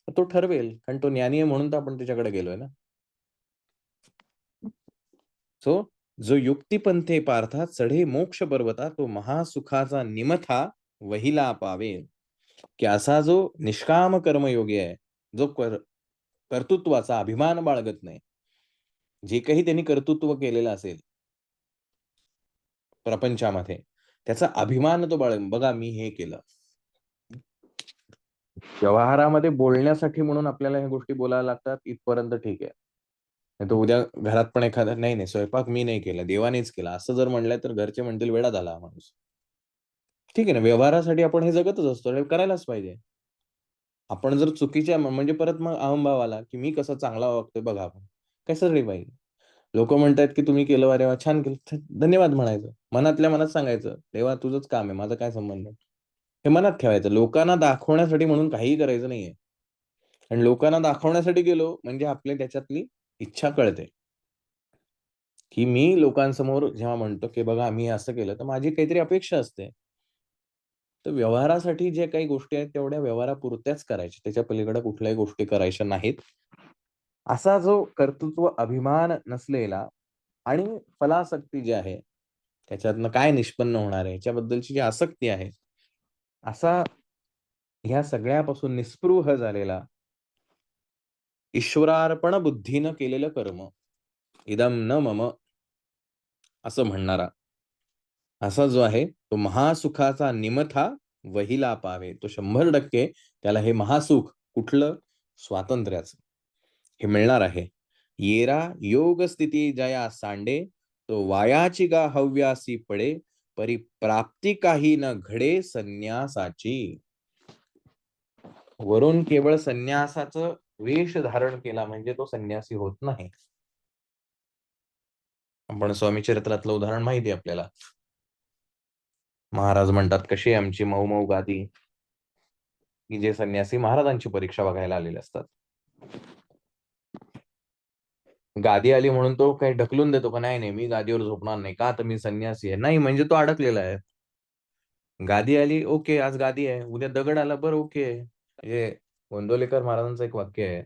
तर तो ठरवेल. कारण तो ज्ञानी आहे म्हणून तर आपण त्याच्याकडे गेलोय ना. सो जो युक्तिपंथे पार्था चढे मोक्ष पर्वता तो महासुखाचा निमथा वहिला पावे. की असा जो निष्काम कर्मयोगी आहे, जो कर्तृत्वाचा अभिमान बाळगत नाही. जे काही त्यांनी कर्तृत्व केलेलं असेल प्रपंचामध्ये, त्याचा अभिमान तो बाळगेल. बघा मी हे केलं. व्यवहारामध्ये बोलण्यासाठी म्हणून आपल्याला ह्या गोष्टी बोलायला लागतात इथपर्यंत ठीक आहे. नाहीतर उद्या घरात पण एखादा, "नाही, नाही स्वयंपाक मी नाही केला, देवानेच केला." असं जर म्हटलं तर घरचे म्हणतील, "वेडा झाला हा माणूस." ठीक आहे ना, व्यवहारासाठी आपण हे जगतच असतो आणि करायलाच पाहिजे. आपण जर चुकीच्या म्हणजे परत मग अहंभाव आला, की मी कसा चांगला वागतोय बघा आपण. कशासाठी पाहिजे? लोकं म्हणतायत, की तुम्ही केलं, अरे वाह! छान केलं. धन्यवाद म्हणायचं. मनातल्या मनात सांगायचं, "देवा तुझंच काम आहे, माझा काय संबंध?" हे मनात ठेवायचं. लोकांना दाखवण्यासाठी म्हणून काहीही करायचं नाहीये. आणि लोकांना दाखवण्यासाठी गेलो म्हणजे आपली त्याच्यातली इच्छा कळते, की मी लोकांसमोर जेव्हा म्हणतो, की बघा मी असं केलं, तर माझी काहीतरी अपेक्षा असते. तर व्यवहारासाठी जे काही गोष्टी आहेत, तेवढ्या व्यवहारापुरत्याच करायच्या. त्याच्या पलीकडे कुठल्याही गोष्टी करायच्या नाहीत. असा जो कर्तृत्व अभिमान नसलेला आणि फलासक्ती जी आहे, त्याच्यातनं काय निष्पन्न होणार आहे, याच्याबद्दलची जी आसक्ती आहे, असा ह्या सगळ्यापासून निस्पृह झालेला, ईश्वरार्पण बुद्धीनं केलेलं कर्म, इदं न मम असं म्हणणारा, असा जो आहे, तो महासुखाचा निमथा वहिला पावे. तो 100% त्याला हे महासुख कुठलं? स्वातंत्र्याचं. हे मिळणार आहे. येरा योग स्थिती जया सांडे, तो वायाची गा हव्यासी पडे, परी प्राप्ती काही न घडे संन्यासाची. वरून केवळ संन्यासाचं वेश धारण केला म्हणजे तो संन्यासी होत नाही. आपण स्वामी चरित्रातलं उदाहरण माहिती आहे आपल्याला. महाराज म्हणतात, "कशी आहे आमची मऊ-मऊ गादी?" की जे संन्यासी महाराजांची परीक्षा बघायला आलेले असतात. गादी आली म्हणून तो काही ढकलून देतो का? नाही, नाही, मी गादीवर झोपणार नाही. का? तर मी संन्यासी आहे. नाही, म्हणजे तो अडकलेला आहे. गादी आली, ओके, आज गादी आहे. उद्या दगड आला, बरं ओके. म्हणजे गोंंदवलेकर महाराजांचं एक वाक्य आहे.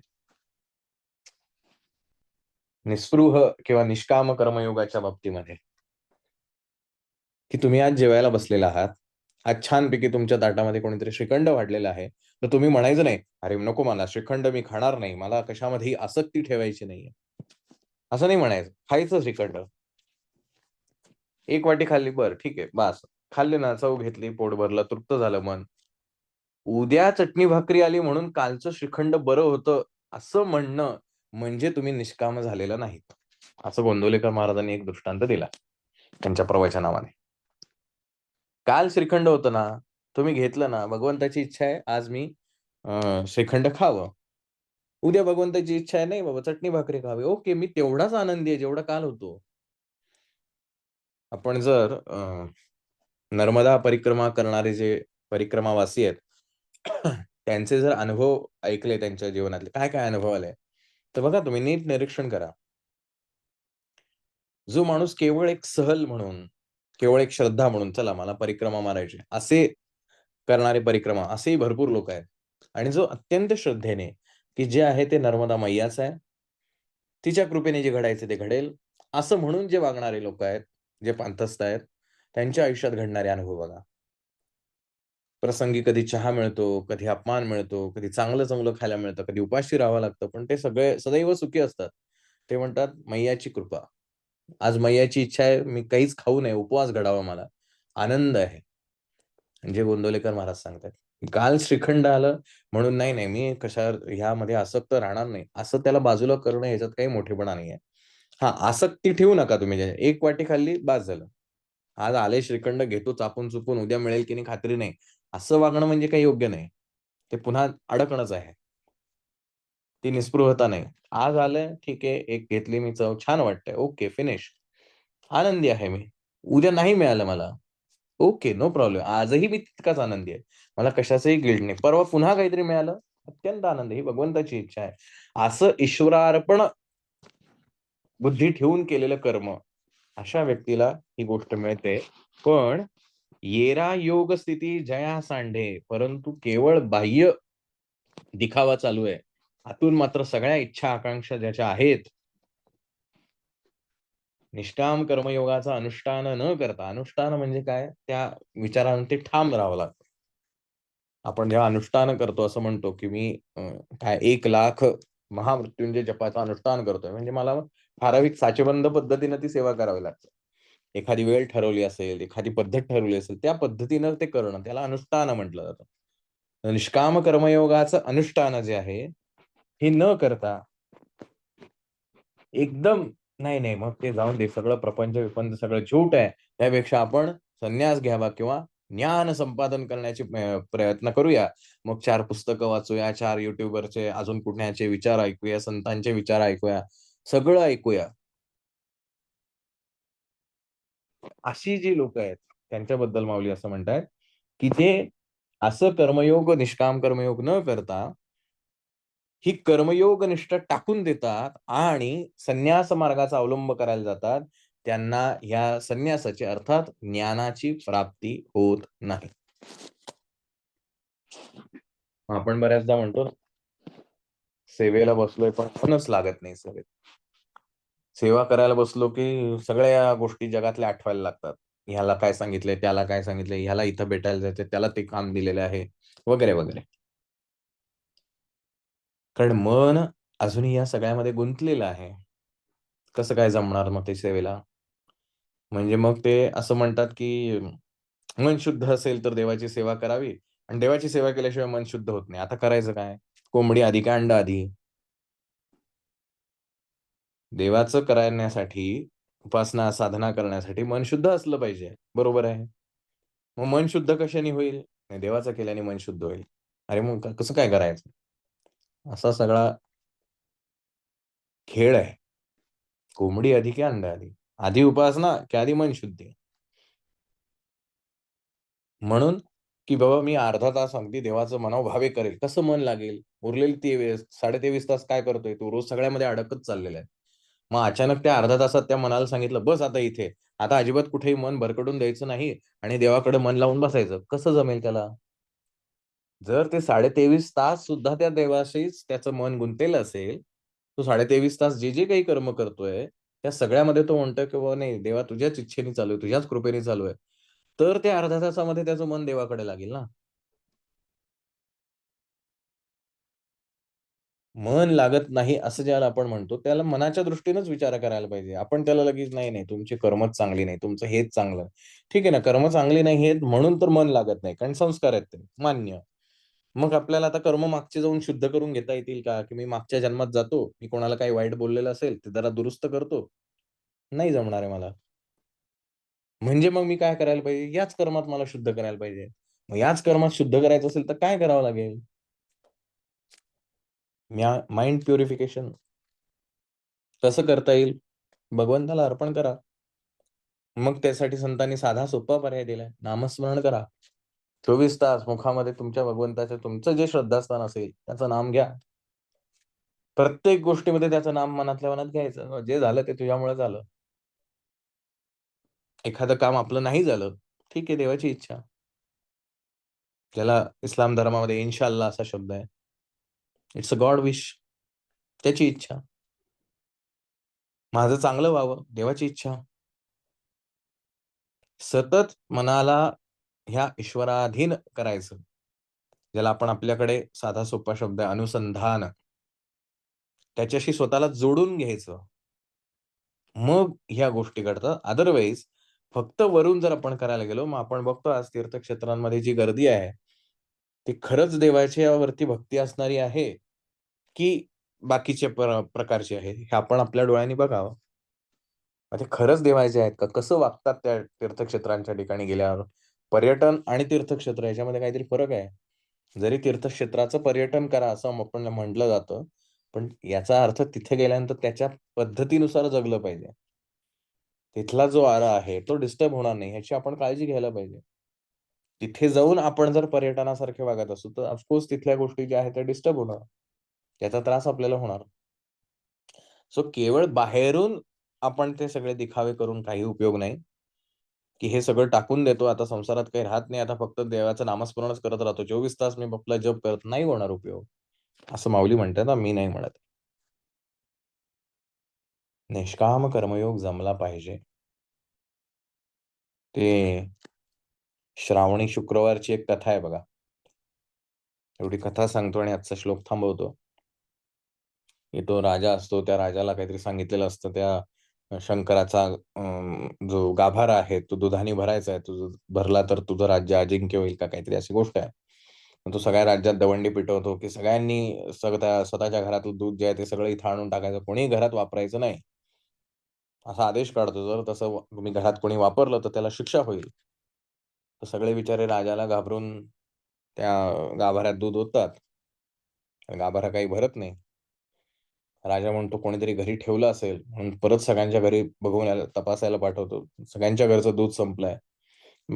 निस्पृह किंवा निष्काम कर्मयोगाच्या बाबतीमध्ये, की तुम्ही आज जेवायला बसलेला आहात. आज छानपैकी तुमच्या ताटामध्ये कोणीतरी श्रीखंड वाढलेलं आहे. तर तुम्ही म्हणायचं नाही, "अरे नको मला श्रीखंड मी खाणार नाही. मला कशामध्येही आसक्ती ठेवायची नाहीये." असं नाही म्हणायचं. खायचं श्रीखंड. एक वाटी खाल्ली, बरं ठीक आहे, बास. खाल्ली ना, चव घेतली, पोट भरलं, तृप्त झालं मन. उद्या चटणी भाकरी आली म्हणून कालचं श्रीखंड बरं होतं, असं म्हणणं म्हणजे तुम्ही निष्काम झालेला नाहीत. असं गोंंदवलेकर महाराजांनी एक दृष्टांत दिला त्यांच्या प्रवचनामध्ये. काल श्रीखंड होतं ना, तुम्ही घेतलं ना, भगवंताची इच्छा आहे आज मी श्रीखंड खावं. उद्या भगवंताची इच्छा आहे, नाही बाबा चटणी भाकरी खावी. ओके, मी तेवढाच आनंदी आहे जेवढा काल होतो. आपण जर नर्मदा परिक्रमा करणारे जे परिक्रमावासी आहेत, त्यांचे जर अनुभव ऐकले त्यांच्या जीवनातले, काय-काय अनुभव आले, तर बघा तुम्ही नीट निरीक्षण करा. जो माणूस केवळ एक सहल म्हणून, केवळ एक श्रद्धा म्हणून, चला मला परिक्रमा मारायची, असे करणारे परिक्रमा, असेही भरपूर लोक आहेत. आणि जो अत्यंत श्रद्धेने, की जे आहे ते नर्मदा मैयाच आहे. तिच्या कृपेने जे घडायचे ते घडेल, असं म्हणून जे वागणारे लोक आहेत, जे पंथस्थ आहेत, त्यांच्या आयुष्यात घडणारे अनुभव बघा. प्रसंगी कधी चहा मिळतो, कधी अपमान मिळतो, कधी चांगलं-चांगलं खायला मिळतं, कधी उपाशी राहावं लागतं, पण ते सगळे सदैव सुखी असतात. ते म्हणतात, "मैयाची कृपा." आज मैयाची इच्छा आहे, मी काहीच खाऊ नये, उपवास घडावा मला. आनंद आहे. म्हणजे गोंंदवलेकर महाराज सांगतात. काल श्रीखंड आलं म्हणून नाही, नाही, मी कशावर ह्यामध्ये आसक्त राहणार नाही. असं त्याला बाजूला करणं ह्याच्यात काही मोठेपणा नाहीये. हां, आसक्ती ठेवू नका तुम्ही. एक वाटी खाल्ली बास झालं. आज आले श्रीखंड घेतो चापून-चुपून, उद्या मिळेल की नाही खात्री नाही. असं वागणं म्हणजे काही योग्य नाही. ते पुन्हा अडकणंच आहे. ती निस्पृहता नाही. आज आलंय, ठीक आहे, एक घेतली मी चव, छान वाटतंय. Okay, finish. आनंदी आहे मी. उद्या नाही मिळालं मला. Okay, no problem. आजही मी तितकाच आनंदी आहे. मला कशाचंही गिल्ट नाही. परवा पुन्हा काहीतरी मिळालं, अत्यंत आनंद. ही भगवंताची इच्छा आहे. असं ईश्वरार्पण बुद्धी ठेवून केलेलं कर्म, अशा व्यक्तीला ही गोष्ट मिळते. पण येरा योग स्थिती जया सांढे, परंतु केवळ बाह्य दिखावा चालू आहे. आतून मात्र सगळ्या इच्छा, आकांक्षा ज्याच्या आहेत, निष्काम कर्मयोगाचं अनुष्ठान न करता, अनुष्ठान म्हणजे काय? त्या विचारांवरती ठाम राहावं लागतं. आपण जेव्हा अनुष्ठान करतो असं म्हणतो, की मी काय 1,00,000 महामृत्युंजय जपाचं अनुष्ठान करतोय, म्हणजे मला ठराविक साचेबंद पद्धतीनं ती सेवा करावी लागते. एखादी वेळ ठरवली असेल, एखादी पद्धत ठरवली असेल, त्या पद्धतीनं ते करणं, त्याला अनुष्ठान म्हटलं जातं. निष्काम कर्मयोगाचं अनुष्ठान जे आहे, हे न करता एकदम नाही, नाही, मग ते जाऊन दे. सगळं प्रपंच-विपंच सगळं झूट आहे. त्यापेक्षा आपण संन्यास घ्यावा किंवा ज्ञान संपादन करण्याचे प्रयत्न करूया. मग 4 पुस्तकं वाचूया, 4 YouTuberचे अजून कुणाचे विचार ऐकूया, संतांचे विचार ऐकूया, सगळं ऐकूया. अशी जी लोकं आहेत, त्यांच्याबद्दल माऊली असं म्हणतायत, की ते असं कर्मयोग, निष्काम कर्मयोग न करता ही कर्मयोग निष्ठा टाकून देतात आणि संन्यास मार्गाचा अवलंब करायला जातात. त्यांना ह्या संन्यासाची अर्थात ज्ञानाची प्राप्ती होत नाही. आपण बऱ्याचदा म्हणतो ना, सेवेला बसलोय पण मनच लागत नाही सेवेत. सेवा करायला बसलो की सगळ्या गोष्टी जगातल्या आठवायला लागतात. ह्याला काय सांगितलंय, त्याला काय सांगितलंय, ह्याला इथं भेटायला जायचंय, त्याला ते काम दिलेलं आहे, वगैरे, वगैरे. कारण मन अजूनही या सगळ्यामध्ये गुंतलेलं आहे. कसं काय जमणार मग ते सेवेला? म्हणजे मग ते असं म्हणतात, की मन शुद्ध असेल तर देवाची सेवा करावी आणि देवाची सेवा केल्याशिवाय मन शुद्ध होत नाही. आता करायचं काय? कोंबडी आधी का अंड आधी? देवाचं करण्यासाठी, उपासना, साधना करण्यासाठी मन शुद्ध असलं पाहिजे. बरोबर आहे. मग मन शुद्ध कशाने होईल? नाही, देवाचं केल्याने मन शुद्ध होईल. अरे मग कसं काय करायचं? असा सगळा खेळ आहे. कोंबडी आधी की अंडा आधी? आधी उपासना की आधी मन शुद्धी? म्हणून, की बाबा मी अर्धा तास अगदी देवाचं मनोभावे करेल. कसं मन लागेल? उरलेले 23 तास काय करतोय तू? रोज सगळ्यामध्ये अडकत चाललेला आहे. मग अचानक त्या अर्ध्या तासात त्या मनाला सांगितलं, "बस आता इथे. आता अजिबात कुठेही मन भरकटून द्यायचं नाही आणि देवाकडे मन लावून बसायचं." कसं जमेल त्याला? जर ते 23.5 तास सुद्धा त्या देवाशीच त्याचं मन गुंतलेलं असेल, तो 23.5 तास जे काही कर्म करतोय, त्या सगळ्यामध्ये तो म्हणतोय, की "बाबा नाही, देवा तुझ्याच इच्छेने चालू आहे, तुझ्याच कृपेने चालू आहे." तर त्या अर्ध्या तासामध्ये त्याचं मन देवाकडे लागेल ना. मन लागत नाही असं ज्याला आपण म्हणतो, त्याला मनाच्या दृष्टीनेच विचार करायला पाहिजे. आपण त्याला लगेच नाही, नाही तुमची कर्मच चांगली नाही, तुमचं हेच चांगलं आहे. ठीक आहे ना, कर्म चांगली नाही आहेत म्हणून तर मन लागत नाही, कारण संस्कार आहेत ते, मान्य. मग आपल्याला आता कर्म मागचे जाऊन शुद्ध करून घेता येतील का? की मी मागच्या जन्मात जातो, मी कोणाला काही वाईट बोललेलं असेल, ते जरा दुरुस्त करतो. नाही जमणार आहे मला. म्हणजे मग मी काय करायला पाहिजे? याच कर्मात मला शुद्ध करायला पाहिजे. मग याच कर्मात शुद्ध करायचं असेल तर काय करावं लागेल? माइंड प्युरिफिकेशन कसं करता येईल? भगवंताला अर्पण करा. मग त्यासाठी संतांनी साधा सोपा पर्याय दिलाय. नामस्मरण करा. 24 तास मुखामध्ये तुमच्या भगवंताच्या तुमचं जे श्रद्धास्थान असेल, त्याचं नाम घ्या. प्रत्येक गोष्टीमध्ये त्याचं नाम मनातल्या मनात घ्यायचं. जे झालं ते तुझ्यामुळे झालं. एखादं काम आपलं नाही झालं, ठीक आहे, देवाची इच्छा. ज्याला इस्लाम धर्मामध्ये इन्शाअल्लाह असा शब्द आहे. It's a God wish. त्याची इच्छा. माझं चांगलं व्हावं, देवाची इच्छा. सतत मनाला ह्या ईश्वराधीन करायचं. ज्याला आपण आपल्याकडे साधा सोपा शब्द आहे अनुसंधान. त्याच्याशी स्वतःला जोडून घ्यायचं. मग ह्या गोष्टी घडतात. अदरवाईज फक्त वरून जर आपण करायला गेलो, मग आपण बघतो आज तीर्थक्षेत्रांमध्ये जी गर्दी आहे, ती खरंच देवाच्यावरती भक्ती असणारी आहे, की बाकीच्या प्रकारची आहे? हे आपण आपल्या डोळ्यांनी बघावं. मग ते खरंच देवाचे आहेत का? कसं वागतात त्या तीर्थक्षेत्रांच्या ठिकाणी गेल्यावर? पर्यटन आणि तीर्थक्षेत्र याच्यामध्ये काहीतरी फरक आहे. जरी तीर्थक्षेत्राचं पर्यटन करा असं आपण म्हटलं जातं, पण याचा अर्थ तिथे गेल्यानंतर त्याच्या पद्धतीनुसार जगलं पाहिजे. तिथला जो वारा आहे, तो डिस्टर्ब होणार नाही ह्याची आपण काळजी घ्यायला पाहिजे. तिथे जाऊन आपण जर पर्यटनासारखे वागत असू, तर ऑफकोर्स तिथल्या गोष्टी ज्या आहेत त्या डिस्टर्ब होणार. त्याचा त्रास आपल्याला होणार. सो केवळ बाहेरून आपण ते सगळे दिखावे करून काही उपयोग नाही, की हे सगळं टाकून देतो, आता संसारात काही राहत नाही, आता फक्त देवाचं नामस्मरणच करत राहतो. 24 तास मी आपला जप करत नाही होणार उपयोग. असं माऊली म्हणतात हां, मी नाही म्हणत. निष्काम कर्मयोग जमला पाहिजे. ते श्रावणी शुक्रवारची एक कथा आहे बघा. एवढी कथा सांगतो आणि आजचा श्लोक थांबवतो. की तो राजा असतो, त्या राजाला काहीतरी सांगितलेलं असतं त्या शंकराचा जो गाभारा आहे, तो दुधाने भरायचा आहे. तो भरला तर तुझं राज्य अजिंक्य होईल का काहीतरी अशी गोष्ट आहे. मग तो सगळ्या राज्यात दवंडी पिटवतो, की सगळ्यांनी स्वतःच्या घरातलं दूध जे आहे ते सगळं इथं आणून टाकायचं. कोणीही घरात वापरायचं नाही. असा आदेश काढतो. जर तसं तुम्ही घरात कोणी वापरलं तर त्याला शिक्षा होईल. तर सगळे बिचारे राजाला घाबरून त्या गाभाऱ्यात दूध ओततात. गाभारा काही भरत नाही. राजा म्हणतो कोणीतरी घरी ठेवलं असेल म्हणून परत सगळ्यांच्या घरी बघून यायला तपासायला पाठवतो. सगळ्यांच्या घरचं दूध संपलंय.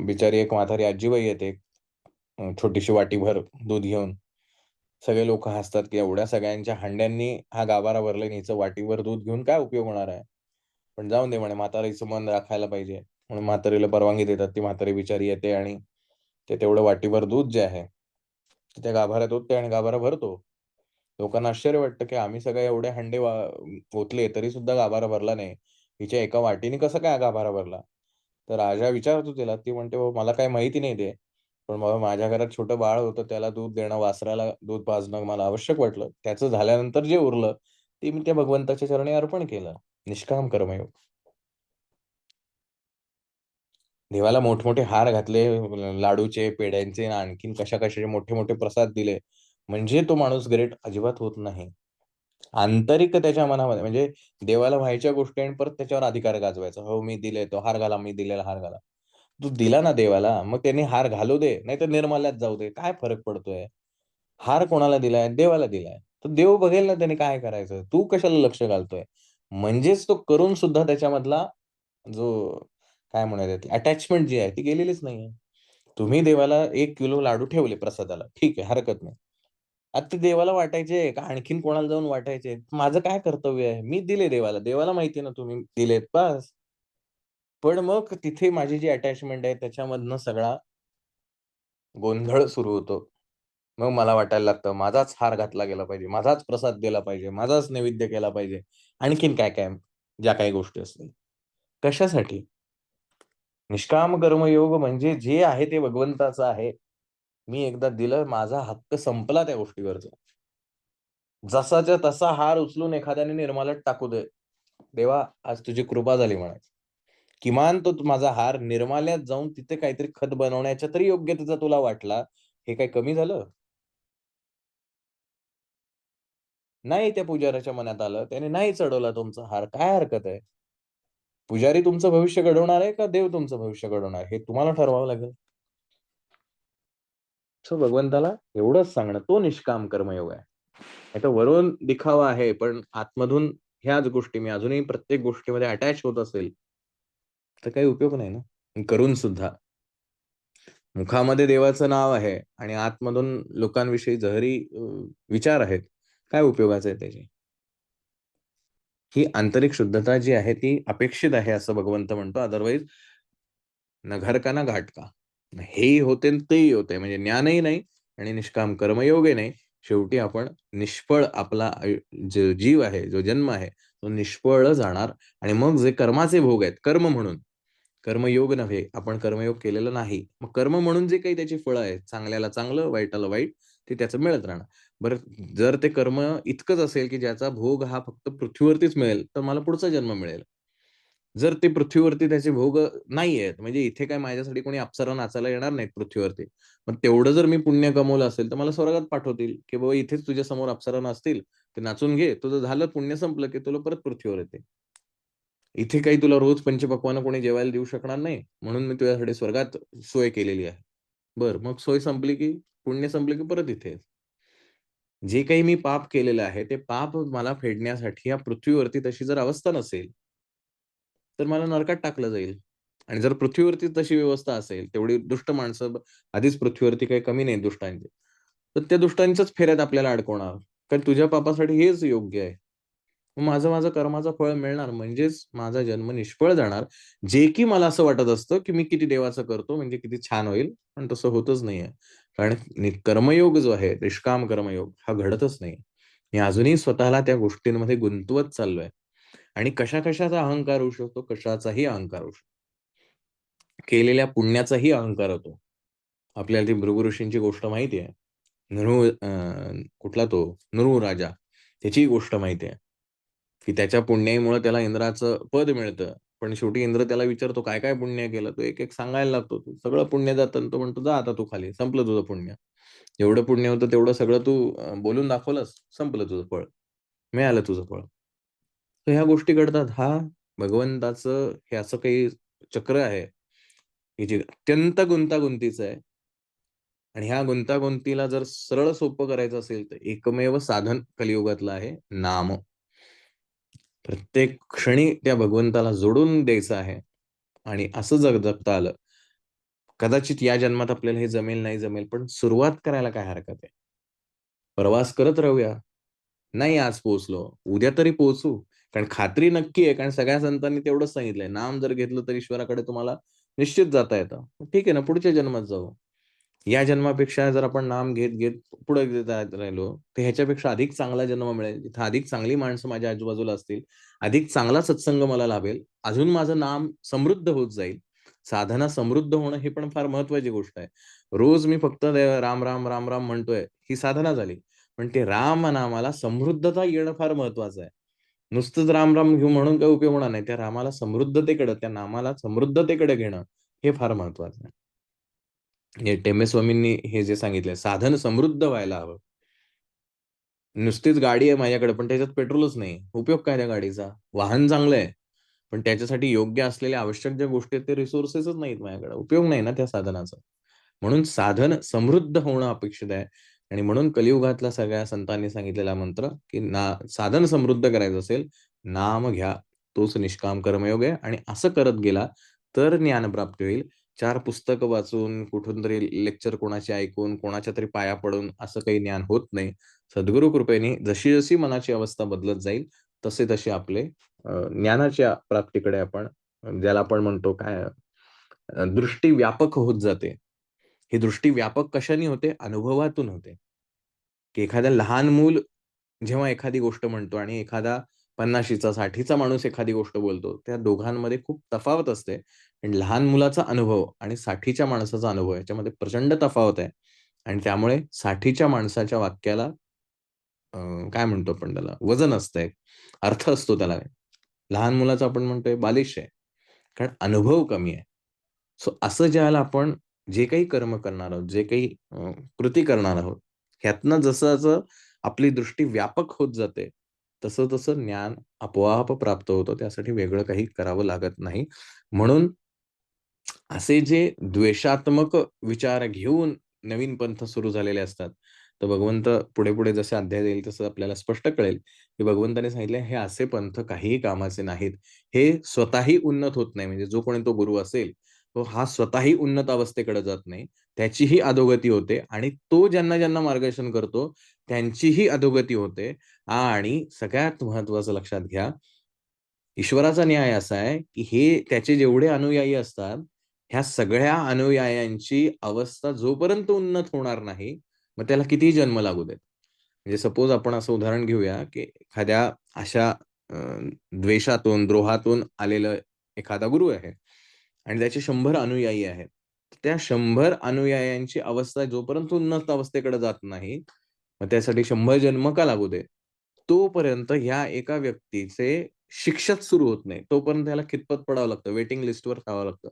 बिचारी एक म्हातारी आजीबाई येते, छोटीशी वाटीभर दूध घेऊन. सगळे लोक हसतात, की एवढ्या सगळ्यांच्या हांड्यांनी हा गाभारा भरलाय आणि हिचं वाटीभर दूध घेऊन काय उपयोग होणार आहे? पण जाऊन दे म्हणे, म्हातारीचं मन राखायला पाहिजे. म्हणून म्हातारीला परवानगी देतात. ती म्हातारी बिचारी येते आणि ते तेवढं वाटीभर दूध जे आहे, ते त्या गाभाऱ्यात ओतते आणि गाभारा भरतो. लोकांना आश्चर्य वाटतं, की आम्ही सगळे एवढे हंडे ओतले तरी सुद्धा गाभारा भरला नाही. हिच्या एका वाटीने कसं काय गाभारा भरला? तर राजा विचारतो तिला. ती म्हणते, "हो, मला काही माहिती नाही ते. पण बाबा माझ्या घरात छोटं बाळ होतं. त्याला दूध देणं, वासराला दूध पाजणं मला आवश्यक वाटलं. त्याचं झाल्यानंतर जे उरलं, ते मी त्या भगवंताच्या चरणी अर्पण केलं." निष्काम कर्मयोग. देवाला मोठमोठे हार घातले, लाडूचे, पेढ्यांचे आणि आणखीन कशा-कशाचे मोठे-मोठे प्रसाद दिले. म्हणजे तो माणूस ग्रेट अजिबात होत नाही. आंतरिक त्याच्या मनामध्ये म्हणजे देवाला व्हायच्या गोष्टी आणि परत त्याच्यावर अधिकार गाजवायचा. "हो, मी दिले तो हार घाला, मी दिलेला हार घाला." तू दिला ना देवाला, मग त्यांनी हार घालू दे, नाहीतर निर्माल्यात जाऊ दे. काय फरक पडतोय? हार कोणाला दिलाय? देवाला दिलाय. तर देव बघेल ना त्याने काय करायचं. तू कशाला लक्ष घालतोय? म्हणजेच तो करून सुद्धा त्याच्यामधला जो काय म्हणूयात अटॅचमेंट जी आहे ती गेलेलीच नाहीये. तुम्ही देवाला 1 किलो लाडू ठेवले प्रसादाला. ठीक आहे, हरकत नाही. आता ते देवाला वाटायचे का आणखीन कोणाला जाऊन वाटायचे? माझं काय कर्तव्य आहे? मी दिले देवाला. देवाला माहिती आहे ना तुम्ही दिलेत बास. पण मग तिथे माझी जी अटॅचमेंट आहे त्याच्यामधनं सगळा गोंधळ सुरू होतो. मग मला वाटायला लागतं माझाच हार घातला गेला पाहिजे, माझाच प्रसाद दिला पाहिजे, माझाच नैवेद्य केला पाहिजे. आणखीन काय-काय ज्या काही गोष्टी असतील. कशासाठी? निष्काम कर्मयोग म्हणजे जे आहे ते भगवंताचं आहे. मी एकदा दिलं, माझा हक्क संपला त्या गोष्टीवरचा. जसाच्या तसा हार उचलून एखाद्याने निर्माल्यात टाकू दे. देवा, आज तुझी कृपा झाली म्हणायचं. किमान तो माझा हार निर्माल्यात जाऊन तिथे काहीतरी खत बनवण्याच्या तरी योग्यतेचा तुला वाटला, हे काही कमी झालं? नाही त्या पुजाऱ्याच्या मनात आलं, त्याने नाही चढवला तुमचा हार, काय हरकत आहे? पुजारी तुमचं भविष्य घडवणार आहे का देव तुमचं भविष्य घडवणार आहे? हे तुम्हाला ठरवावं लागेल. सो भगवंताला एवढंच सांगणं, तो निष्काम कर्मयोग आहे. नाहीतर वरून दिखावा आहे, पण आतमधून ह्याच गोष्टी मी अजूनही प्रत्येक गोष्टीमध्ये अटॅच होत असेल, तर काही उपयोग नाही ना. करून सुद्धा. मुखामध्ये देवाचं नाव आहे आणि आतमधून लोकांविषयी जहरी विचार आहेत. काय उपयोगाचं आहे त्याचे? ही आंतरिक शुद्धता जी आहे ती अपेक्षित आहे असं भगवंत म्हणतो. अदरवाईज "न घर का ना घाट का." हेही होते आणि तेही होते. म्हणजे ज्ञानही नाही आणि निष्काम कर्मयोगही नाही. शेवटी आपण निष्फळ आपला जो जीव आहे, जो जन्म आहे, तो निष्फळ जाणार आणि मग जे कर्माचे भोग आहेत, कर्म म्हणून, कर्मयोग नव्हे, आपण कर्मयोग केलेला नाही. मग कर्म म्हणून जे काही त्याची फळं आहेत, चांगल्याला चांगलं, वाईटाला वाईट, ते त्याचं मिळत राहणार. बरं, जर ते कर्म इतकंच असेल, की ज्याचा भोग हा फक्त पृथ्वीवरतीच मिळेल, तर मला पुढचा जन्म मिळेल. जर ते पृथ्वीवरती त्याचे भोग नाहीयेत, म्हणजे इथे काय माझ्यासाठी कोणी अप्सरा नाचायला येणार नाहीत पृथ्वीवरती. मग तेवढं जर मी पुण्य कमवलं असेल, तर मला स्वर्गात पाठवतील, की बाबा इथेच तुझ्या समोर अप्सरा नाचतील, ते नाचून घे. तुझं झालं पुण्य संपलं, की तुला परत पृथ्वीवर येते. इथे काही तुला रोज पंचपक्वान्न कोणी जेवायला देऊ शकणार नाही, म्हणून मी तुझ्यासाठी स्वर्गात सोय केलेली आहे. बरं, मग सोय संपली, की पुण्य संपलं, की परत इथे. जे काही मी पाप केलेलं आहे, ते पाप मला फेडण्यासाठी या पृथ्वीवरती तशी जर अवस्था नसेल, तर मला नरकात टाकलं जाईल. आणि जर पृथ्वीवरती तशी व्यवस्था असेल, तेवढी दुष्ट माणसं आधीच पृथ्वीवरती काही कमी नाहीत दुष्टांची. तर त्या दुष्टांच्याच फेऱ्यात आपल्याला अडकवणार. कारण तुझ्या पापासाठी हेच योग्य आहे. मग माझं कर्माचं फळ मिळणार म्हणजेच माझा जन्म निष्फळ जाणार. जे की मला असं वाटत असतं, की मी किती देवाचं करतो म्हणजे किती छान होईल, पण तसं होतच नाहीये. कारण कर्मयोग जो आहे, निष्काम कर्मयोग हा घडतच नाही. मी अजूनही स्वतःला त्या गोष्टींमध्ये गुंतवत चाललोय आणि कशा-कशाचा अहंकार होऊ शकतो, कशाचाही अहंकार होऊ शकतो. केलेल्या पुण्याचाही अहंकार होतो. आपल्याला ती भृगु ऋषींची गोष्ट माहिती आहे. कुठला तो नृ राजा, त्याची गोष्ट माहिती आहे, की त्याच्या पुण्याईमुळे त्याला इंद्राचं पद मिळतं. पण शेवटी इंद्र त्याला विचारतो, "काय-काय पुण्य केलं?" तो एक-एक सांगायला लागतो. तो सगळं पुण्य जातं आणि तो म्हणतो, "जा आता तू खाली, संपलं तुझं पुण्य. जेवढं पुण्य होतं तेवढं सगळं तू बोलून दाखवलंस, संपलं तुझं फळ. मिळालं तुझं फळ." तर ह्या गोष्टी घडतात. भगवंताचं हे असं काही चक्र आहे, की जे अत्यंत गुंतागुंतीचं आहे आणि ह्या गुंतागुंतीला जर सरळ सोपं करायचं असेल, तर एकमेव साधन कलियुगातलं आहे नाम. प्रत्येक क्षणी त्या भगवंताला जोडून द्यायचं आहे आणि असं जर जगता आलं, कदाचित या जन्मात आपल्याला हे जमेल, नाही जमेल, पण सुरुवात करायला काय हरकत आहे? प्रवास करत राहूया. नाही आज पोहोचलो, उद्या तरी पोहोचू. कारण खात्री नक्की आहे, कारण सगळ्या संतांनी तेवढंच सांगितलंय. नाम जर घेतलं तर ईश्वराकडे तुम्हाला निश्चित जाता येतं. ठीक आहे ना, पुढच्या जन्मात जाऊ. या जन्मापेक्षा जर आपण नाम घेत पुढे जात राहिलो, तर ह्याच्यापेक्षा अधिक चांगला जन्म मिळेल. जिथं अधिक चांगली माणसं माझ्या आजूबाजूला असतील. अधिक चांगला सत्संग मला लाभेल. अजून माझं नाम समृद्ध होत जाईल. साधना समृद्ध होणं ही पण फार महत्त्वाची गोष्ट आहे. रोज मी फक्त राम, राम, राम, राम म्हणतोय, ही साधना झाली. पण ते राम नामाला समृद्धता येणं फार महत्त्वाचं आहे. नुसतंच राम, राम घेऊ म्हणून काही उपयोग होणार नाही. त्या रामाला समृद्धतेकडे, त्या नामाला समृद्धतेकडे घेणं हे फार महत्त्वाचं आहे. हे टेंबे स्वामींनी हे जे सांगितलंय, साधन समृद्ध व्हायला हवं. नुसतीच गाडी आहे माझ्याकडे, पण त्याच्यात पेट्रोलच नाही. उपयोग काय त्या गाडीचा? वाहन चांगलं आहे, पण त्याच्यासाठी योग्य असलेल्या आवश्यक ज्या गोष्टी आहेत, ते रिसोर्सेसच नाहीत माझ्याकडे. उपयोग नाही ना त्या साधनाचा. म्हणून साधन समृद्ध होणं अपेक्षित आहे आणि म्हणून कलियुगातल्या सगळ्या संतांनी सांगितलेला मंत्र, की साधन समृद्ध करायचं असेल, नाम घ्या. तोच निष्काम कर्मयोग आहे आणि असं करत गेला, तर ज्ञानप्राप्ती होईल. 4 पुस्तकं वाचून, कुठून तरी लेक्चर कोणाचे ऐकून, कोणाच्या तरी पाया पडून असं काही ज्ञान होत नाही. सद्गुरू कृपेने जशी-जशी मनाची अवस्था बदलत जाईल, तसे-तसे आपले ज्ञानाच्या प्राप्तीकडे आपण ज्याला आपण म्हणतो काय दृष्टी व्यापक होत जाते. ही दृष्टी व्यापक कशाने होते? अनुभवातून होते. की एखादं लहान मूल जेव्हा एखादी गोष्ट म्हणतो आणि एखादा 50शीचा 60चा माणूस एखादी गोष्ट बोलतो, त्या दोघांमध्ये खूप तफावत असते. आणि लहान मुलाचा अनुभव आणि 60च्या माणसाचा अनुभव याच्यामध्ये प्रचंड तफावत आहे. आणि त्यामुळे 60च्या माणसाच्या वाक्याला अ, काय म्हणतो आपण त्याला वजन असतं एक, अर्थ असतो त्याला. लहान मुलाचं आपण म्हणतोय बालिश आहे. कारण अनुभव कमी आहे. सो असं ज्यावेळेला आपण जे काही कर्म करणार आहोत, जे काही कृती करणार आहोत, ह्यातनं जसं-जसं आपली दृष्टी व्यापक होत जाते, तसं-तसं ज्ञान आपोआप प्राप्त होतं. त्यासाठी वेगळं काही करावं लागत नाही. म्हणून असे जे द्वेषात्मक विचार घेऊन नवीन पंथ सुरू झालेले असतात, तर भगवंत पुढे-पुढे जसे अध्याय देईल तसं आपल्याला स्पष्ट कळेल, की भगवंताने सांगितले हे असे पंथ काहीही कामाचे नाहीत. हे स्वतःही उन्नत होत नाही. म्हणजे जो कोणी तो गुरु असेल, तो हा स्वतःही उन्नत अवस्थेकडे जात नाही. त्याचीही अधोगती होते आणि तो ज्यांना-ज्यांना मार्गदर्शन करतो, त्यांचीही अधोगती होते आणि सगळ्यात महत्त्वाचं लक्षात घ्या ईश्वराचा न्याय असा आहे, की हे त्याचे जेवढे अनुयायी असतात, ह्या सगळ्या अनुयायांची अवस्था जोपर्यंत उन्नत होणार नाही, मग त्याला कितीही जन्म लागू देत. म्हणजे सपोज आपण असं उदाहरण घेऊया, की एखाद्या अशा अ, द्वेषातून, द्रोहातून आलेलं एखादा गुरु आहे आणि त्याचे 100 अनुयायी आहेत. त्या 100 अनुयायांची अवस्था जोपर्यंत उन्नत अवस्थेकडे जात नाही, मग त्यासाठी 100 जन्म का लागू दे? तोपर्यंत ह्या एका व्यक्तीचे शिक्षाच सुरू होत नाही. तोपर्यंत त्याला खितपत पडावं लागतं. वेटिंग लिस्टवर राहावं लागतं.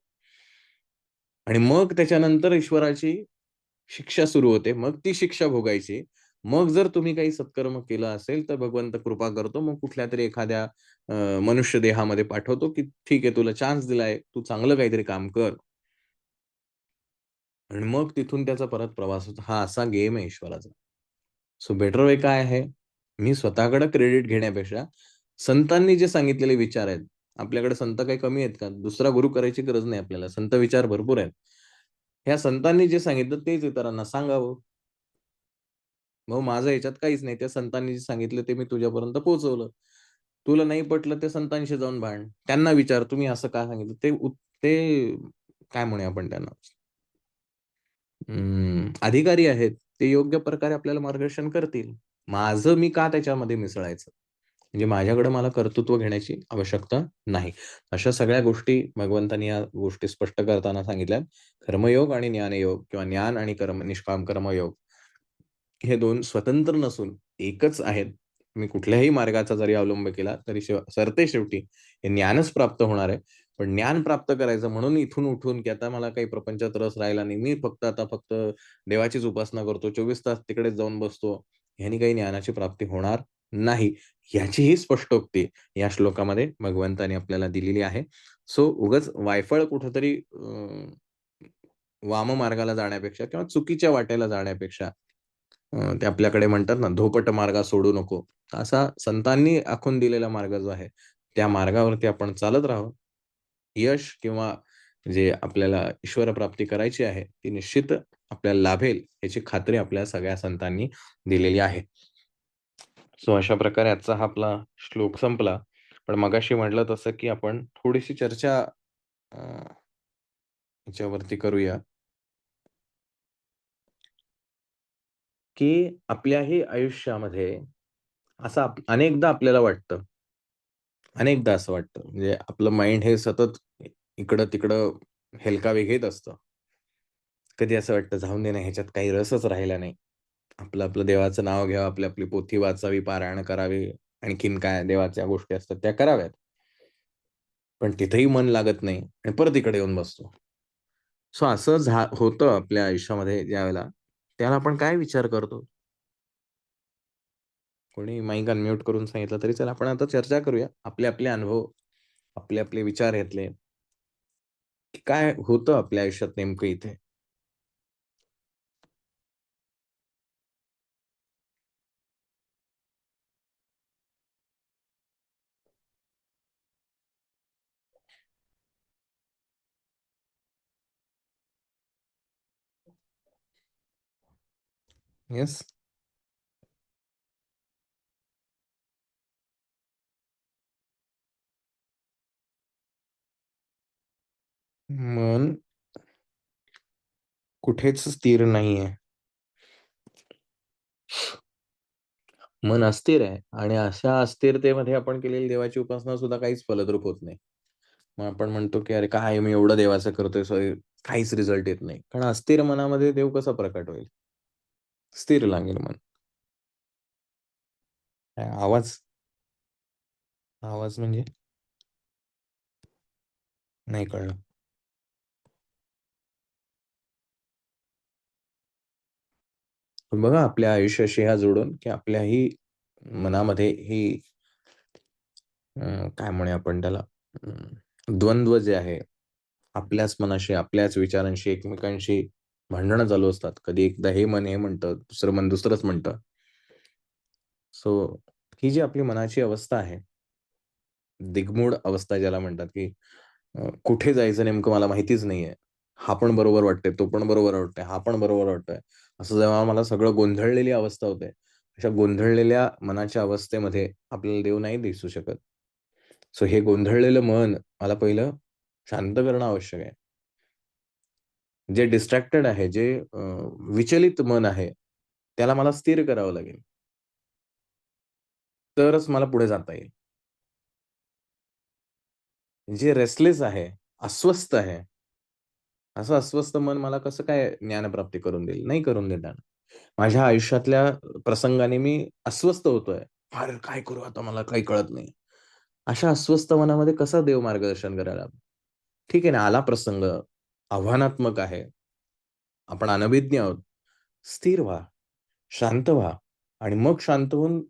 आणि मग त्याच्यानंतर ईश्वराची शिक्षा सुरू होते. मग ती शिक्षा भोगायची. मग जर तुम्ही काही सत्कर्म केलं असेल, तर भगवंत कृपा करतो. मग कुठल्यातरी एखाद्या मनुष्य देहामध्ये पाठवतो, की ठीक आहे तुला चान्स दिलाय. तू चांगलं काहीतरी काम कर. आणि मग तिथून त्याचा परत प्रवास होतो. हा असा गेम आहे ईश्वराचा. सो बेटर वे काय आहे? मी स्वतःकडे क्रेडिट घेण्यापेक्षा संतांनी जे सांगितलेले विचार आहेत, आपल्याकडे संत काही कमी आहेत का? दुसरा गुरु करायची गरज नाही आपल्याला. संत विचार भरपूर आहेत. ह्या संतांनी जे सांगितलं तेच इतरांना सांगावं. मग माझं ह्याच्यात काहीच नाही. त्या संतांनी जे सांगितलं ते मी तुझ्यापर्यंत पोहोचवलं. तुला नाही पटलं ते संतांशी जाऊन भांड. त्यांना विचार तुम्ही असं का सांगितलं? ते काय म्हणूया आपण त्यांना? अधिकारी आहेत. ते योग्य प्रकारे आपल्याला मार्गदर्शन करतील. माझं मी का त्याच्यामध्ये मिसळायचं? म्हणजे माझ्याकडे मला कर्तृत्व घेण्याची आवश्यकता नाही. अशा सगळ्या गोष्टी भगवंतांनी या गोष्टी स्पष्ट करताना सांगितल्यात. कर्मयोग आणि ज्ञानयोग किंवा ज्ञान आणि निष्काम कर्मयोग हे 2 स्वतंत्र नसून एकच आहेत. तुम्ही कुठल्याही मार्गाचा जरी अवलंब केला तरी सरतेशेवटी हे ज्ञानच प्राप्त होणार आहे. पण ज्ञान प्राप्त करायचं म्हणून इथून उठून, की आता मला काही प्रपंचात रस राहिला नाही. मी फक्त देवाचीच उपासना करतो. 24 तास तिकडेच जाऊन बसतो. ह्यानी काही ज्ञानाची प्राप्ती होणार नाही. याचीही स्पष्टोक्ती या श्लोकामध्ये भगवंताने आपल्याला दिलेली आहे. सो उगाच वायफळ कुठेतरी वाम मार्गाला जाण्यापेक्षा किंवा चुकीच्या वाटेला जाण्यापेक्षा ते आपल्याकडे म्हणतात ना, धोपट मार्ग सोडू नको. असा संतांनी आखून दिलेला मार्ग जो आहे, त्या मार्गावरती आपण चालत राहावं. यश किंवा जे आपल्याला ईश्वरप्राप्ती करायची आहे, ती निश्चित आपल्याला लाभेल याची खात्री आपल्या सगळ्या संतांनी दिलेली आहे. सो अशा प्रकारे आजचा हा आपला श्लोक संपला. पण मगाशी म्हटलं तसं, की आपण थोडीशी चर्चा अ, ह्याच्यावरती करूया, की आपल्याही आयुष्यामध्ये असं अनेकदा आपल्याला वाटतं, अनेकदा असं वाटतं, म्हणजे आपलं माइंड हे सतत इकडं-तिकडं हेलकावे घेत असतं. कधी असं वाटतं, जाऊन दे ना, ह्याच्यात काही रसच राहिला नाही. आपलं-आपलं देवाचं नाव घ्यावं, आपली-आपली पोथी वाचावी, पारायण करावे, आणखीन काय देवाच्या गोष्टी असतात त्या कराव्यात. पण तिथेही मन लागत नाही आणि परत इकडे येऊन बसतो. सो असं होतं आपल्या आयुष्यामध्ये ज्यावेळेला, त्याला आपण काय विचार करतो? कोणी माईक अनम्यूट करून सांगितलं तरी चला, आपण आता चर्चा करूया. आपले-आपले अनुभव, आपले-आपले विचार यातले, की काय होतं आपल्या आयुष्यात नेमकं इथे? येस. मन कुठेच स्थिर नाहीये. मन अस्थिर आहे आणि अशा अस्थिरतेमध्ये आपण केलेली देवाची उपासना सुद्धा काहीच फलद्रूप होत नाही. मग आपण म्हणतो, की "अरे काय मी एवढं देवाचं करतोय, काहीच रिझल्ट येत नाही." कारण अस्थिर मनामध्ये देव कसा प्रकट होईल? स्थिर लागेल मन. काय आवाज आवाज म्हणजे? नाही कळलं. पण बघा आपल्या आयुष्याशी ह्या जोडून, की आपल्याही मनामध्ये ही काय म्हणूया आपण त्याला द्वंद्व जे आहे, आपल्याच मनाशी, आपल्याच विचारांशी, एकमेकांशी भांडणं चालू असतात. कधी एकदा हे मन हे म्हणतं, दुसरं मन दुसरंच म्हणतं. सो ही जी आपली मनाची अवस्था आहे, दिगमूढ अवस्था ज्याला म्हणतात, की कुठे जायचं नेमकं मला माहितीच नाहीये. हा पण बरोबर वाटतंय, तो पण बरोबर वाटतोय, हा पण बरोबर वाटतोय. असं जेव्हा मला सगळं गोंधळलेली अवस्था होते, अशा गोंधळलेल्या मनाच्या अवस्थेमध्ये आपल्याला देव नाही दिसू शकत. सो हे गोंधळलेलं मन मला पहिलं शांत करणं आवश्यक आहे. जे डिस्ट्रॅक्टेड आहे, जे विचलित मन आहे, त्याला मला स्थिर करावं लागेल. तरच मला पुढे जाता येईल. जे रेस्टलेस आहे, अस्वस्थ आहे, असं अस्वस्थ मन मला कसं काय ज्ञानप्राप्ती करून देईल? नाही करून देणार. माझ्या आयुष्यातल्या प्रसंगाने मी अस्वस्थ होतोय. "अरे, काय करू आता मला काही कळत नाही." अशा अस्वस्थ मनामध्ये कसं देव मार्गदर्शन करायला? ठीक आहे ना, आला प्रसंग, आव्हानात्मक आहे, आपण अनभिज्ञ आहोत. स्थिर व्हा, शांत व्हा आणि मग शांत होऊन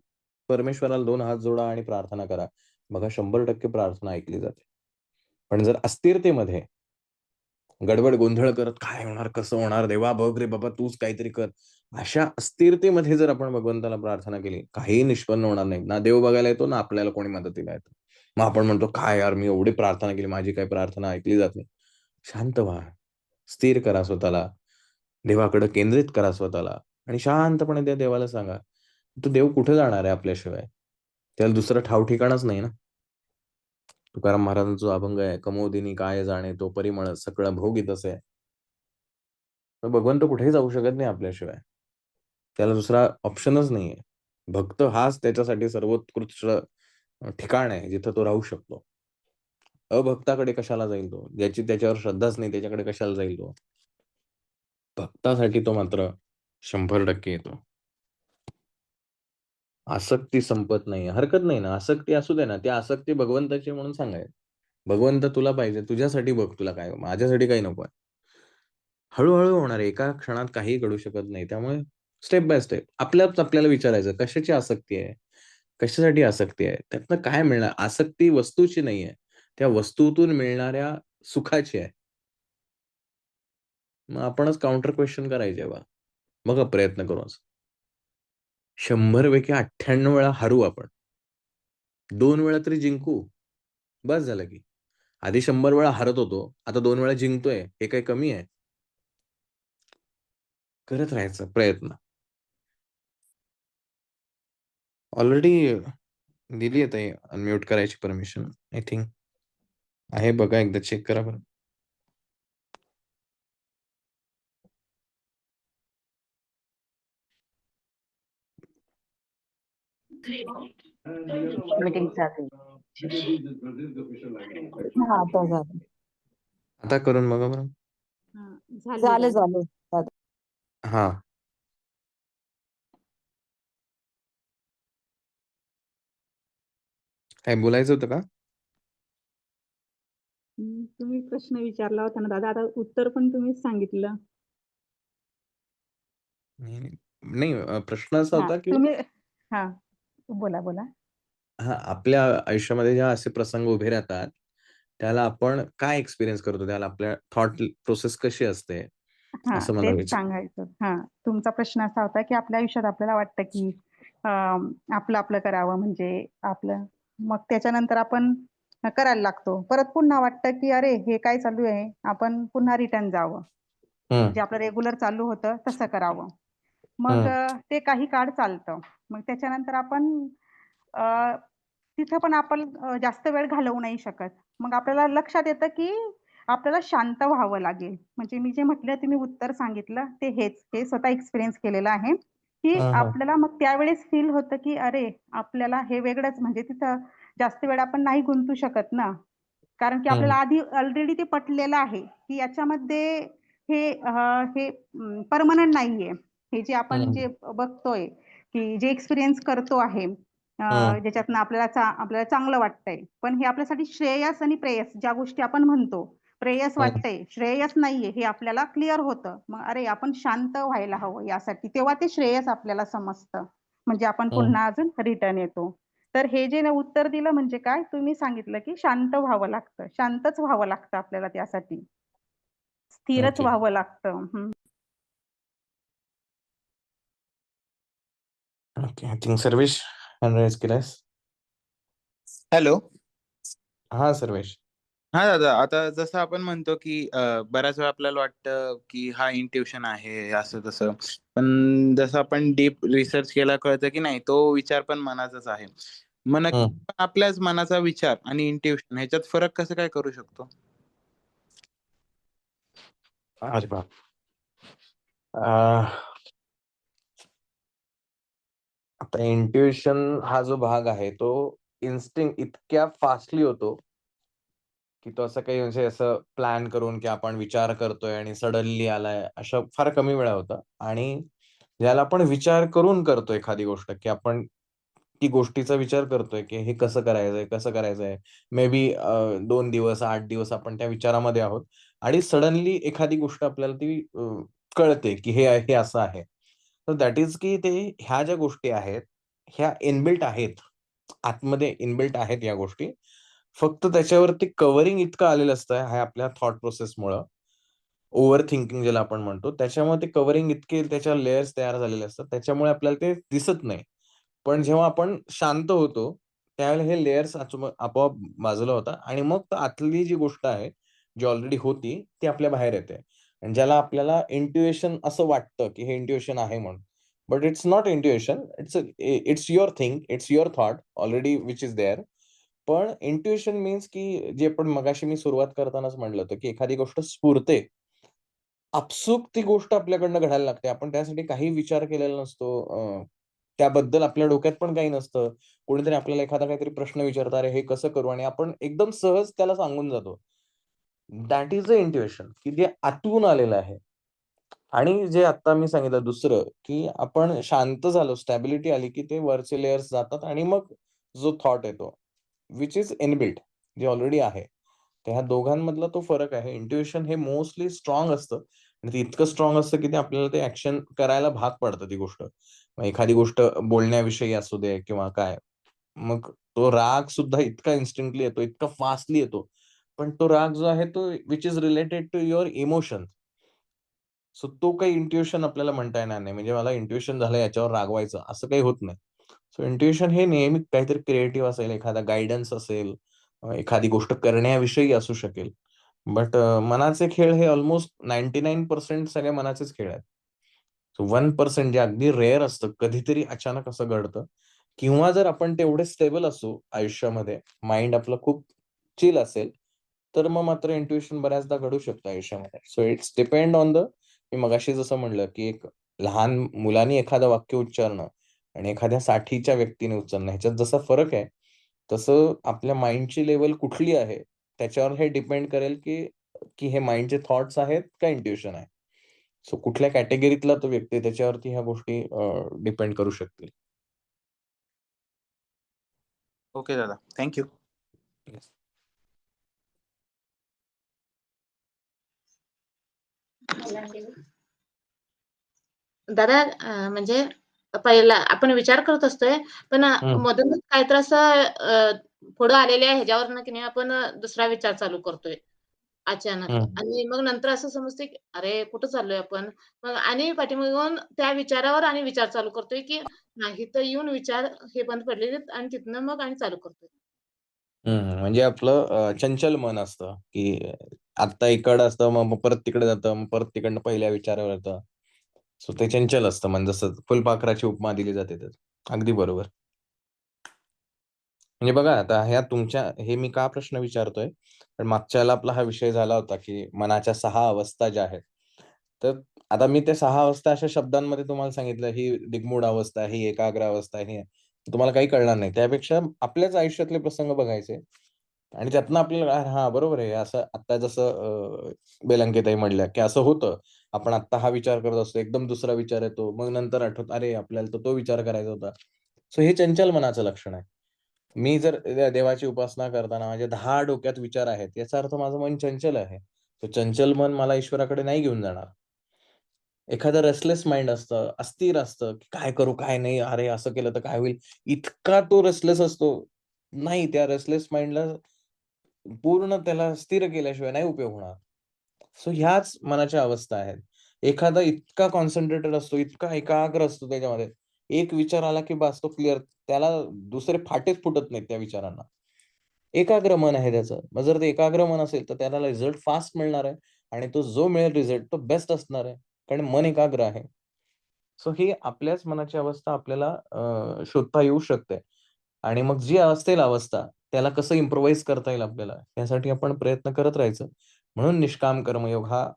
परमेश्वराला 2 हात जोडा आणि प्रार्थना करा. बघा 100% प्रार्थना ऐकली जाते. पण जर अस्थिरतेमध्ये गडबड गोंधळ करत, "काय होणार? कसं होणार? देवा बघ रे बाबा, तूच काहीतरी कर." अशा अस्थिरतेमध्ये जर आपण भगवंताला प्रार्थना केली, काहीही निष्पन्न होणार नाही. ना देव बघायला येतो, ना आपल्याला कोणी मदतीला येतं. मग आपण म्हणतो, "काय यार, मी एवढी प्रार्थना केली, माझी काही प्रार्थना ऐकली जात नाही." शांत व्हा, स्थिर करा स्वतःला, देवाकडे केंद्रित करा स्वतःला आणि शांतपणे त्या देवाला सांगा, तो देव कुठे जाणार आहे आपल्याशिवाय? त्याला दुसरं ठाव-ठिकाणच नाही ना. तुकाराम महाराजांचा जो अभंग आहे, "कमोदिनी काय जाणे तो परिमळ, सकळ भोगी तसे." तर भगवंत कुठेही जाऊ शकत नाही आपल्याशिवाय. त्याला दुसरा ऑप्शनच नाहीये. भक्त हाच त्याच्यासाठी सर्वोत्कृष्ट ठिकाण आहे, जिथं तो राहू शकतो. अभक्ताकडे कशाला जाईल तो? ज्याची त्याच्यावर श्रद्धाच नाही, त्याच्याकडे कशाला जाईल तो? भक्तासाठी तो मात्र 100% येतो. आसक्ती संपत नाही. हरकत नाही ना, आसक्ती असू दे ना. ती आसक्ती भगवंताची म्हणून सांगायचं. भगवंत तुला पाहिजे, तुझ्यासाठी बघ तुला काय, माझ्यासाठी काही नकोय. हळू-हळू होणार आहे. एका क्षणात काहीही घडू शकत नाही. त्यामुळे स्टेप बाय स्टेप आपल्याच आपल्याला विचारायचं, कशाची आसक्ती आहे? कशासाठी आसक्ती आहे? त्यातनं काय मिळणार? आसक्ती वस्तूची नाहीये. त्या वस्तूतून मिळणाऱ्या सुखाची आहे. मग आपणच काउंटर क्वेशन करायचे बा. बघा प्रयत्न करून. 100 पैकी 98 वेळा हारू आपण. 2 वेळा तरी जिंकू. बस झालं की. आधी 100 वेळा हरत होतो, आता 2 वेळा जिंकतोय. हे काही कमी आहे? करत राहायचं प्रयत्न. ऑलरेडी दिली आहे ताई अनम्यूट करायची परमिशन आय थिंक. आहे बघा एकदा चेक करा बरं. मीटिंग चालू हा आता झालं. आता करून बघा बरं. झालं झालं. हां. काय बोलायचं होतं का? तुम्ही प्रश्न विचारला होता ना दादा, आता उत्तर पण तुम्हीच सांगितलं. नाही प्रश्न असा होता की तुम्ही बोला बोला. आपल्या आयुष्यामध्ये जेव्हा असे प्रसंग उभे राहतात, त्याला आपण काय एक्सपिरियन्स करतो? त्याला आपल्या थॉट प्रोसेस कशी असते? असं मला तेच सांगायचं. तुमचा प्रश्न असा होता की आपल्या आयुष्यात आपल्याला वाटतं की आपलं आपलं करावं, म्हणजे आपलं, मग त्याच्यानंतर आपण करायला लागतो. परत पुन्हा वाटतं की अरे हे काय चालू आहे, आपण पुन्हा रिटर्न जावं, जे आपलं रेग्युलर चालू होतं तसं करावं. मग ते काही काळ चालतं. मग त्याच्यानंतर आपण तिथं पण आपण जास्त वेळ घालवू नाही शकत. मग आपल्याला लक्षात येतं की आपल्याला शांत व्हावं लागेल. म्हणजे मी जे म्हटलं तुम्ही उत्तर सांगितलं ते हे स्वतः एक्सपिरियन्स केलेलं आहे, की आपल्याला मग त्यावेळेस फील होतं की अरे आपल्याला हे वेगळंच, म्हणजे तिथं जास्त वेळ आपण नाही गुंतू शकत ना. कारण की आपल्याला आधी ऑलरेडी ते पटलेलं आहे, की याच्यामध्ये हे परमनंट नाहीये. हे जे आपण जे बघतोय, की जे एक्सपिरियन्स करतो आहे, ज्याच्यातनं आपल्याला चांगलं वाटतंय. पण हे आपल्यासाठी श्रेयस आणि प्रेयस ज्या गोष्टी आपण म्हणतो, प्रेयस वाटतंय, श्रेयस नाहीये, हे आपल्याला क्लिअर होतं. मग अरे आपण शांत व्हायला हवं यासाठी, तेव्हा ते श्रेयस आपल्याला समजतं. म्हणजे आपण पुन्हा अजून रिटर्न येतो. तर हे जे उत्तर दिलं म्हणजे काय, तुम्ही सांगितलं की शांत व्हावं लागतं, शांतच व्हावं लागतं आपल्याला, त्यासाठी स्थिरच व्हावं लागतं. Okay. I think Sarvesh hand raise केलायस. हॅलो. हा सर्वेश. हा दादा, आता जसं आपण म्हणतो की बऱ्याच वेळा आपल्याला वाटतं की हा इंट्युशन आहे असं तसं, पण जसं आपण डीप रिसर्च केला कळतं की नाही, तो विचार पण मनाचाच आहे. मग नक्की आपण आपल्याच मनाचा विचार आणि इंट्युशन ह्याच्यात फरक कसं काय करू शकतो? अरे बाप. आता इंट्युशन हा जो भाग आहे तो इन्स्टिंक्ट इतक्या फास्टली होतो की तो असं काही म्हणजे असं प्लॅन करून की आपण विचार करतोय आणि सडनली आलाय, अशा फार कमी वेळा होतं. आणि ज्याला आपण विचार करून करतो एखादी गोष्ट, की आपण ती गोष्टीचा विचार करतोय की हे कसं करायचंय, कसं करायचंय, मे बी 2 दिवस 8 दिवस आपण त्या विचारामध्ये आहोत आणि सडनली एखादी गोष्ट आपल्याला ती कळते की हे असं आहे. तर दॅट इज की ते ह्या ज्या गोष्टी आहेत, ह्या इनबिल्ट आहेत. आतमध्ये इनबिल्ट आहेत या गोष्टी. फक्त त्याच्यावरती कव्हरिंग इतकं आलेलं असतं ह्या आपल्या थॉट प्रोसेसमुळं. ओव्हर थिंकिंग ज्याला आपण म्हणतो, त्याच्यामुळे ते कव्हरिंग इतके त्याच्यावर लेयर्स तयार झालेले असतात. त्याच्यामुळे आपल्याला ते दिसत नाही. पण जेव्हा आपण शांत होतो, त्यावेळेला हे लेयर्स आपोआप बाजूला होतात आणि मग आतली जी गोष्ट आहे, जी ऑलरेडी होती, ती आपल्या बाहेर येते. आणि ज्याला आपल्याला इंट्युएशन असं वाटतं, की हे इंट्युएशन आहे म्हणून. But it's not intuition. It's your thing, it's your thought already which is there. पण इंट्युएशन मीन्स की जे आपण मगाशी मी सुरुवात करतानाच म्हटलं होतं, की एखादी गोष्ट स्फुरते. आपसूक ती गोष्ट आपल्याकडनं घडायला लागते. आपण त्यासाठी काही विचार केलेला नसतो. त्याबद्दल आपल्या डोक्यात पण काही नसतं. कोणीतरी आपल्याला एखादा काहीतरी प्रश्न विचारतं, "अरे हे कसं करू?" आणि आपण एकदम सहज त्याला सांगून जातो. दॅट इज अ इंट्युइशन की जे आतून आलेलं आहे. आणि जे आता मी सांगितलं दुसरं, की आपण शांत झालो, स्टॅबिलिटी आली, की ते वरचे लेयर्स जातात आणि मग जो थॉट येतो, व्हिच इज इनबिल्ट, जे ऑलरेडी आहे. तर ह्या दोघांमधला तो फरक आहे. इंट्युइशन हे मोस्टली स्ट्राँग असतं आणि ते इतकं स्ट्राँग असतं, की ते आपल्याला ते ॲक्शन करायला भाग पाडतं ती गोष्ट. मग एखादी गोष्ट बोलण्याविषयी असू दे किंवा काय. मग तो राग सुद्धा इतका इन्स्टंटली येतो, इतका फास्टली येतो. पण तो राग जो आहे तो which is related to your emotion. So तो काही इंट्युइशन आपल्याला म्हणता येणार नाही. म्हणजे मला इंट्युइशन झालं याच्यावर रागवायचं, असं काही होत नाही. सो इंट्युइशन हे नेहमी काहीतरी क्रिएटिव्ह असेल, एखादा गाईडन्स असेल, एखादी गोष्ट करण्याविषयी असू शकेल. बट मनाचे खेळ हे ऑलमोस्ट 99% सगळे मनाचेच खेळ आहेत. 1% जे अगदी रेअर असतं, कधीतरी अचानक असं घडतं किंवा जर आपण तेवढे स्टेबल असू आयुष्यामध्ये, माइंड आपलं खूप चिल असेल, तर मग मात्र इंट्युशन बऱ्याचदा घडू शकतं आयुष्यामध्ये. So it's depend on the मी मगाशी जसं म्हणलं, की एक लहान मुलाने एखादं वाक्य उच्चारणं आणि एखाद्या 60च्या व्यक्तीने उच्चारणं ह्याच्यात जसा फरक आहे, तसं आपल्या माइंडची लेव्हल कुठली आहे, त्याच्यावर हे डिपेंड करेल, की की हे माइंडचे थॉट्स आहेत का इंट्युशन आहे. सो कुठल्या कॅटेगरीतला तो व्यक्ती आहे त्याच्यावरती ह्या गोष्टी डिपेंड करू शकतील. ओके दादा, थँक्यू. दादा म्हणजे पहिला आपण विचार करत असतोय, पण मधूनच काहीतरी असं पुढं आलेल्या ह्याच्यावरनं की नाही आपण दुसरा विचार चालू करतोय अचानक. आणि मग नंतर असं समजतंय की अरे कुठं चाललोय आपण? मग आणि पाठीमागून त्या विचारावर आणि विचार चालू करतोय की नाही तर येऊन विचार हे बंद पडलेले आहेत आणि तिथनं मग आणि चालू करतोय. म्हणजे आपलं चंचल मन असतं, की आत्ता इकडं असतं, मग परत तिकडे जातं, मग परत तिकडनं पहिल्या विचारावर येतं. सो ते चंचल असतं मन, जसं फुलपाखराची उपमा दिली जाते त्यात. अगदी बरोबर. म्हणजे बघा आता ह्या तुमच्या हे मी का प्रश्न विचारतोय, पण मागच्या वेळेला आपला हा विषय झाला होता, की मनाच्या 6 अवस्था ज्या आहेत. तर आता मी त्या 6 अवस्था अशा शब्दांमध्ये तुम्हाला सांगितलं, ही दिग्मूढ अवस्था, ही एकाग्र अवस्था, ही तुम्हाला काही कळणार नाही. त्यापेक्षा आपल्याच आयुष्यातले प्रसंग बघायचे आणि त्यातनं आपल्याला हां, बरोबर आहे. असं आता जसं बेलंकेताई म्हणल्या, की असं होतं. आपण आत्ता हा विचार करत असतो, एकदम दुसरा विचार येतो. मग नंतर आठवतं, अरे आपल्याला तर तो विचार करायचा होता. सो हे चंचल मनाचं लक्षण आहे. मी जर देवाची उपासना करताना माझे 10 डोक्यात विचार आहेत, याचा अर्थ माझं मन चंचल आहे. तर चंचल मन मला ईश्वराकडे नाही घेऊन जाणार. एखादं रेस्टलेस माइंड असतं, अस्थिर असतं, की काय करू, काय नाही, अरे असं केलं तर काय होईल? इतका तो रेस्टलेस असतो. नाही, त्या रेस्टलेस माइंडला पूर्ण त्याला स्थिर केल्याशिवाय नाही उपयोग होणार. सो ह्याच मनाच्या अवस्था आहेत. एखादा इतका कॉन्सन्ट्रेटेड असतो, इतका एकाग्र असतो त्याच्यामध्ये. एक विचार आला की बास तो क्लिअर. त्याला दुसरे फाटेच फुटत नाहीत त्या विचारांना. एकाग्र मन आहे त्याचं. मग जर ते एकाग्र मन असेल, तर त्याला रिझल्ट फास्ट मिळणार आहे आणि तो जो मिळेल रिझल्ट तो बेस्ट असणार आहे. कारण मन एकाग्र आहे. सो ही आपल्याच मनाची अवस्था आपल्याला शोधता येऊ शकते. आणि मग जी असेल अवस्था, त्याला कसं इम्प्रोव्हाईज करता येईल आपल्याला, यासाठी आपण प्रयत्न करत राहायचं. म्हणून निष्काम कर्मयोग हा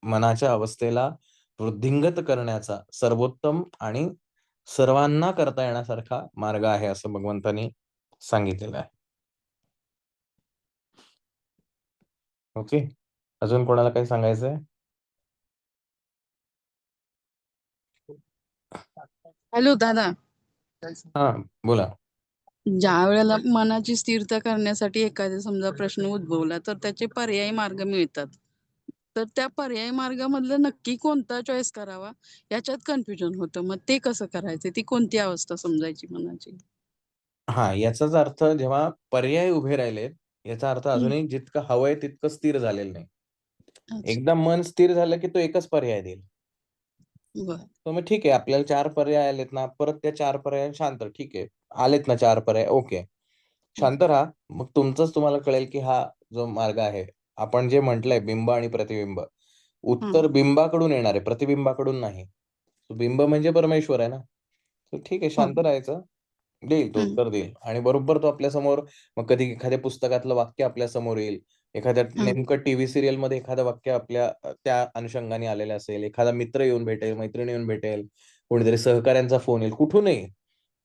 मनाच्या अवस्थेला वृद्धिंगत करण्याचा सर्वोत्तम आणि सर्वांना करता येण्यासारखा मार्ग आहे, असं भगवंतांनी सांगितलेलं आहे. ओके. अजून कोणाला काही सांगायचंय? हॅलो दादा, हां, बोला. ज्या वेळेला मनाची स्थिरता करण्यासाठी एखादा समजा प्रश्न उद्भवला तर त्याचे पर्यायी मार्ग मिळतात. तर त्या पर्यायी मार्गामधलं नक्की कोणता चॉईस करावा याच्यात कन्फ्युजन होतं. मग ते कसं करायचं? ती कोणती अवस्था समजायची मनाची? हां, याचाच अर्थ जेव्हा पर्याय उभे राहिलेत, याचा अर्थ अजूनही जितकं हवंय तितकं स्थिर झालेलं नाही. अच्छा. एकदा मन स्थिर झालं, की तो एकच पर्याय देईल. बरं. तर मग ठीक आहे, आपल्याला 4 पर्याय आलेत ना, परत त्या 4 पर्याय शांत ठीक आहे. आलेत ना 4 पर्याय, ओके. शांत राहा. मग तुमचंच तुम्हाला कळेल, की हा जो मार्ग आहे, आपण जे म्हटलंय बिंब आणि प्रतिबिंब. उत्तर बिंबाकडून येणार आहे, प्रतिबिंबाकडून नाही. बिंब म्हणजे परमेश्वर आहे ना. तर ठीक आहे, हो. शांत राहायचं. देईल तो उत्तर देईल आणि बरोबर तो आपल्यासमोर मग कधी एखाद्या पुस्तकातलं वाक्य आपल्यासमोर येईल. एखाद्या नेमकं टीव्ही सीरियलमध्ये एखादं वाक्य आपल्या त्या अनुषंगाने आलेलं असेल. एखादा मित्र येऊन भेटेल, मैत्रीण येऊन भेटेल, कोणीतरी सहकाऱ्यांचा फोन येईल, कुठूनही.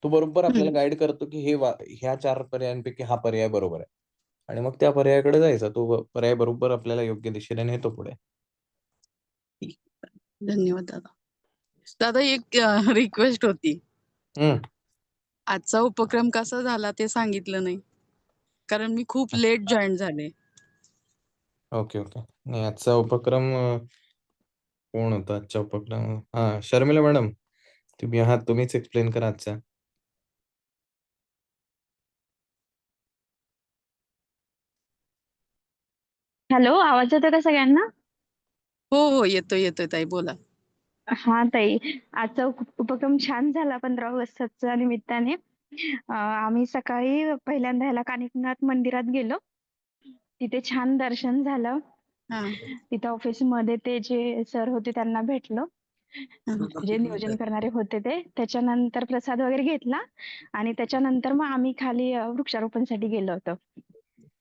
तो बरोबर आपल्याला गाईड करतो, की ह्या 4 पर्यायांपैकी हा पर्याय बरोबर आहे. आणि मग त्या पर्यायाकडे जायचा. तो पर्याय बरोबर आपल्याला योग्य दिशेने नेतो पुढे. धन्यवाद दादा. दादा एक रिक्वेस्ट होती. हं. आजचा उपक्रम कसा झाला ते सांगितलं नाही. कारण मी खूप लेट जॉइन झाले. Okay, okay. नाही आजचा उपक्रम कोण होता आजचा उपक्रम? हां, शर्मिला मॅडम. तुम्ही आहात, तुम्हीच एक्सप्लेन करा आजचा. हॅलो, आवाज येतोय का सगळ्यांना? हो, येतोय ताई बोला. हां ताई, आजचा उपक्रम छान झाला 15 ऑगस्टच्या निमित्ताने. आम्ही सकाळी पहिल्यांदा ह्याला कानिकनाथ मंदिरात गेलो. तिथे छान दर्शन झालं. हां. तिथं ऑफिसमध्ये ते जे सर होते त्यांना भेटलो. हां. जे नियोजन करणारे होते ते. त्याच्यानंतर प्रसाद वगैरे घेतला आणि त्याच्यानंतर मग आम्ही खाली वृक्षारोपणसाठी गेलो होतो.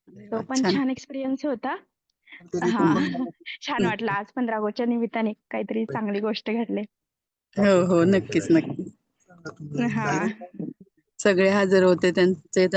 अरे तो वाह! पण छान. छान एक्सपिरियन्स होता. हां. छान वाटलं. आज 15 ऑगस्टच्या निमित्ताने काहीतरी चांगली गोष्ट घडली. हो, हो. नक्कीच, नक्कीच. हां. सगळे हजर होते त्यांचे